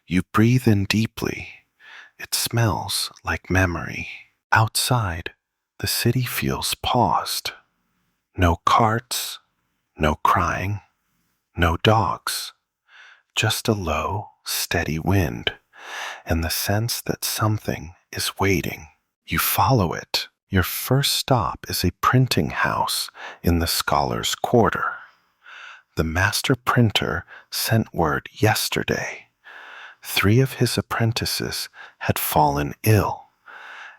S1: You breathe in deeply. It smells like memory. Outside, the city feels paused. No carts, no crying, no dogs, just a low, steady wind and the sense that something is waiting. You follow it. Your first stop is a printing house in the Scholars' Quarter. The master printer sent word yesterday. 3 of his apprentices had fallen ill,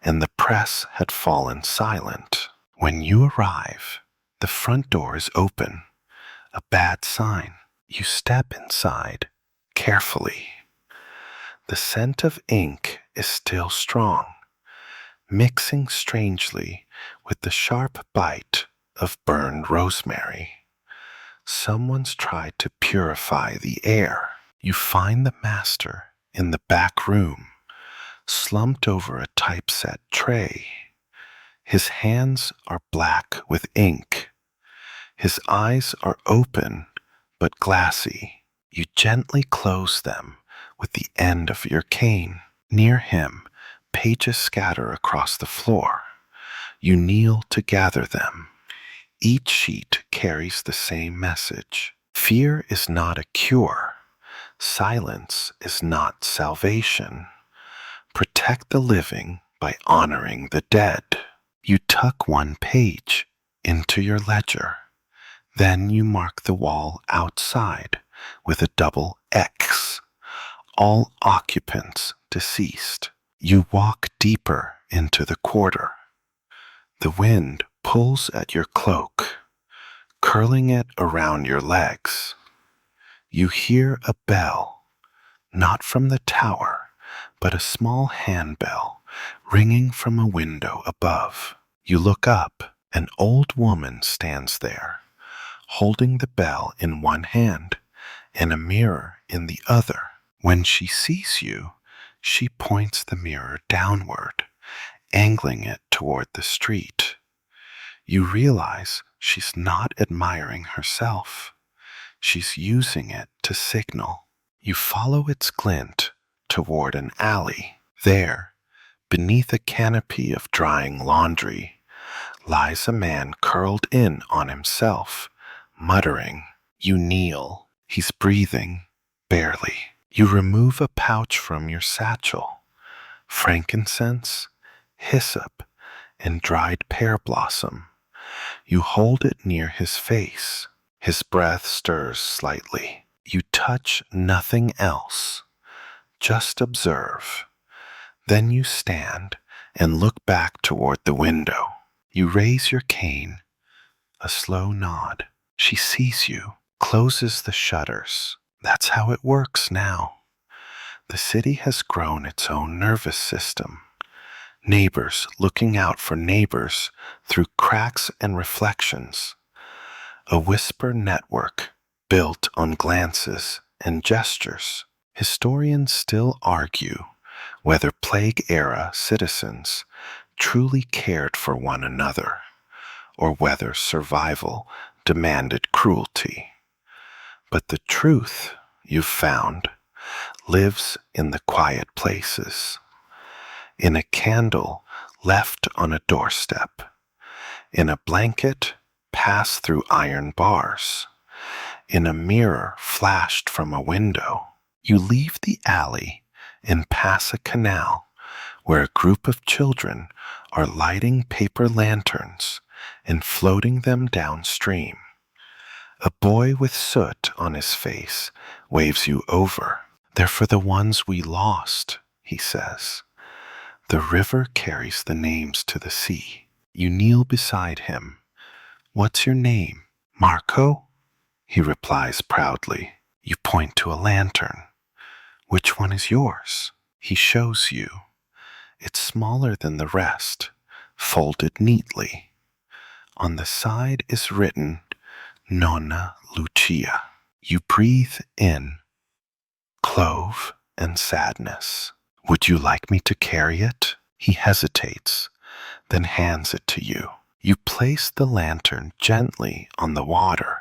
S1: and the press had fallen silent. When you arrive, the front door is open, a bad sign. You step inside, carefully. The scent of ink is still strong, mixing strangely with the sharp bite of burned rosemary. Someone's tried to purify the air. You find the master in the back room, slumped over a typeset tray. His hands are black with ink. His eyes are open but glassy. You gently close them with the end of your cane. Near him, pages scatter across the floor. You kneel to gather them. Each sheet carries the same message. Fear is not a cure. Silence is not salvation. Protect the living by honoring the dead. You tuck one page into your ledger. Then you mark the wall outside with a double X. All occupants deceased. You walk deeper into the quarter. The wind pulls at your cloak, curling it around your legs. You hear a bell, not from the tower, but a small handbell ringing from a window above. You look up. An old woman stands there, holding the bell in one hand and a mirror in the other. When she sees you, she points the mirror downward, angling it toward the street. You realize she's not admiring herself. She's using it to signal. You follow its glint toward an alley. There, Beneath a canopy of drying laundry lies a man curled in on himself, muttering. You kneel. He's breathing, barely. You remove a pouch from your satchel. Frankincense, hyssop, and dried pear blossom. You hold it near his face. His breath stirs slightly. You touch nothing else. Just observe. Then you stand and look back toward the window. You raise your cane. A slow nod. She sees you, closes the shutters. That's how it works now. The city has grown its own nervous system. Neighbors looking out for neighbors through cracks and reflections. A whisper network built on glances and gestures. Historians still argue whether plague-era citizens truly cared for one another, or whether survival demanded cruelty. But the truth, you've found, lives in the quiet places. In a candle left on a doorstep. In a blanket passed through iron bars. In a mirror flashed from a window. You leave the alley and pass a canal where a group of children are lighting paper lanterns and floating them downstream. A boy with soot on his face waves you over. They're for the ones we lost, he says. The river carries the names to the sea. You kneel beside him. What's your name? Marco? He replies proudly. You point to a lantern. Which one is yours? He shows you. It's smaller than the rest, folded neatly. On the side is written, Nonna Lucia. You breathe in clove and sadness. Would you like me to carry it? He hesitates, then hands it to you. You place the lantern gently on the water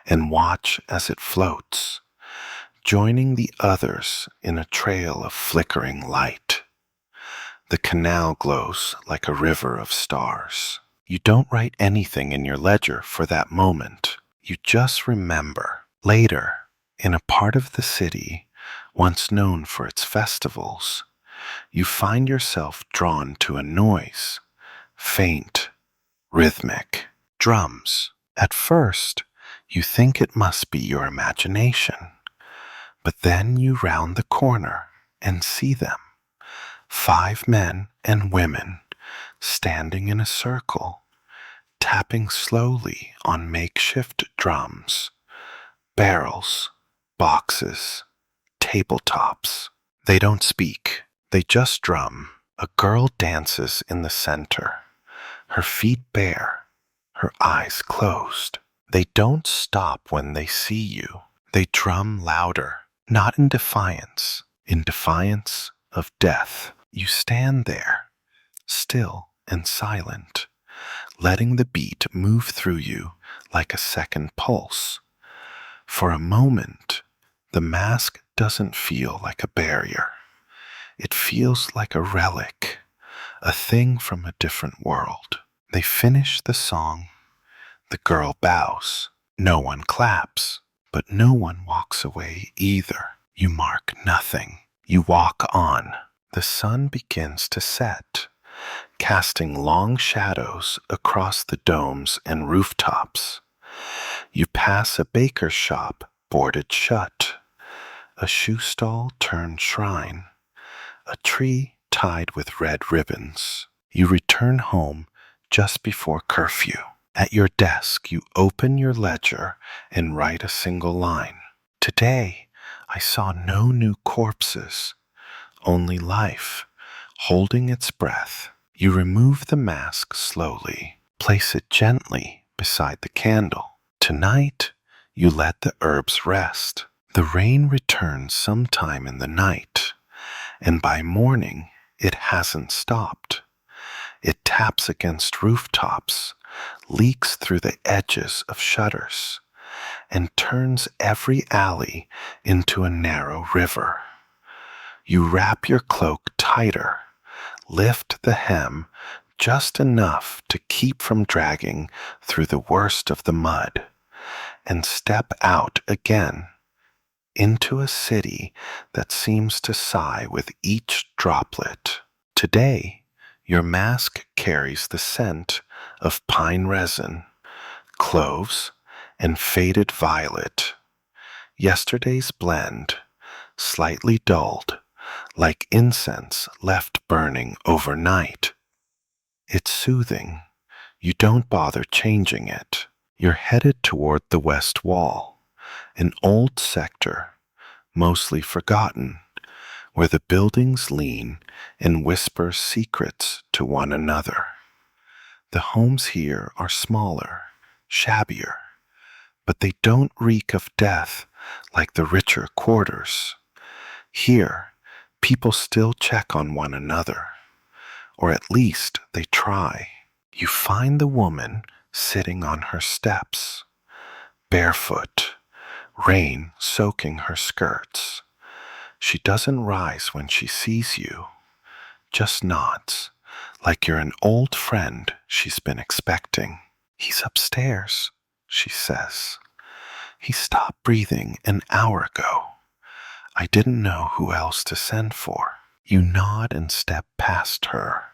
S1: and watch as it floats, joining the others in a trail of flickering light. The canal glows like a river of stars. You don't write anything in your ledger for that moment. You just remember. Later, in a part of the city once known for its festivals, you find yourself drawn to a noise, faint, rhythmic, drums. At first, you think it must be your imagination, but then you round the corner and see them. 5 men and women standing in a circle, tapping slowly on makeshift drums, barrels, boxes, tabletops. They don't speak, they just drum. A girl dances in the center, her feet bare, her eyes closed. They don't stop when they see you. They drum louder, not in defiance of death. You stand there, still and silent, letting the beat move through you like a second pulse. For a moment, the mask doesn't feel like a barrier. It feels like a relic, a thing from a different world. They finish the song. The girl bows. No one claps, but no one walks away either. You mark nothing. You walk on. The sun begins to set, casting long shadows across the domes and rooftops. You pass a baker's shop boarded shut, a shoe stall turned shrine, a tree tied with red ribbons. You return home just before curfew. At your desk, you open your ledger and write a single line. Today, I saw no new corpses, only life, holding its breath. You remove the mask slowly, place it gently beside the candle. Tonight, you let the herbs rest. The rain returns sometime in the night, and by morning, it hasn't stopped. It taps against rooftops, leaks through the edges of shutters, and turns every alley into a narrow river. You wrap your cloak tighter, Lift the hem just enough to keep from dragging through the worst of the mud, and step out again into a city that seems to sigh with each droplet. Today, your mask carries the scent of pine resin, cloves, and faded violet. Yesterday's blend, slightly dulled, like incense left burning overnight. It's soothing. You don't bother changing it. You're headed toward the west wall, an old sector, mostly forgotten, where the buildings lean and whisper secrets to one another. The homes here are smaller, shabbier, but they don't reek of death like the richer quarters. Here, people still check on one another, or at least they try. You find the woman sitting on her steps, barefoot, rain soaking her skirts. She doesn't rise when she sees you, just nods, like you're an old friend she's been expecting. "He's upstairs," she says. "He stopped breathing an hour ago. I didn't know who else to send for." You nod and step past her,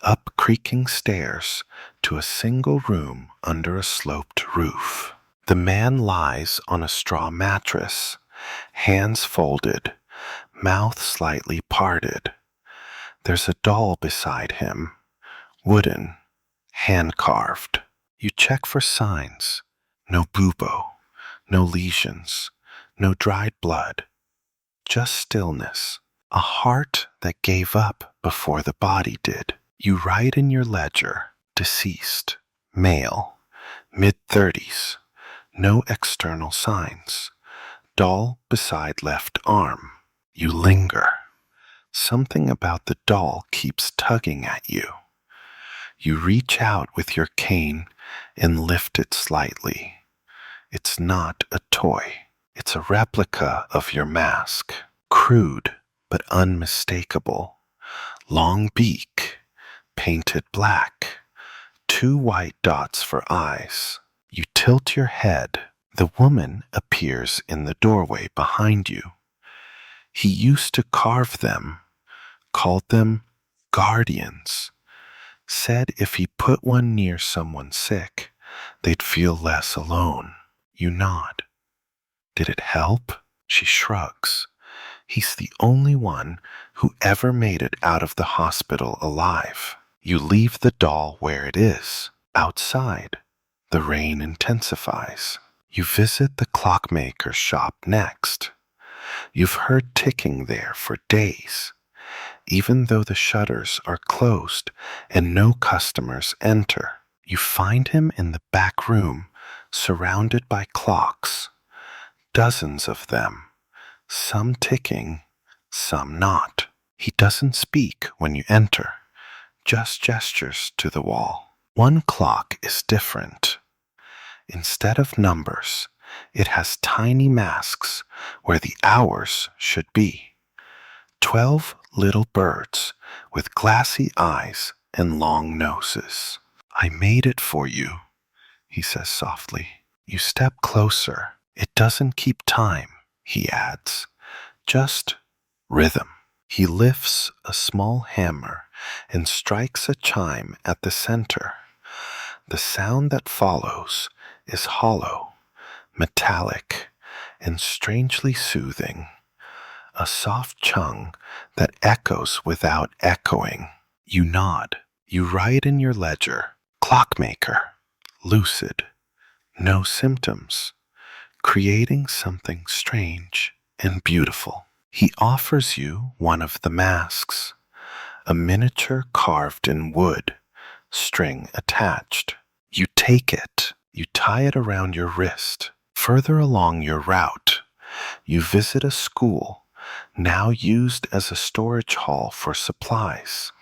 S1: up creaking stairs to a single room under a sloped roof. The man lies on a straw mattress, hands folded, mouth slightly parted. There's a doll beside him, wooden, hand-carved. You check for signs. No bubo, no lesions, no dried blood, just stillness. A heart that gave up before the body did. You write in your ledger, deceased, male, mid-30s, no external signs. Doll beside left arm. You linger. Something about the doll keeps tugging at you. You reach out with your cane and lift it slightly. It's not a toy. It's a replica of your mask. Crude but unmistakable. Long beak, painted black, 2 white dots for eyes. You tilt your head. The woman appears in the doorway behind you. He used to carve them, called them guardians. Said if he put one near someone sick, they'd feel less alone. You nod. Did it help? She shrugs. He's the only one who ever made it out of the hospital alive. You leave the doll where it is. Outside, the rain intensifies. You visit the clockmaker's shop next. You've heard ticking there for days, even though the shutters are closed and no customers enter. You find him in the back room, surrounded by clocks, dozens of them, some ticking, some not. He doesn't speak when you enter, just gestures to the wall. One clock is different. Instead of numbers, it has tiny masks where the hours should be. 12 little birds with glassy eyes and long noses. "I made it for you," he says softly. You step closer. "It doesn't keep time," he adds, "just rhythm." He lifts a small hammer and strikes a chime at the center. The sound that follows is hollow, metallic, and strangely soothing. A soft chung that echoes without echoing. You nod. You write in your ledger, "Clockmaker, lucid, no symptoms, creating something strange and beautiful." He offers you one of the masks, a miniature carved in wood, string attached. You take it. You tie it around your wrist. Further along your route, you visit a school, now used as a storage hall for supplies.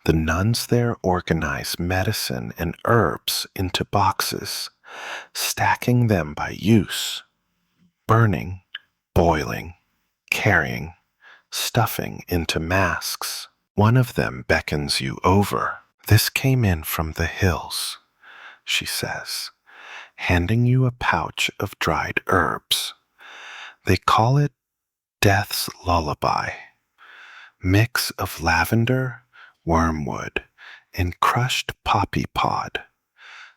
S1: The nuns there organize medicine and herbs into boxes, stacking them by use, burning, boiling, carrying, stuffing into masks. One of them beckons you over. "This came in from the hills," she says, handing you a pouch of dried herbs. They call it Death's Lullaby. Mix of lavender, wormwood, and crushed poppy pod,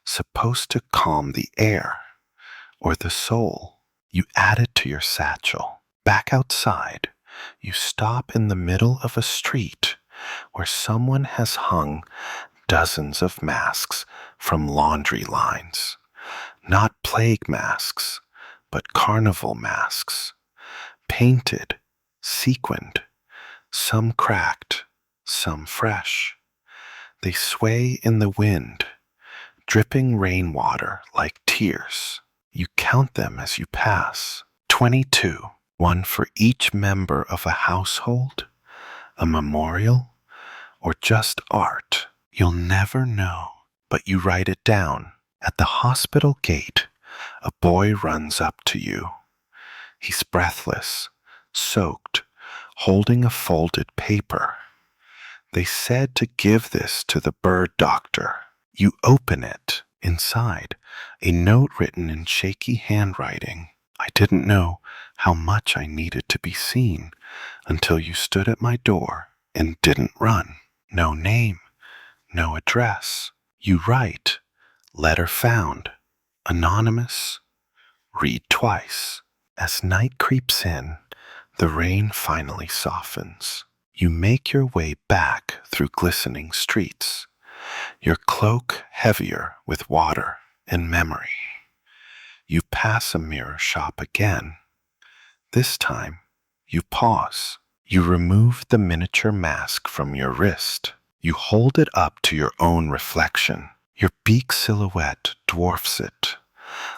S1: supposed to calm the air or the soul. You add it to your satchel. Back outside, you stop in the middle of a street where someone has hung dozens of masks from laundry lines. Not plague masks, but carnival masks. Painted, sequined, some cracked, some fresh. They sway in the wind, dripping rainwater like tears. You count them as you pass. 22, one for each member of a household, a memorial, or just art. You'll never know, but you write it down. At the hospital gate, a boy runs up to you. He's breathless, soaked, holding a folded paper. They said to give this to the bird doctor. You open it. Inside, a note written in shaky handwriting. "I didn't know how much I needed to be seen until you stood at my door and didn't run." No name, no address. You write, "Letter found, anonymous, read twice." As night creeps in, the rain finally softens. You make your way back through glistening streets, your cloak heavier with water and memory. You pass a mirror shop again. This time, you pause. You remove the miniature mask from your wrist. You hold it up to your own reflection. Your Beak silhouette dwarfs it,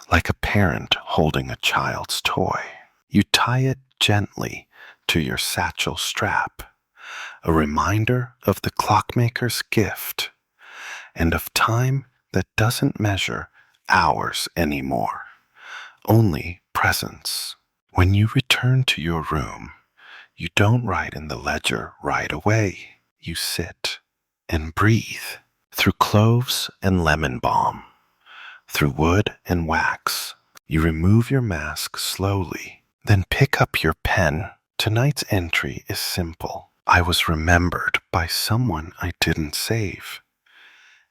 S1: like a parent holding a child's toy. You tie it gently to your satchel strap, a reminder of the clockmaker's gift and of time that doesn't measure hours anymore, only presence. When you return to your room, you don't write in the ledger right away. You sit and breathe through cloves and lemon balm, through wood and wax. You remove your mask slowly, then pick up your pen. Tonight's entry is simple. I was remembered by someone I didn't save.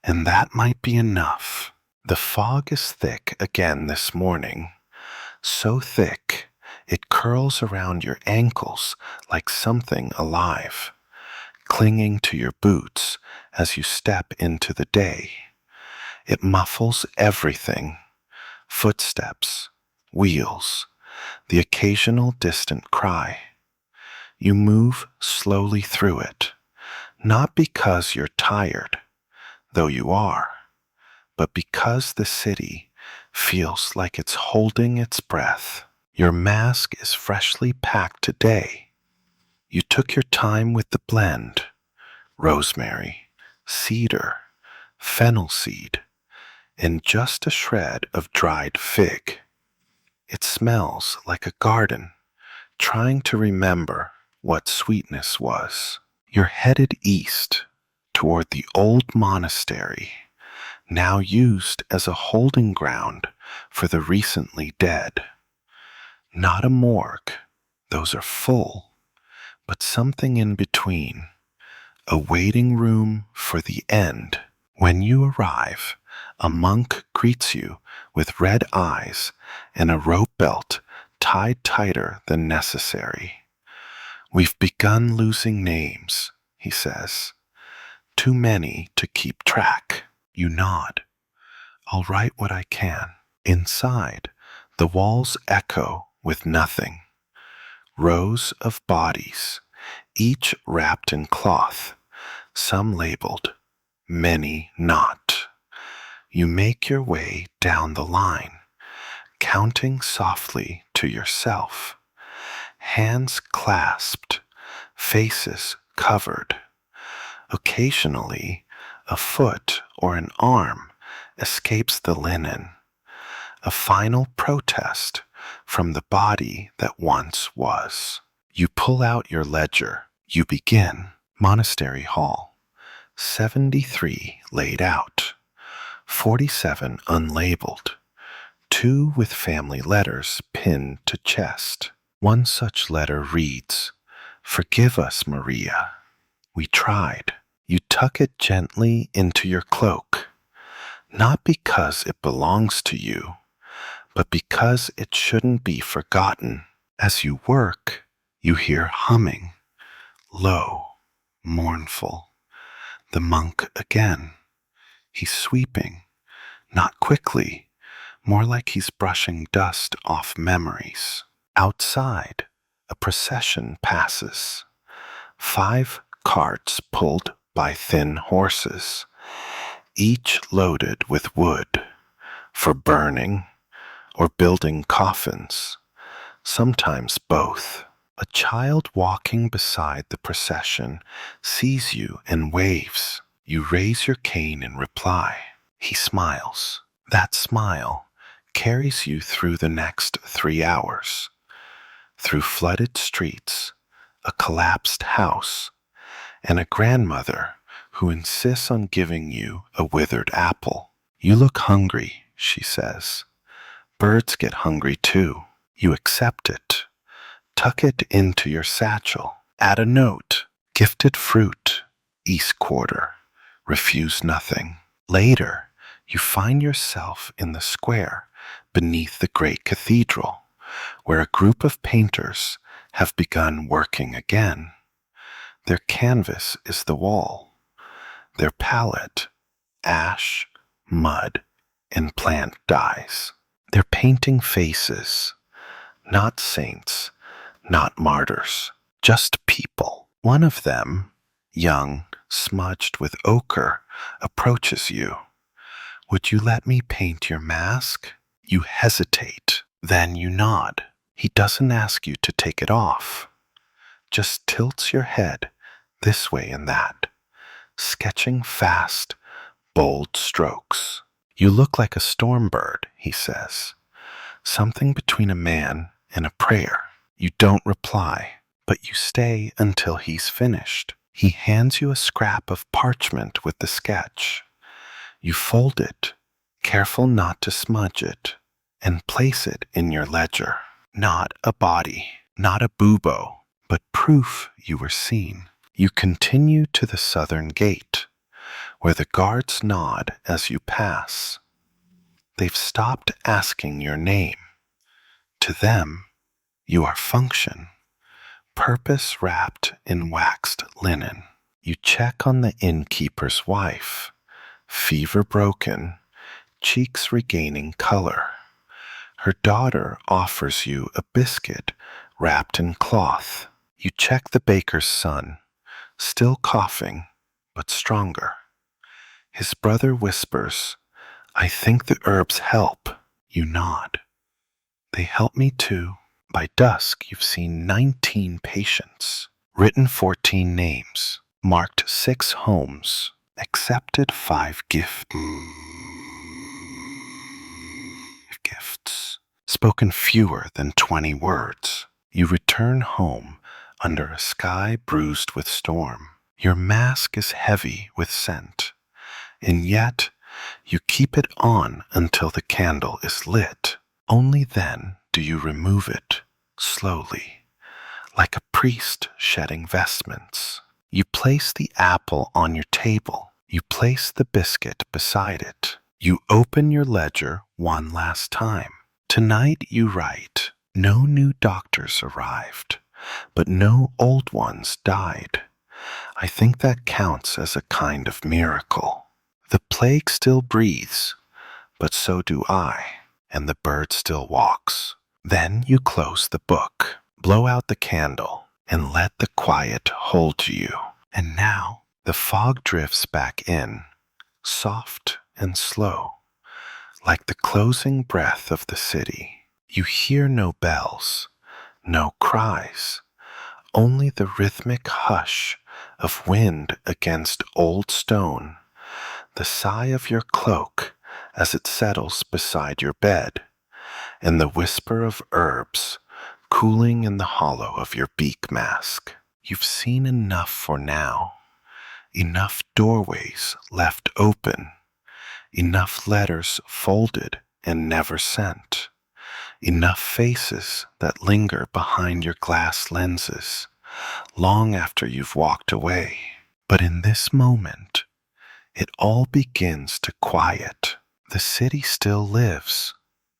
S1: And that might be enough. The fog is thick again this morning, so thick it curls around your ankles like something alive, clinging to your boots as you step into the day. It muffles everything: footsteps, wheels, the occasional distant cry. You move slowly through it, not because you're tired, though you are, but because the city feels like it's holding its breath. Your mask is freshly packed today. You took your time with the blend: rosemary, cedar, fennel seed, and just a shred of dried fig. It smells like a garden, trying to remember what sweetness was. You're headed east, toward the old monastery, now used as a holding ground for the recently dead. Not a morgue, those are full, but something in between, a waiting room for the end. When you arrive, a monk greets you with red eyes and a rope belt tied tighter than necessary. "We've begun losing names," he says. "Too many to keep track." You nod. "I'll write what I can." Inside, the walls echo with nothing. Rows of bodies, each wrapped in cloth, some labeled, many not. You make your way down the line, counting softly to yourself. Hands clasped, faces covered. Occasionally, a foot or an arm escapes the linen, a final protest from the body that once was. You pull out your ledger. You begin. Monastery Hall. 73 laid out. 47 unlabeled. 2 with family letters pinned to chest. One such letter reads, "Forgive us, Maria. We tried." You tuck it gently into your cloak, not because it belongs to you, but because it shouldn't be forgotten. As you work, you hear humming, low, mournful. The monk again. He's sweeping, not quickly, more like he's brushing dust off memories. Outside, a procession passes. 5 carts pulled by thin horses, each loaded with wood for burning or building coffins, sometimes both. A child walking beside the procession sees you and waves. You raise your cane in reply. He smiles. That smile carries you through the next 3 hours, through flooded streets, a collapsed house, and a grandmother who insists on giving you a withered apple. "You look hungry," she says. "Birds get hungry too." You accept it. Tuck it into your satchel. Add a note. "Gifted fruit, East Quarter. Refuse nothing." Later, you find yourself in the square beneath the great cathedral, where a group of painters have begun working again. Their canvas is the wall. Their palette, ash, mud, and plant dyes. They're painting faces, not saints, not martyrs, just people. One of them, young, smudged with ochre, approaches you. "Would you let me paint your mask?" You hesitate, then you nod. He doesn't ask you to take it off, just tilts your head this way and that, sketching fast, bold strokes. "You look like a storm bird," he says, "something between a man and a prayer." You don't reply, but you stay until he's finished. He hands you a scrap of parchment with the sketch. You fold it, careful not to smudge it, and place it in your ledger. Not a body, not a bubo, but proof you were seen. You continue to the southern gate, where the guards nod as you pass. They've stopped asking your name. To them, you are function, purpose wrapped in waxed linen. You check on the innkeeper's wife, fever broken, cheeks regaining color. Her daughter offers you a biscuit wrapped in cloth. You check the baker's son, still coughing, but stronger. His brother whispers, "I think the herbs help." You nod. "They help me too." By dusk, you've seen 19 patients, written 14 names, marked 6 homes, accepted 5 gifts, spoken fewer than 20 words. You return home under a sky bruised with storm. Your mask is heavy with scent, and yet you keep it on until the candle is lit. Only then do you remove it, slowly, like a priest shedding vestments. You place the apple on your table. You place the biscuit beside it. You open your ledger one last time. Tonight you write, "No new doctors arrived, but no old ones died." I think that counts as a kind of miracle. The plague still breathes, but so do I, and the bird still walks. Then you close the book, blow out the candle, and let the quiet hold you. And now the fog drifts back in, soft and slow, like the closing breath of the city. You hear no bells, no cries, only the rhythmic hush of wind against old stone, the sigh of your cloak as it settles beside your bed, and the whisper of herbs cooling in the hollow of your beak mask. You've seen enough for now, enough doorways left open, enough letters folded and never sent, enough faces that linger behind your glass lenses, long after you've walked away. But in this moment, it all begins to quiet. The city still lives,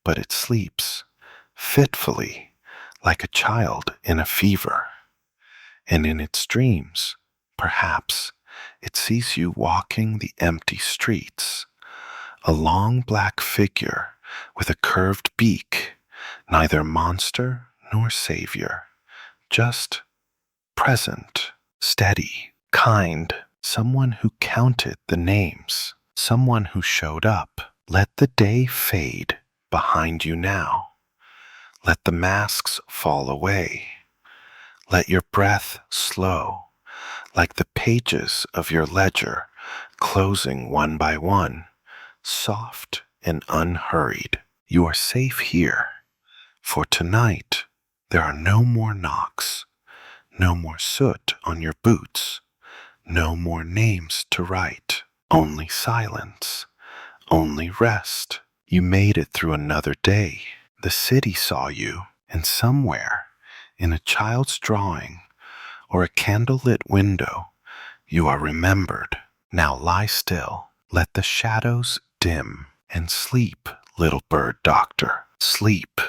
S1: but it sleeps, fitfully, like a child in a fever. And in its dreams, perhaps, it sees you walking the empty streets, a long black figure with a curved beak, neither monster nor savior, just present, steady, kind, someone who counted the names, someone who showed up. Let the day fade behind you now. Let the masks fall away. Let your breath slow, like the pages of your ledger closing one by one, soft and unhurried. You are safe here, for tonight there are no more knocks, no more soot on your boots, no more names to write, only silence, only rest. You made it through another day. The city saw you, and somewhere, in a child's drawing or a candlelit window, you are remembered. Now lie still, let the shadows dim, and sleep, little bird doctor, sleep.